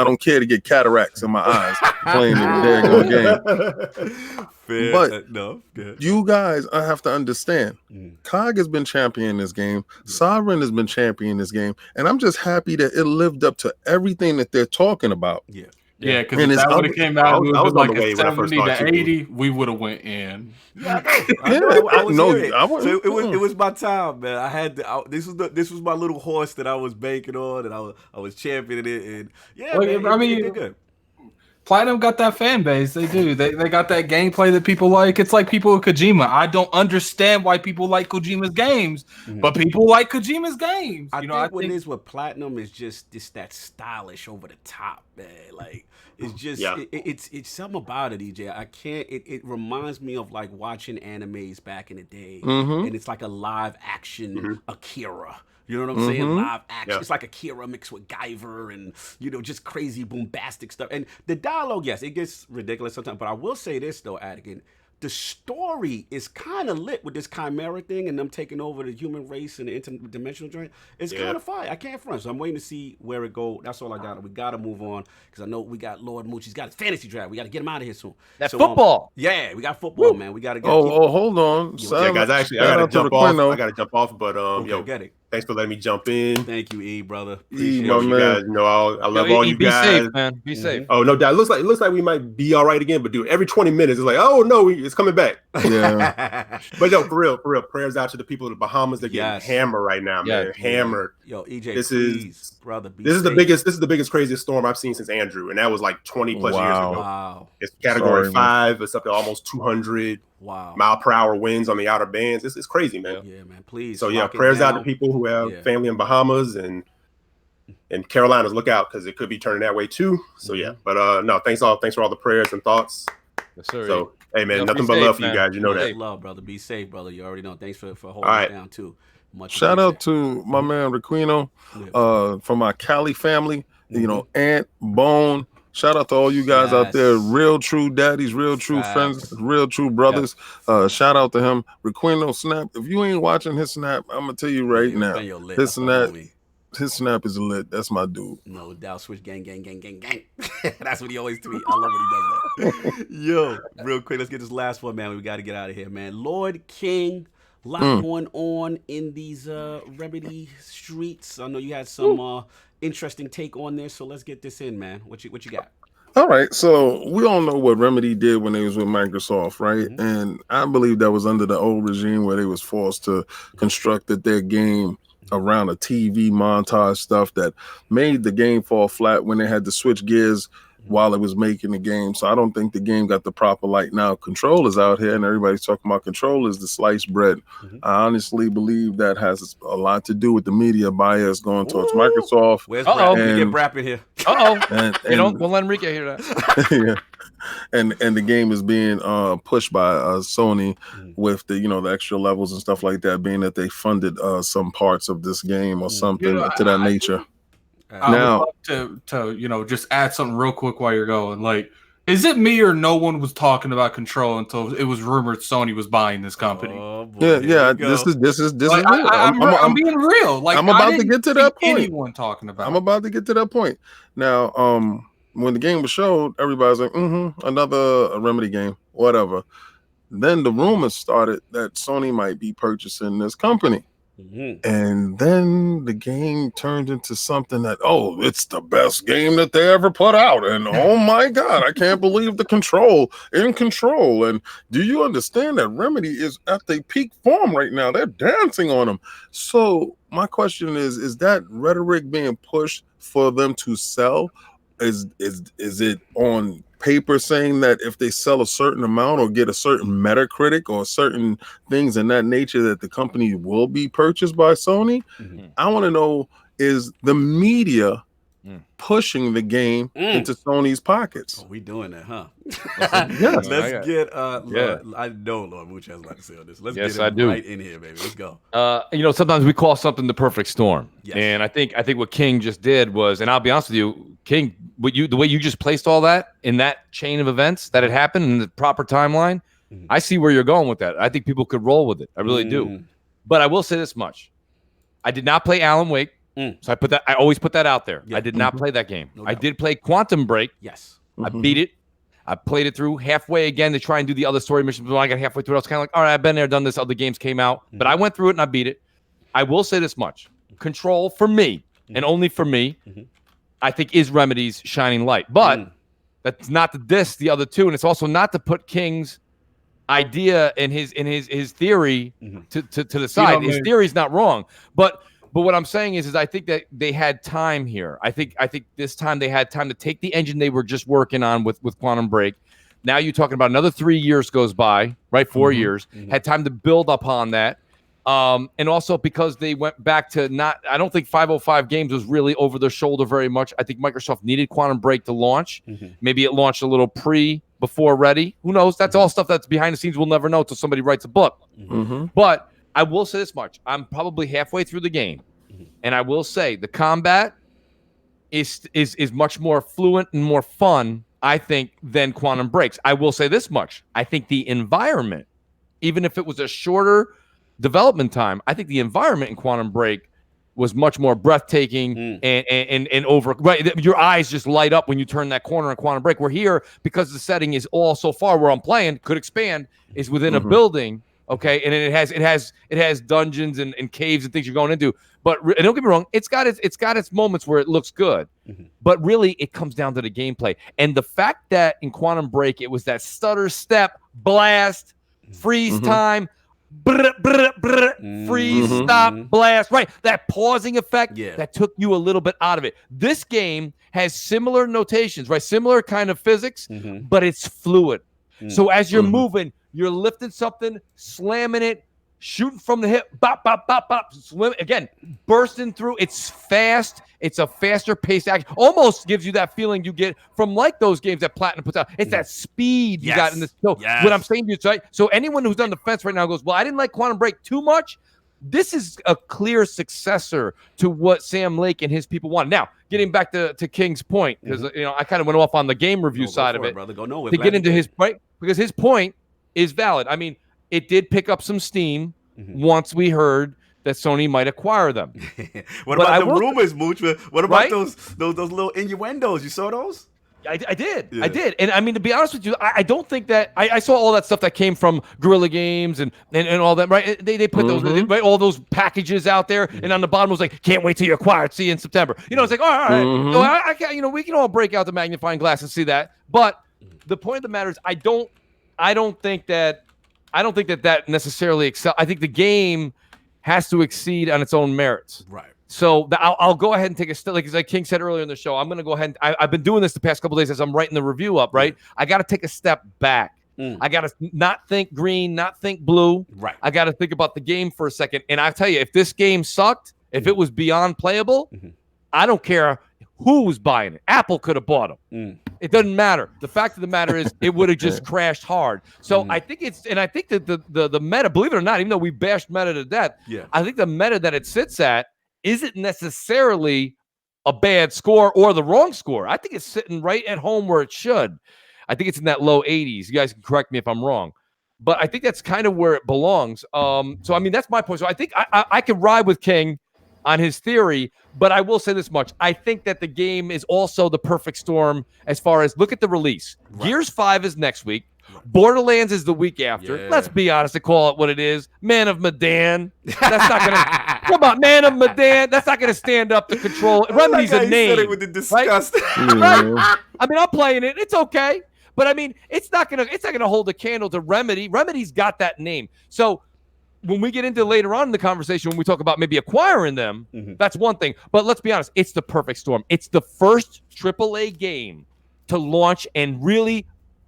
don't care to get cataracts in my eyes playing the game. But you guys, I have to understand, Cog has been championing this game. Sovereign has been championing this game, and I'm just happy that it lived up to everything that they're talking about. Yeah, because if that would have came out, it was like a 70 to 80, we would have went in. It was my time, man. I had this was my little horse that I was banking on, and I was championing it, and it did good. Platinum got that fan base. They do. They got that gameplay that people like. It's like people with Kojima. I don't understand why people like Kojima's games, but people like Kojima's games. I think what it is with Platinum is just that stylish over the top, man. Like it's just it's something about it, EJ. I can't. It reminds me of like watching animes back in the day, and it's like a live action Akira. You know what I'm saying? Live action. Yeah. It's like Akira mixed with Guyver and, just crazy bombastic stuff. And the dialogue, yes, it gets ridiculous sometimes. But I will say this, though, Adigan. The story is kind of lit with this chimera thing and them taking over the human race and the interdimensional joint. It's kind of fire. I can't front. So I'm waiting to see where it go. That's all I got. We got to move on because I know we got Lord Mooch. He's got his fantasy draft. We got to get him out of here soon. That's football. Yeah, we got football, man. We got to get. Hold on. Yeah, guys. Actually, I got to jump off. I got to jump off. But get it. Thanks for letting me jump in. Thank you, E, brother. Appreciate you guys. I love all you guys. Be safe, man. Be safe. Oh, no doubt. It looks like we might be all right again, but dude, every 20 minutes it's like, oh no, it's coming back. Yeah. But no, for real. Prayers out to the people of the Bahamas. They're getting hammered right now, man. Hammered. Yo, EJ, this is the biggest, craziest storm I've seen since Andrew, and that was like 20 plus years ago. Wow. It's category 5. It's up to almost 200 mile per hour winds on the outer bands. It's crazy, man. Yeah, man. Please. So prayers out to people who have family in Bahamas and Carolinas. Look out, because it could be turning that way too. So but no, thanks for all the prayers and thoughts. Yes, sir. So hey, man, nothing but love for you guys. You know that. Love, brother. Be safe, brother. You already know. Thanks for holding it down too. Shout out to my man Requino, from my Cali family. You know, Aunt, Bone. Shout out to all you guys out there, real true daddies, real true friends, real true brothers. Shout out to him. Requino Snap. If you ain't watching his Snap, I'm gonna tell you right now, his Snap is lit. That's my dude. No doubt. Switch gang. That's what he always tweet. I love when he does that. Yo, real quick, let's get this last one, man. We got to get out of here, man. Lord King, lot going on in these Remedy streets. I know you had some interesting take on this, so let's get this in, man. What you got? All right, so we all know what Remedy did when they was with Microsoft, right? And I believe that was under the old regime where they was forced to construct their game around a TV montage stuff that made the game fall flat when they had to switch gears while it was making the game. So I don't think the game got the proper light. Now Control is out here and everybody's talking about Control is the sliced bread. I honestly believe that has a lot to do with the media bias going towards Microsoft. Where's BRAP? We get BRAP in here. We'll let Enrique hear that. Yeah. And the game is being pushed by Sony with the the extra levels and stuff like that, being that they funded some parts of this game or something to that nature. I would love to just add something real quick while you're going. Like, is it me or no one was talking about Control until it was rumored Sony was buying this company? Oh, boy, This is like, real. I'm being real. Like, I'm about to get to that point. Anyone talking about? I'm about to get to that point. Now, when the game was showed, everybody's like, another Remedy game, whatever. Then the rumors started that Sony might be purchasing this company. And then the game turned into something that, it's the best game that they ever put out. And oh my God, I can't believe the Control. And do you understand that Remedy is at their peak form right now? They're dancing on them. So my question is that rhetoric being pushed for them to sell? Is it on paper saying that if they sell a certain amount or get a certain Metacritic or certain things in that nature that the company will be purchased by Sony? I want to know, is the media pushing the game into Sony's pockets? We doing that, huh? Yes. Let's get I know Lord Mooch has a lot to say on this. Let's get it right in here, baby. Let's go. Sometimes we call something the perfect storm. And I think what King just did was, and I'll be honest with you, King, the way you just placed all that in that chain of events that had happened in the proper timeline, I see where you're going with that. I think people could roll with it. I really do. But I will say this much. I did not play Alan Wake. So I always put that out there. I did not play that game. I did play Quantum Break. Yes. I beat it. I played it through halfway again to try and do the other story missions. When I got halfway through, I was kind of like, all right, I've been there, done this. Other games came out. But I went through it and I beat it. I will say this much. Control, for me, and only for me, I think is Remedy's shining light. But that's not to diss the other two. And it's also not to put King's idea and his theory to the side. His theory is not wrong. But what I'm saying is I think that they had time here. I think this time they had time to take the engine they were just working on with Quantum Break. Now you're talking about another 3 years goes by, right? 4 years. Had time to build upon that. And also because they went back to I don't think 505 Games was really over their shoulder very much. I think Microsoft needed Quantum Break to launch. Maybe it launched a little before ready. Who knows? That's all stuff that's behind the scenes. We'll never know until somebody writes a book. But I will say this much. I'm probably halfway through the game. And I will say the combat is much more fluent and more fun, I think, than Quantum Breaks. I will say this much. I think the environment, even if it was a shorter development time, I think the environment in Quantum Break was much more breathtaking and over. Right, your eyes just light up when you turn that corner in Quantum Break. We're here because the setting is all so far where I'm playing could expand is within a building. Okay, and it has dungeons and caves and things you're going into. But and don't get me wrong, it's got its moments where it looks good. But really, it comes down to the gameplay and the fact that in Quantum Break it was that stutter step, blast, freeze time, freeze, stop, blast. Right, that pausing effect that took you a little bit out of it. This game has similar notations, right? Similar kind of physics, but it's fluid. So as you're moving, you're lifting something, slamming it, shooting from the hip, bop, bop, bop, bop, swim again, bursting through. It's fast. It's a faster paced action. Almost gives you that feeling you get from like those games that Platinum puts out. It's that speed you got in this. So what I'm saying to you, right? So anyone who's on the fence right now goes, well, I didn't like Quantum Break too much. this is a clear successor to what Sam Lake and his people want. Now, getting back to King's point, because I kind of went off on the game review side of it, brother. Go nowhere. To get into his point, because his point is valid. I mean, it did pick up some steam once we heard that Sony might acquire them. What about the rumors, Mooch? What about those little innuendos? You saw those? I did. Yeah. I did. And I mean, to be honest with you, I don't think that I saw all that stuff that came from Guerrilla Games and all that, right? They put those, right, all those packages out there, and on the bottom was like, can't wait till you acquire it. See you in September. It's like, all right. So I can't, we can all break out the magnifying glass and see that. But the point of the matter is, I don't think that necessarily excel. I think the game has to exceed on its own merits. Right. So I'll go ahead and take a step. Like King said earlier in the show, I'm going to go ahead and I've been doing this the past couple of days as I'm writing the review up, right? I got to take a step back. I got to not think green, not think blue. Right. I got to think about the game for a second. And I tell you, if this game sucked, if it was beyond playable, I don't care who was buying it. Apple could have bought them. It doesn't matter. The fact of the matter is, it would have just crashed hard. So I think I think that the meta, believe it or not, even though we bashed meta to death, I think the meta that it sits at isn't necessarily a bad score or the wrong score. I think it's sitting right at home where it should. I think it's in that low 80s. You guys can correct me if I'm wrong. But I think that's kind of where it belongs. So, I mean, that's my point. So I think I could ride with King on his theory, but I will say this much. I think that the game is also the perfect storm as far as, look at the release. Right. Gears 5 is next week. Borderlands is the week after. Yeah. Let's be honest and call it what it is. Man of Medan. That's not gonna come on, Man of Medan. That's not gonna stand up to Control. Remedy's a name. Said it with the disgust. Right? I mean, I'm playing it. It's okay, but I mean, it's not gonna hold a candle to Remedy. Remedy's got that name. So when we get into later on in the conversation, when we talk about maybe acquiring them, that's one thing. But let's be honest, it's the perfect storm. It's the first AAA game to launch and really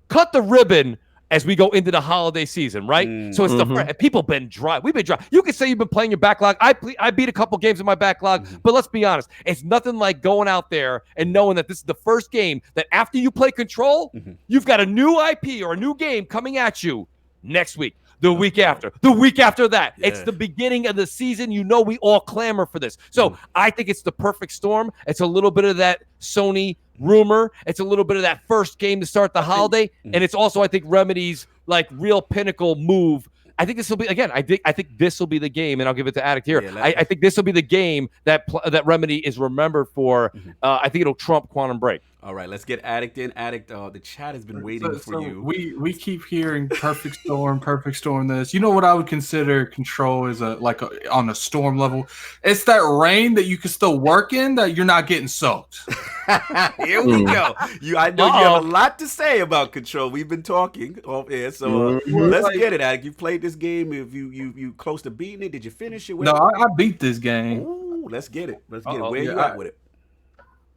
cut the ribbon as we go into the holiday season, right? So it's the first. People been dry. We've been dry. You can say you've been playing your backlog. I beat a couple games in my backlog, but let's be honest. It's nothing like going out there and knowing that this is the first game that after you play Control, you've got a new IP or a new game coming at you next week, the week after, the week after that. Yeah. It's the beginning of the season. We all clamor for this. So I think it's the perfect storm. It's a little bit of that Sony rumor. It's a little bit of that first game to start the holiday. And it's also, I think, Remedy's like real pinnacle move. I think this will be, again, I think this will be the game, and I'll give it to Addict here. Yeah, I think this will be the game that Remedy is remembered for. I think it'll trump Quantum Break. All right, let's get Addict in. Addict, the chat has been waiting for you. We keep hearing perfect storm this. You know what I would consider Control is on a storm level? It's that rain that you can still work in that you're not getting soaked. Here we go. I know you have a lot to say about Control. We've been talking off air, so let's get it, Addict. You played this game. If you close to beating it, did you finish it? No, I beat this game. Ooh, let's get it. Where you at with it?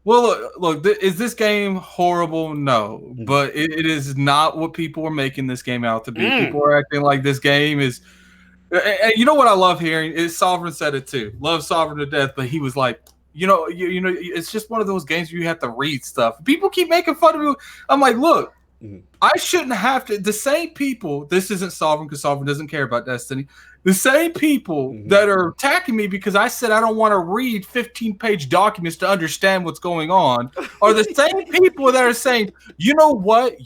Well, look, is this game horrible? No, but it is not what people are making this game out to be. People are acting like this game is. And you know what I love hearing is Sovereign said it too. Love Sovereign to death, but he was like, you know, it's just one of those games where you have to read stuff. People keep making fun of me. I'm like, look, I shouldn't have to. The same people. This isn't Sovereign because Sovereign doesn't care about Destiny. The same people that are attacking me because I said I don't want to read 15-page documents to understand what's going on are the same people that are saying, you know what,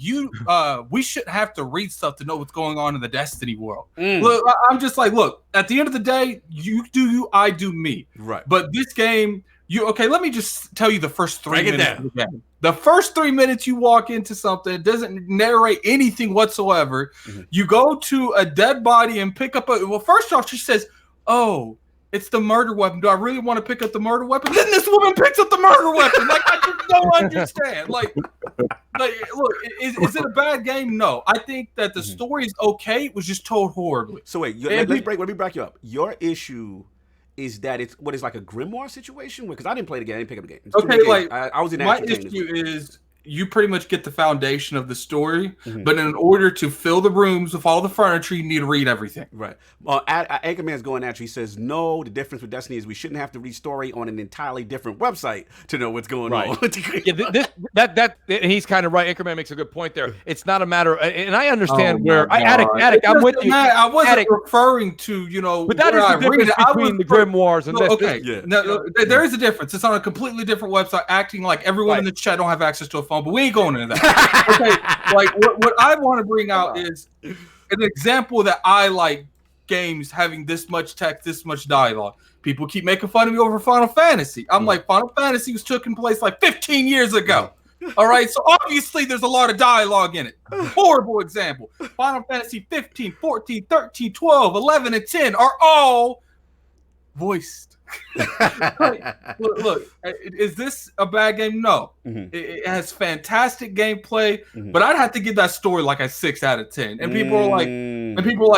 we shouldn't have to read stuff to know what's going on in the Destiny world. Look, I'm just like, look, at the end of the day, you do you, I do me. Right. But this game, let me just tell you the first 3 minutes of the game. The first 3 minutes you walk into something, it doesn't narrate anything whatsoever. You go to a dead body and pick up first off, she says, oh, it's the murder weapon. Do I really want to pick up the murder weapon? Then this woman picks up the murder weapon. Like, I just don't understand. Like look, is it a bad game? No. I think that the story is okay. It was just told horribly. So wait, let me break you up. Your issue is that it's like a grimoire situation? Because I didn't play the game, I didn't pick up the game. Okay, like I was in my issue is you pretty much get the foundation of the story, but in order to fill the rooms with all the furniture, you need to read everything. Right. Anchorman's going at you. He says, no, the difference with Destiny is we shouldn't have to read story on an entirely different website to know what's going on. And he's kind of right. Anchorman makes a good point there. It's not a matter, and I understand Attic, I'm with you. I wasn't referring to, but that is the difference between the grimoires and this. Okay, there is a difference. It's on a completely different website, acting like everyone in the chat don't have access to a phone, but we ain't going into that. Okay, like what I want to bring out is an example that I like games having this much text, this much dialogue. People keep making fun of me over Final Fantasy. I'm like, Final Fantasy was taking place like 15 years ago. All right, so obviously there's a lot of dialogue in it. Horrible example. Final Fantasy 15, 14, 13, 12, 11, and 10 are all voiced. Look, is this a bad game? No. It has fantastic gameplay, but I'd have to give that story like a 6 out of 10. And people are like,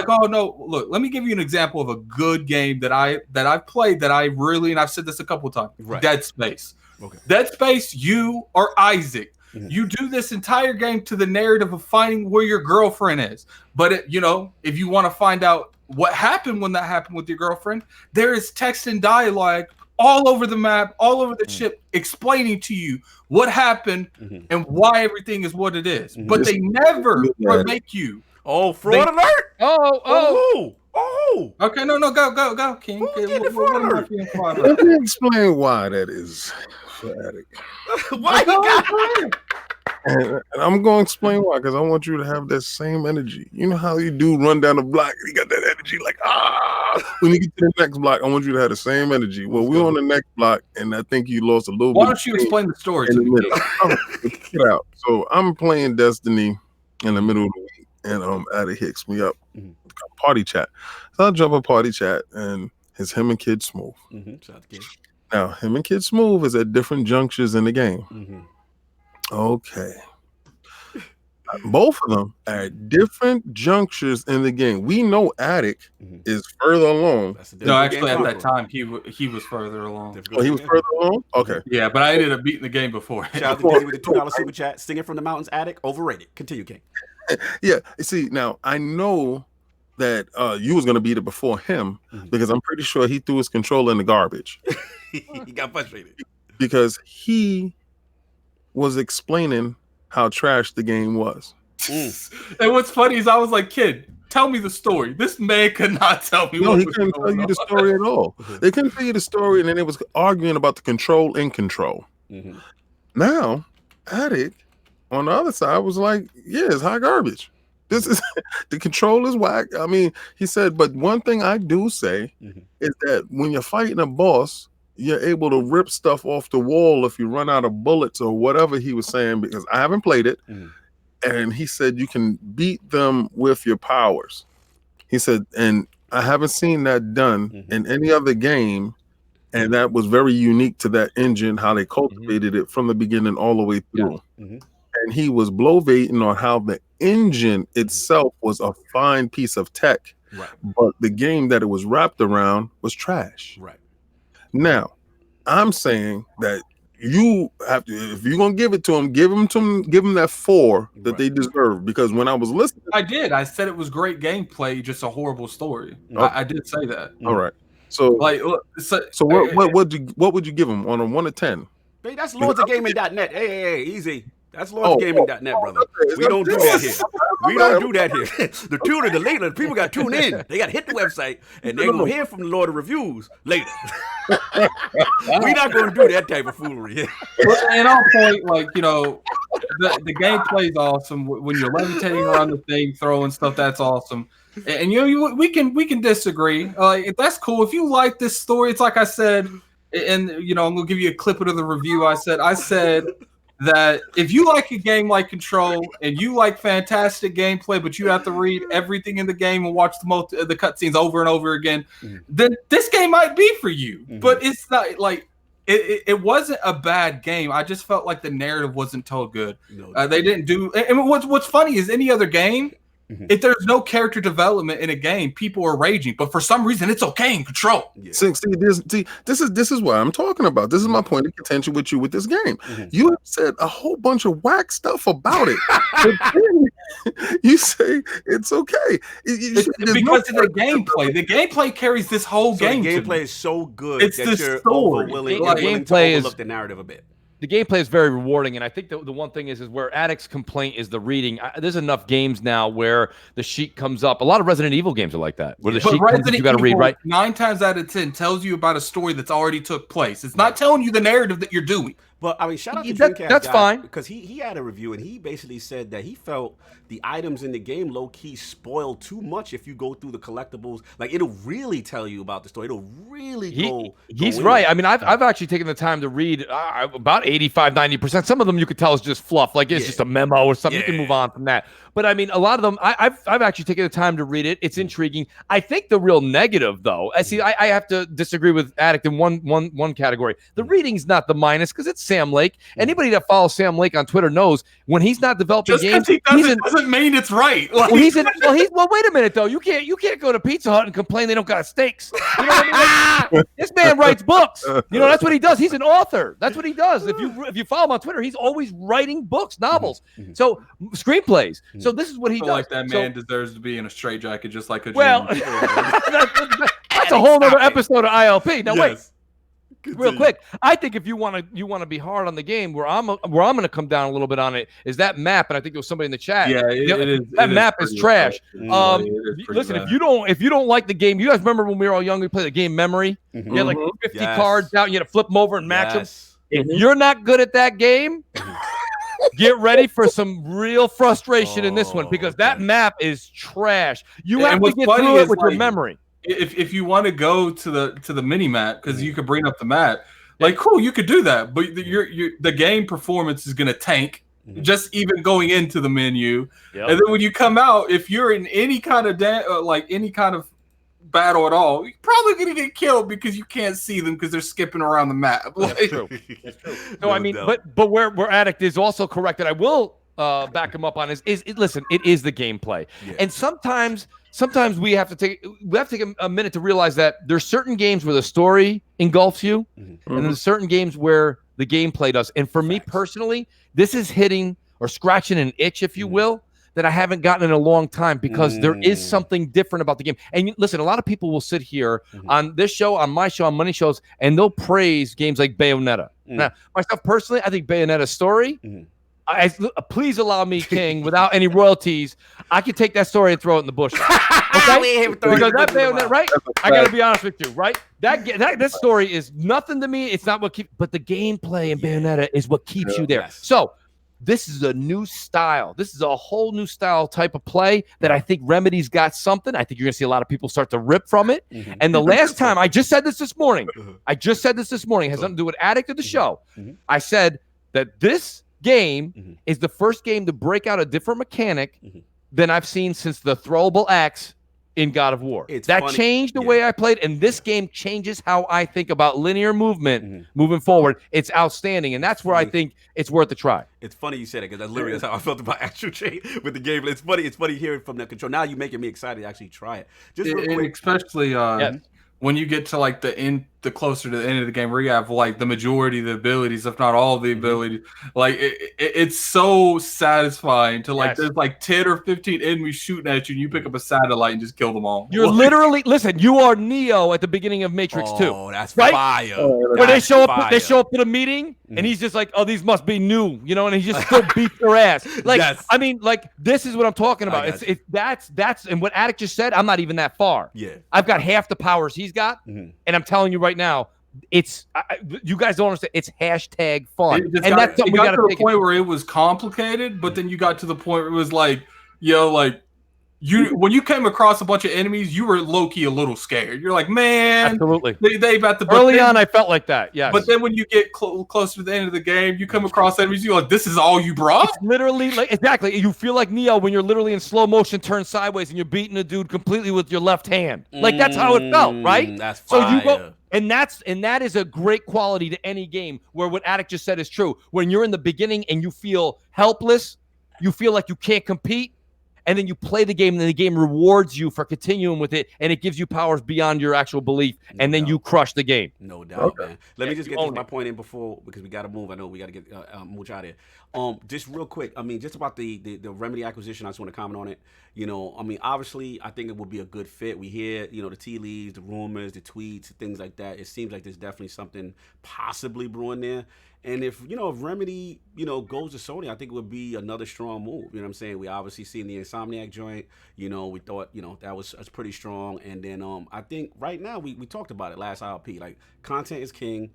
oh no, look, let me give you an example of a good game that I've played that I really, and I've said this a couple of times, Dead Space. Okay. Dead Space, you are Isaac. You do this entire game to the narrative of finding where your girlfriend is. But if you want to find out what happened when that happened with your girlfriend, there is text and dialogue all over the map, all over the ship, explaining to you what happened and why everything is what it is. But they never make you. Oh, fraud alert! Oh. Okay, no, go, King. Let me explain why that is for Attic. Why you got and I'm going to explain why, because I want you to have that same energy. You know how you do run down the block, and you got that energy like, when you get to the next block, I want you to have the same energy. Well, we're on the next block, and I think you lost a little bit. Why don't you explain the story to me? Get out. So I'm playing Destiny in the middle of the week, and Attic hits me up, party chat. So I jump a party chat, and it's him and Kid Smooth. Now, him and Kid Smooth is at different junctures in the game. Okay. Both of them are at different junctures in the game. We know Attic is further along. No, actually, at that time, he was further along. Oh, he was further along? Okay. Yeah, but I ended up beating the game before. Shout out to Dizzy with the $2 super chat. Singing from the Mountains, Attic, overrated. Continue, King. Yeah, see, now, I know that you was going to beat it before him because I'm pretty sure he threw his controller in the garbage. He got frustrated. Because he was explaining how trash the game was. And what's funny is I was like, kid, tell me the story. This man could not tell me. No, he couldn't tell you the story at all. They couldn't tell you the story, and then it was arguing about the control in control. Now, Attic on the other side was like, yeah, it's hot garbage. This is the control is whack. I mean, he said, but one thing I do say is that when you're fighting a boss, you're able to rip stuff off the wall if you run out of bullets or whatever he was saying, because I haven't played it. And he said you can beat them with your powers. He said, and I haven't seen that done in any other game. And that was very unique to that engine, how they cultivated it from the beginning all the way through. And he was bloviating on how the engine itself was a fine piece of tech, but the game that it was wrapped around was trash. Now, I'm saying that you have to, if you're gonna give it to them, give them that 4 that they deserve. Because when I was listening, I did. I said it was great gameplay, just a horrible story. I did say that. All right. So, like, so what would you give them on a 1 to 10? Hey, that's LordsOfGaming.net. Hey, easy. That's LordCognito.net, brother. We don't do that here. We don't do that here. The tuner, the later, people got to tune in. They got to hit the website, and they're going to hear from the Lord of Reviews later. We're not going to do that type of foolery here. Well, and on point, like, the gameplay is awesome. When you're levitating around the thing, throwing stuff, that's awesome. And we can disagree. That's cool. If you like this story, it's like I said, and I'm going to give you a clip of the review. I said that if you like a game like Control and you like fantastic gameplay, but you have to read everything in the game and watch the cutscenes over and over again, then this game might be for you. But it's not like it wasn't a bad game. I just felt like the narrative wasn't told good. They didn't do. And what's funny is any other game, If there's no character development in a game, people are raging. But for some reason, it's okay in Control. Yeah. See, this is what I'm talking about. This is my point of contention with you with this game. You have said a whole bunch of whack stuff about it. You say it's okay. Because of the gameplay. The gameplay carries this whole game. The gameplay is so good. It's the story. The gameplay is overlook the narrative a bit. The gameplay is very rewarding, and I think the one thing is where Addict's complaint is the reading. There's enough games now where the sheet comes up. A lot of Resident Evil games are like that, where the sheet comes up, you got to read, right? 9 times out of 10 tells you about a story that's already took place. It's not telling you the narrative that you're doing. But I mean, shout out to that's fine, because he had a review and he basically said that he felt the items in the game low key spoil too much if you go through the collectibles. Like it'll really tell you about the story. It'll really go. He's right. I mean, I've actually taken the time to read about 85-90%. Some of them you could tell is just fluff, like it's just a memo or something. You can move on from that. But I mean, a lot of them, I've actually taken the time to read it. It's intriguing. I think the real negative, though, I have to disagree with Addict in one category. The reading's not the minus because it's Sam Lake. Anybody that follows Sam Lake on Twitter knows when he's not developing games, doesn't mean it's right. Like, well, wait a minute though. You can't go to Pizza Hut and complain they don't got steaks. You know what I mean? This man writes books. You know, that's what he does. He's an author. That's what he does. If you follow him on Twitter, he's always writing books, novels, so screenplays. So this is what he does. Like that man deserves to be in a straitjacket, just like a that's a whole other episode of ILP. Now wait. Real quick, I think if you want to be hard on the game, where I'm going to come down a little bit on it is that map, and I think there was somebody in the chat. Yeah, that map is trash. Listen, if you don't like the game, you guys remember when we were all young, we played the game Memory. You had like 50 cards out, and you had to flip them over and match them. If you're not good at that game, get ready for some real frustration in this one because that map is trash. You have to get through it with your memory. If you want to go to the mini map because you could bring up the map, like cool, you could do that, but the game performance is going to tank just even going into the menu, and then when you come out, if you're in any kind of any kind of battle at all, you're probably going to get killed because you can't see them because they're skipping around the map. That's true. No, I mean, but where Addict is also correct, that I will back him up on is listen, it is the gameplay, and sometimes we have to take a minute to realize that there's certain games where the story engulfs you, and there's certain games where the gameplay does. And for me personally, this is hitting or scratching an itch, if you will, that I haven't gotten in a long time because there is something different about the game. And listen, a lot of people will sit here on this show, on my show, on money shows, and they'll praise games like Bayonetta. Now, myself personally, I think Bayonetta's story. Please allow me, King, without any royalties, I can take that story and throw it in the bush. Okay? Because that Bayonetta, right? I got to be honest with you, right? That story is nothing to me. It's not what keeps, but the gameplay in Bayonetta is what keeps you there. Yes. So this is a new style. This is a whole new style type of play that I think Remedy's got something. I think you're going to see a lot of people start to rip from it. And the last time, I just said this morning. It has nothing to do with Addict of the show. I said that this game is the first game to break out a different mechanic than I've seen since the throwable axe in God of War. That changed the way I played, and this game changes how I think about linear movement moving forward. It's outstanding, and that's where I think it's worth a try. It's funny you said it because that's literally how I felt about Astral Chain with the game. It's funny hearing from that control. Now you're making me excited to actually try it. Just real quick. Especially when you get to like the closer to the end of the game where you have like the majority of the abilities, if not all of the abilities, like it's so satisfying to like there's like 10 or 15 enemies shooting at you and you pick up a satellite and just kill them all. You're literally you are Neo at the beginning of Matrix 2. Oh, that's fire. Where they show up at a meeting and he's just like, oh, these must be new, you know, and he just still beats their ass. Like I mean, like this is what I'm talking about. That's and what Addict just said, I'm not even that far. I've got half the powers he's got, and I'm telling you right now, it's you guys don't understand. It's hashtag fun, and that's something we got to the point where it was complicated, but then you got to the point where it was like, when you came across a bunch of enemies, you were low key a little scared. You're like, man, absolutely. They about to. Early on, I felt like that. Yeah, but then when you get closer to the end of the game, you come across enemies. You're like, this is all you brought. It's literally like exactly. You feel like Neo when you're literally in slow motion, turned sideways, and you're beating a dude completely with your left hand. Like that's how it felt, right? That's fire. So you go. And that is a great quality to any game where what Addict just said is true. When you're in the beginning and you feel helpless, you feel like you can't compete, and then you play the game, and then the game rewards you for continuing with it, and it gives you powers beyond your actual belief, and then you crush the game. No doubt, man. Let me just get my point in before, because we got to move. I know we got to get Mooch out of here. Just real quick, I mean, just about the Remedy acquisition, I just want to comment on it. You know, I mean, obviously, I think it would be a good fit. We hear, you know, the tea leaves, the rumors, the tweets, things like that. It seems like there's definitely something possibly brewing there. And if Remedy, goes to Sony, I think it would be another strong move. You know what I'm saying? We obviously seen the Insomniac joint. We thought, that's pretty strong. And then I think right now, we talked about it last ILP. Like, content is king.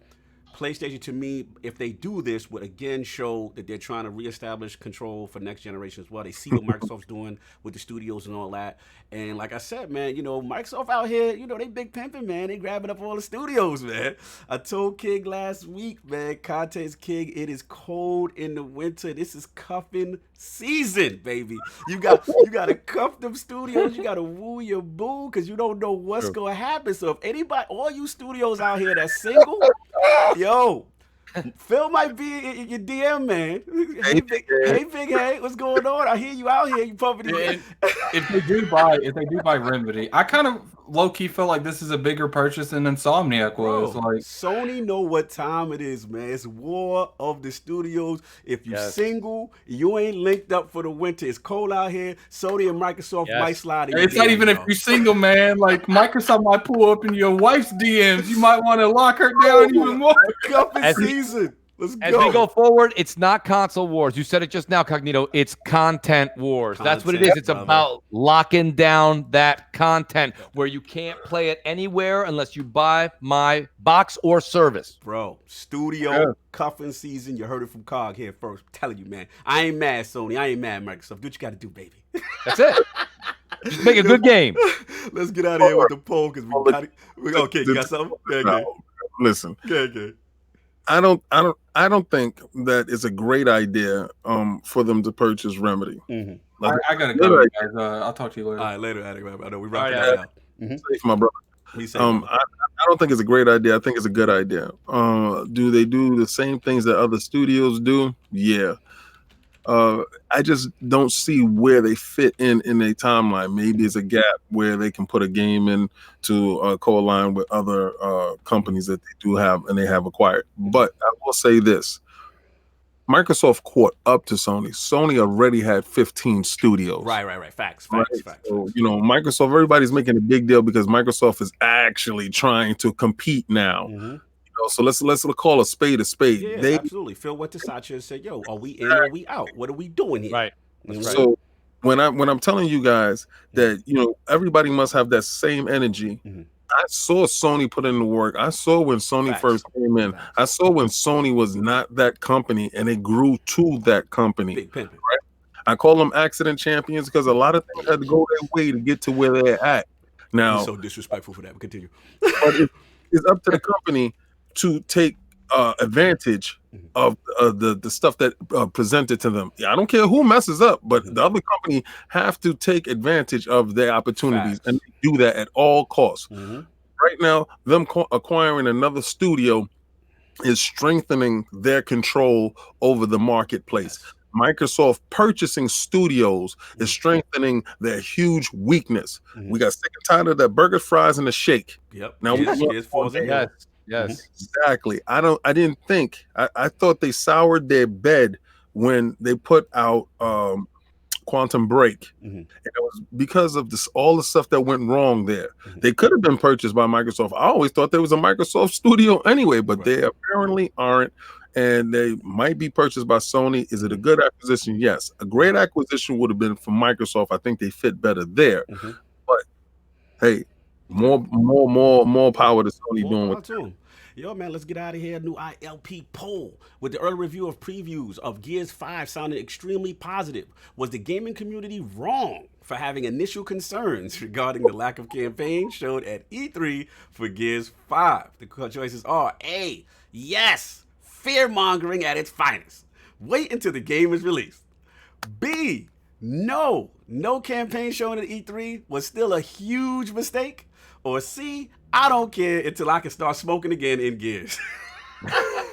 PlayStation, to me, if they do this, would again show that they're trying to reestablish control for next generation as well. They see what Microsoft's doing with the studios and all that. And like I said, man, Microsoft out here, they big pimping, man. They grabbing up all the studios, man. I told King last week, man, content is king. It is cold in the winter. This is cuffing season, baby. You got to cuff them studios. You got to woo your boo, because you don't know what's going to happen. So if anybody, all you studios out here that's single, yo, Phil might be in your DM, man. Hey, big hey, what's going on? I hear you out here. You pumping it. If they do buy Remedy, I kind of low key feel like this is a bigger purchase than Insomniac was. Bro, like Sony know what time it is, man. It's war of the studios. If you single, you ain't linked up for the winter. It's cold out here. Sony and Microsoft might slide in. It's not even if you're single, man. Like Microsoft might pull up in your wife's DMs. You might want to lock her down even more. Cuffing season. As we go forward, it's not console wars. You said it just now, Cognito. It's content wars. That's what it is. It's about locking down that content where you can't play it anywhere unless you buy my box or service. Bro, studio cuffing season. You heard it from Cog here first. I'm telling you, man. I ain't mad, Sony. I ain't mad, Microsoft. Do what you got to do, baby. That's it. Just make a good game. Let's get out of here with the poll, because we got it. Okay, you got something? Okay. Listen. Okay. I don't think that it's a great idea for them to purchase Remedy. Mm-hmm. Like, I gotta go, guys. I'll talk to you later. All right, later. I know we wrapping that out. Safe, my brother. I don't think it's a great idea. I think it's a good idea. Do they do the same things that other studios do? Yeah. I just don't see where they fit in a timeline. Maybe it's a gap where they can put a game in to co-align with other companies that they do have and they have acquired. But I will say this. Microsoft caught up to Sony. Sony already had 15 studios. Right. Facts. So, Microsoft, everybody's making a big deal because Microsoft is actually trying to compete now. Mm-hmm. So let's call a spade a spade. Yeah, absolutely. Phil went to Satya and said, "Yo, are we in or are we out? What are we doing here?" Right. So when I'm telling you guys that everybody must have that same energy. Mm-hmm. I saw Sony put in the work. I saw when Sony first came in. I saw when Sony was not that company and it grew to that company. Big pimpin'. Right? I call them accident champions because a lot of things had to go their way to get to where they're at. Now, you're so disrespectful for that. But continue. But it's up to the company to take advantage of the stuff that presented to them. I don't care who messes up, but the other company have to take advantage of their opportunities and do that at all costs. Right now, them acquiring another studio is strengthening their control over the marketplace. Microsoft purchasing studios is strengthening their huge weakness. We got sick and tired of that burger, fries, and the shake. Yep. Now Yes. Exactly. I thought they soured their bed when they put out Quantum Break. And it was because of all the stuff that went wrong there. They could have been purchased by Microsoft. I always thought there was a Microsoft studio anyway, but they apparently aren't. And they might be purchased by Sony. Is it a good acquisition? Yes. A great acquisition would have been from Microsoft. I think they fit better there. But hey, more power to Sony doing what they're doing. Yo, man, let's get out of here. New ILP poll. With the early review of previews of Gears 5 sounding extremely positive, was the gaming community wrong for having initial concerns regarding the lack of campaign showed at E3 for Gears 5? The choices are A, yes, fear-mongering at its finest. Wait until the game is released. B, no campaign shown at E3 was still a huge mistake. Or C, I don't care until I can start smoking again in Gears.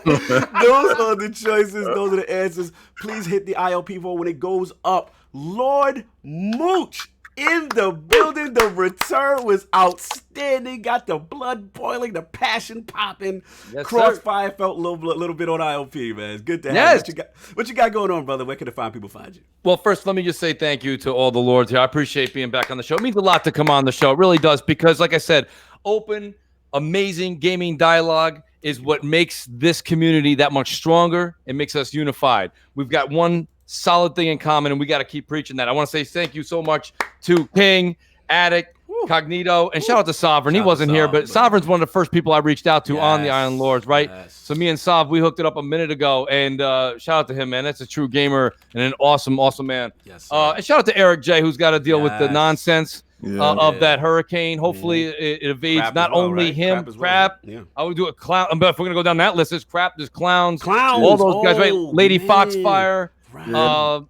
Those are the choices. Those are the answers. Please hit the ILP vote when it goes up. Lord Mooch in the building. The return was outstanding. Got the blood boiling, the passion popping. Yes, Crossfire felt a little bit on IOP, man. It's good to have you. What you got going on, brother? Where can the people find you? Well, first, let me just say thank you to all the Lords here. I appreciate being back on the show. It means a lot to come on the show. It really does, because like I said, open, amazing gaming dialogue is what makes this community that much stronger. It makes us unified. We've got one solid thing in common, and we got to keep preaching that. I want to say thank you so much to King, Addict, Cognito, and shout out to Sovereign. He wasn't here, but Sovereign's one of the first people I reached out to on the Iron Lords, right? Yes. So me and Sov, we hooked it up a minute ago, and shout out to him, man. That's a true gamer and an awesome man. Yes, and shout out to Eric J, who's got to deal with the nonsense of that hurricane. Hopefully it evades Crap not only him, Crap. I would do a clown. But if we're going to go down that list, there's Crap, there's Clowns. All those guys, right? Lady Foxfire. Right.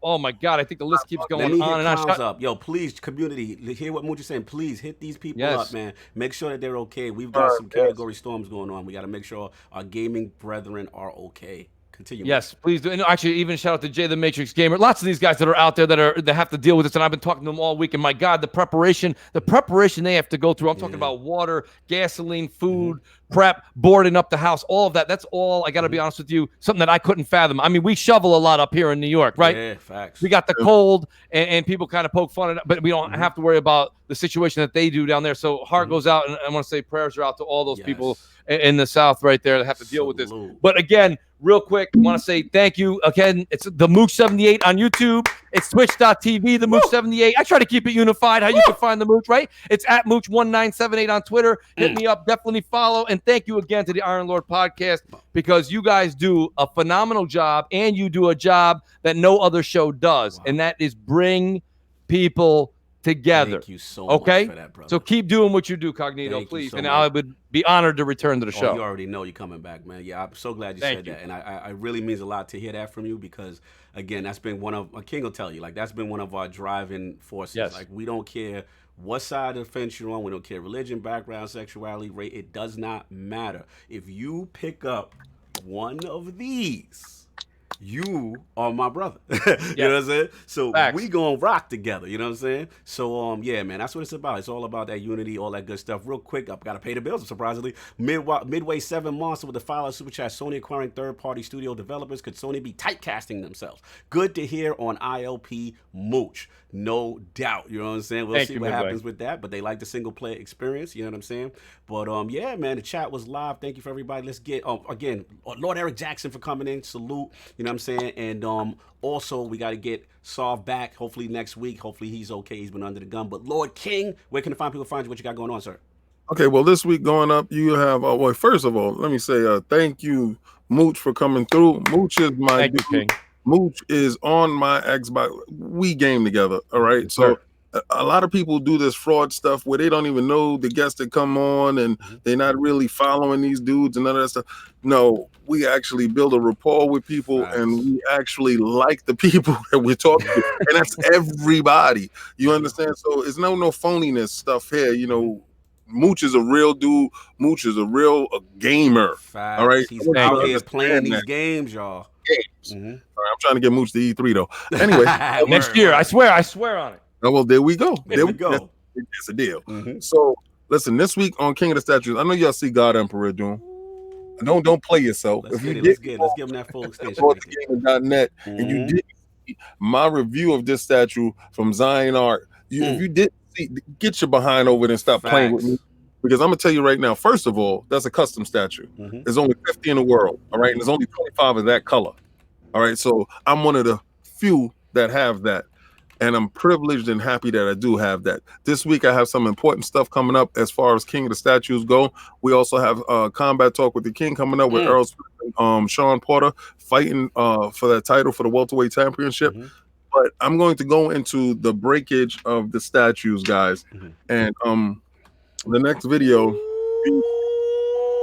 Oh my God! I think the list keeps going on and on. Up. Yo, please, community, hear what Mooch is saying. Please hit these people up, man. Make sure that they're okay. We've got some category storms going on. We got to make sure our gaming brethren are okay. Continue. Yes, please do. And actually, even shout out to Jay the Matrix Gamer. Lots of these guys that are out there that have to deal with this, and I've been talking to them all week. And my God, the preparation they have to go through. I'm talking about water, gasoline, food, prep, boarding up the house, all of that. That's all, I got to be honest with you, something that I couldn't fathom. I mean, we shovel a lot up here in New York, right? Yeah, facts. We got the cold, and people kind of poke fun at it, but we don't have to worry about the situation that they do down there. So heart goes out, and I want to say prayers are out to all those people in the South right there that have to deal with this. But again, real quick, I want to say thank you. Again, it's the Mooch78 on YouTube. It's twitch.tv, the Mooch78. I try to keep it unified, how you can find the Mooch, right? It's at Mooch1978 on Twitter. Hit me up, definitely follow. And thank you again to the Iron Lord Podcast, because you guys do a phenomenal job, and you do a job that no other show does, and that is bring people together. Thank you so much for that, brother. So keep doing what you do, Cognito, please. And I would be honored to return to the show. You already know you're coming back, man. Yeah, I'm so glad you said that. And I really means a lot to hear that from you, because, again, that's been one of, King will tell you, like, that's been one of our driving forces. Yes. Like, we don't care what side of the fence you're on. We don't care religion, background, sexuality, race. It does not matter. If you pick up one of these, you are my brother. You know what I'm saying? So we gonna rock together. You know what I'm saying? So yeah, man, that's what it's about. It's all about that unity, all that good stuff. Real quick, I've got to pay the bills. Surprisingly, Midway 7 Monster with the $5 super chat. Sony acquiring third-party studio developers. Could Sony be typecasting themselves? Good to hear on ILP Mooch. No doubt. You know what I'm saying? We'll see what happens with that. But they like the single player experience. You know what I'm saying? But yeah, man, the chat was live. Thank you for everybody. Let's get again, Lord Eric Jackson for coming in. Salute. You know what I'm saying? And also we got to get Solve back hopefully next week. Hopefully he's okay. He's been under the gun. But Lord King, where can the people find you? What you got going on, sir? Okay, well, this week going up, you have well, first of all, let me say thank you, Mooch, for coming through. Mooch is my thank you, King. Mooch is on my Xbox. We game together, all right? Yes, so a lot of people do this fraud stuff where they don't even know the guests that come on, and they're not really following these dudes and none of that stuff. No, we actually build a rapport with people, and we actually like the people that we're talking to, and that's everybody. You understand? So it's no phoniness stuff here. You know, Mooch is a real dude. Mooch is a real gamer. Facts. All right, he's out here playing these games, y'all. All right, I'm trying to get Mooch to E3 though. Anyway, next year, I swear on it. Oh, well, there we go. There we go. It's a deal. So listen, this week on King of the Statues, I know y'all see God Emperor doing. Don't play yourself. Let's give him that full extension. LordCognito.net, and you did see my review of this statue from Zion Art. If you didn't see, get your behind over it and stop playing with me. Because I'm gonna tell you right now, first of all, that's a custom statue. There's only 50 in the world, all right, and there's only 25 of that color. All right, so I'm one of the few that have that. And I'm privileged and happy that I do have that. This week, I have some important stuff coming up as far as King of the Statues go. We also have Combat Talk with the King coming up with Earl Smith and Sean Porter fighting for that title for the welterweight championship. But I'm going to go into the breakage of the statues, guys. And the next video,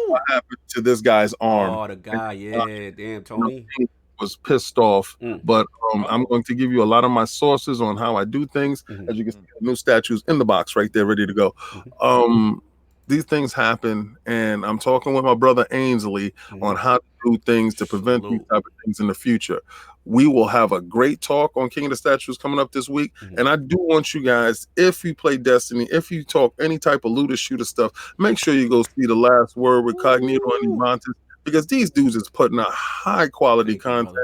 what happened to this guy's arm? Oh, the guy, yeah, damn, Tony. Was pissed off, but I'm going to give you a lot of my sources on how I do things. As you can see, new statues in the box right there, ready to go. these things happen, and I'm talking with my brother Ainsley on how to do things to prevent these type of things in the future. We will have a great talk on King of the Statues coming up this week, and I do want you guys, if you play Destiny, if you talk any type of looter shooter stuff, make sure you go see The Last Word with Cognito and Ivantis, because these dudes is putting out high quality content.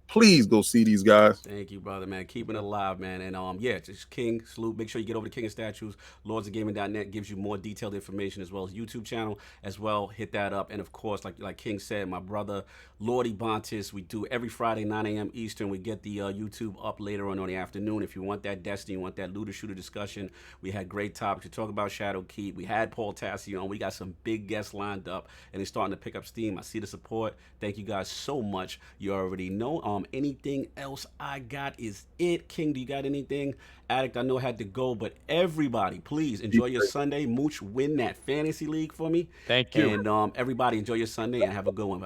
Please go see these guys. Thank you, brother, man. Keeping it alive, man. And yeah, just King, salute. Make sure you get over to King of Statues. LordsOfGaming.net gives you more detailed information, as well as YouTube channel as well. Hit that up. And of course, like King said, my brother, Lord Ibantis, we do every Friday, 9 a.m. Eastern. We get the YouTube up later on the afternoon. If you want that Destiny, you want that looter shooter discussion, we had great topics. We talk about Shadow Keep. We had Paul Tassi on. We got some big guests lined up, and it's starting to pick up steam. I see the support. Thank you guys so much. You already know. Anything else I got is it. King, do you got anything? Addict, I know I had to go, but everybody, please enjoy your Sunday. Mooch, win that fantasy league for me. Thank you. And everybody, enjoy your Sunday and have a good one.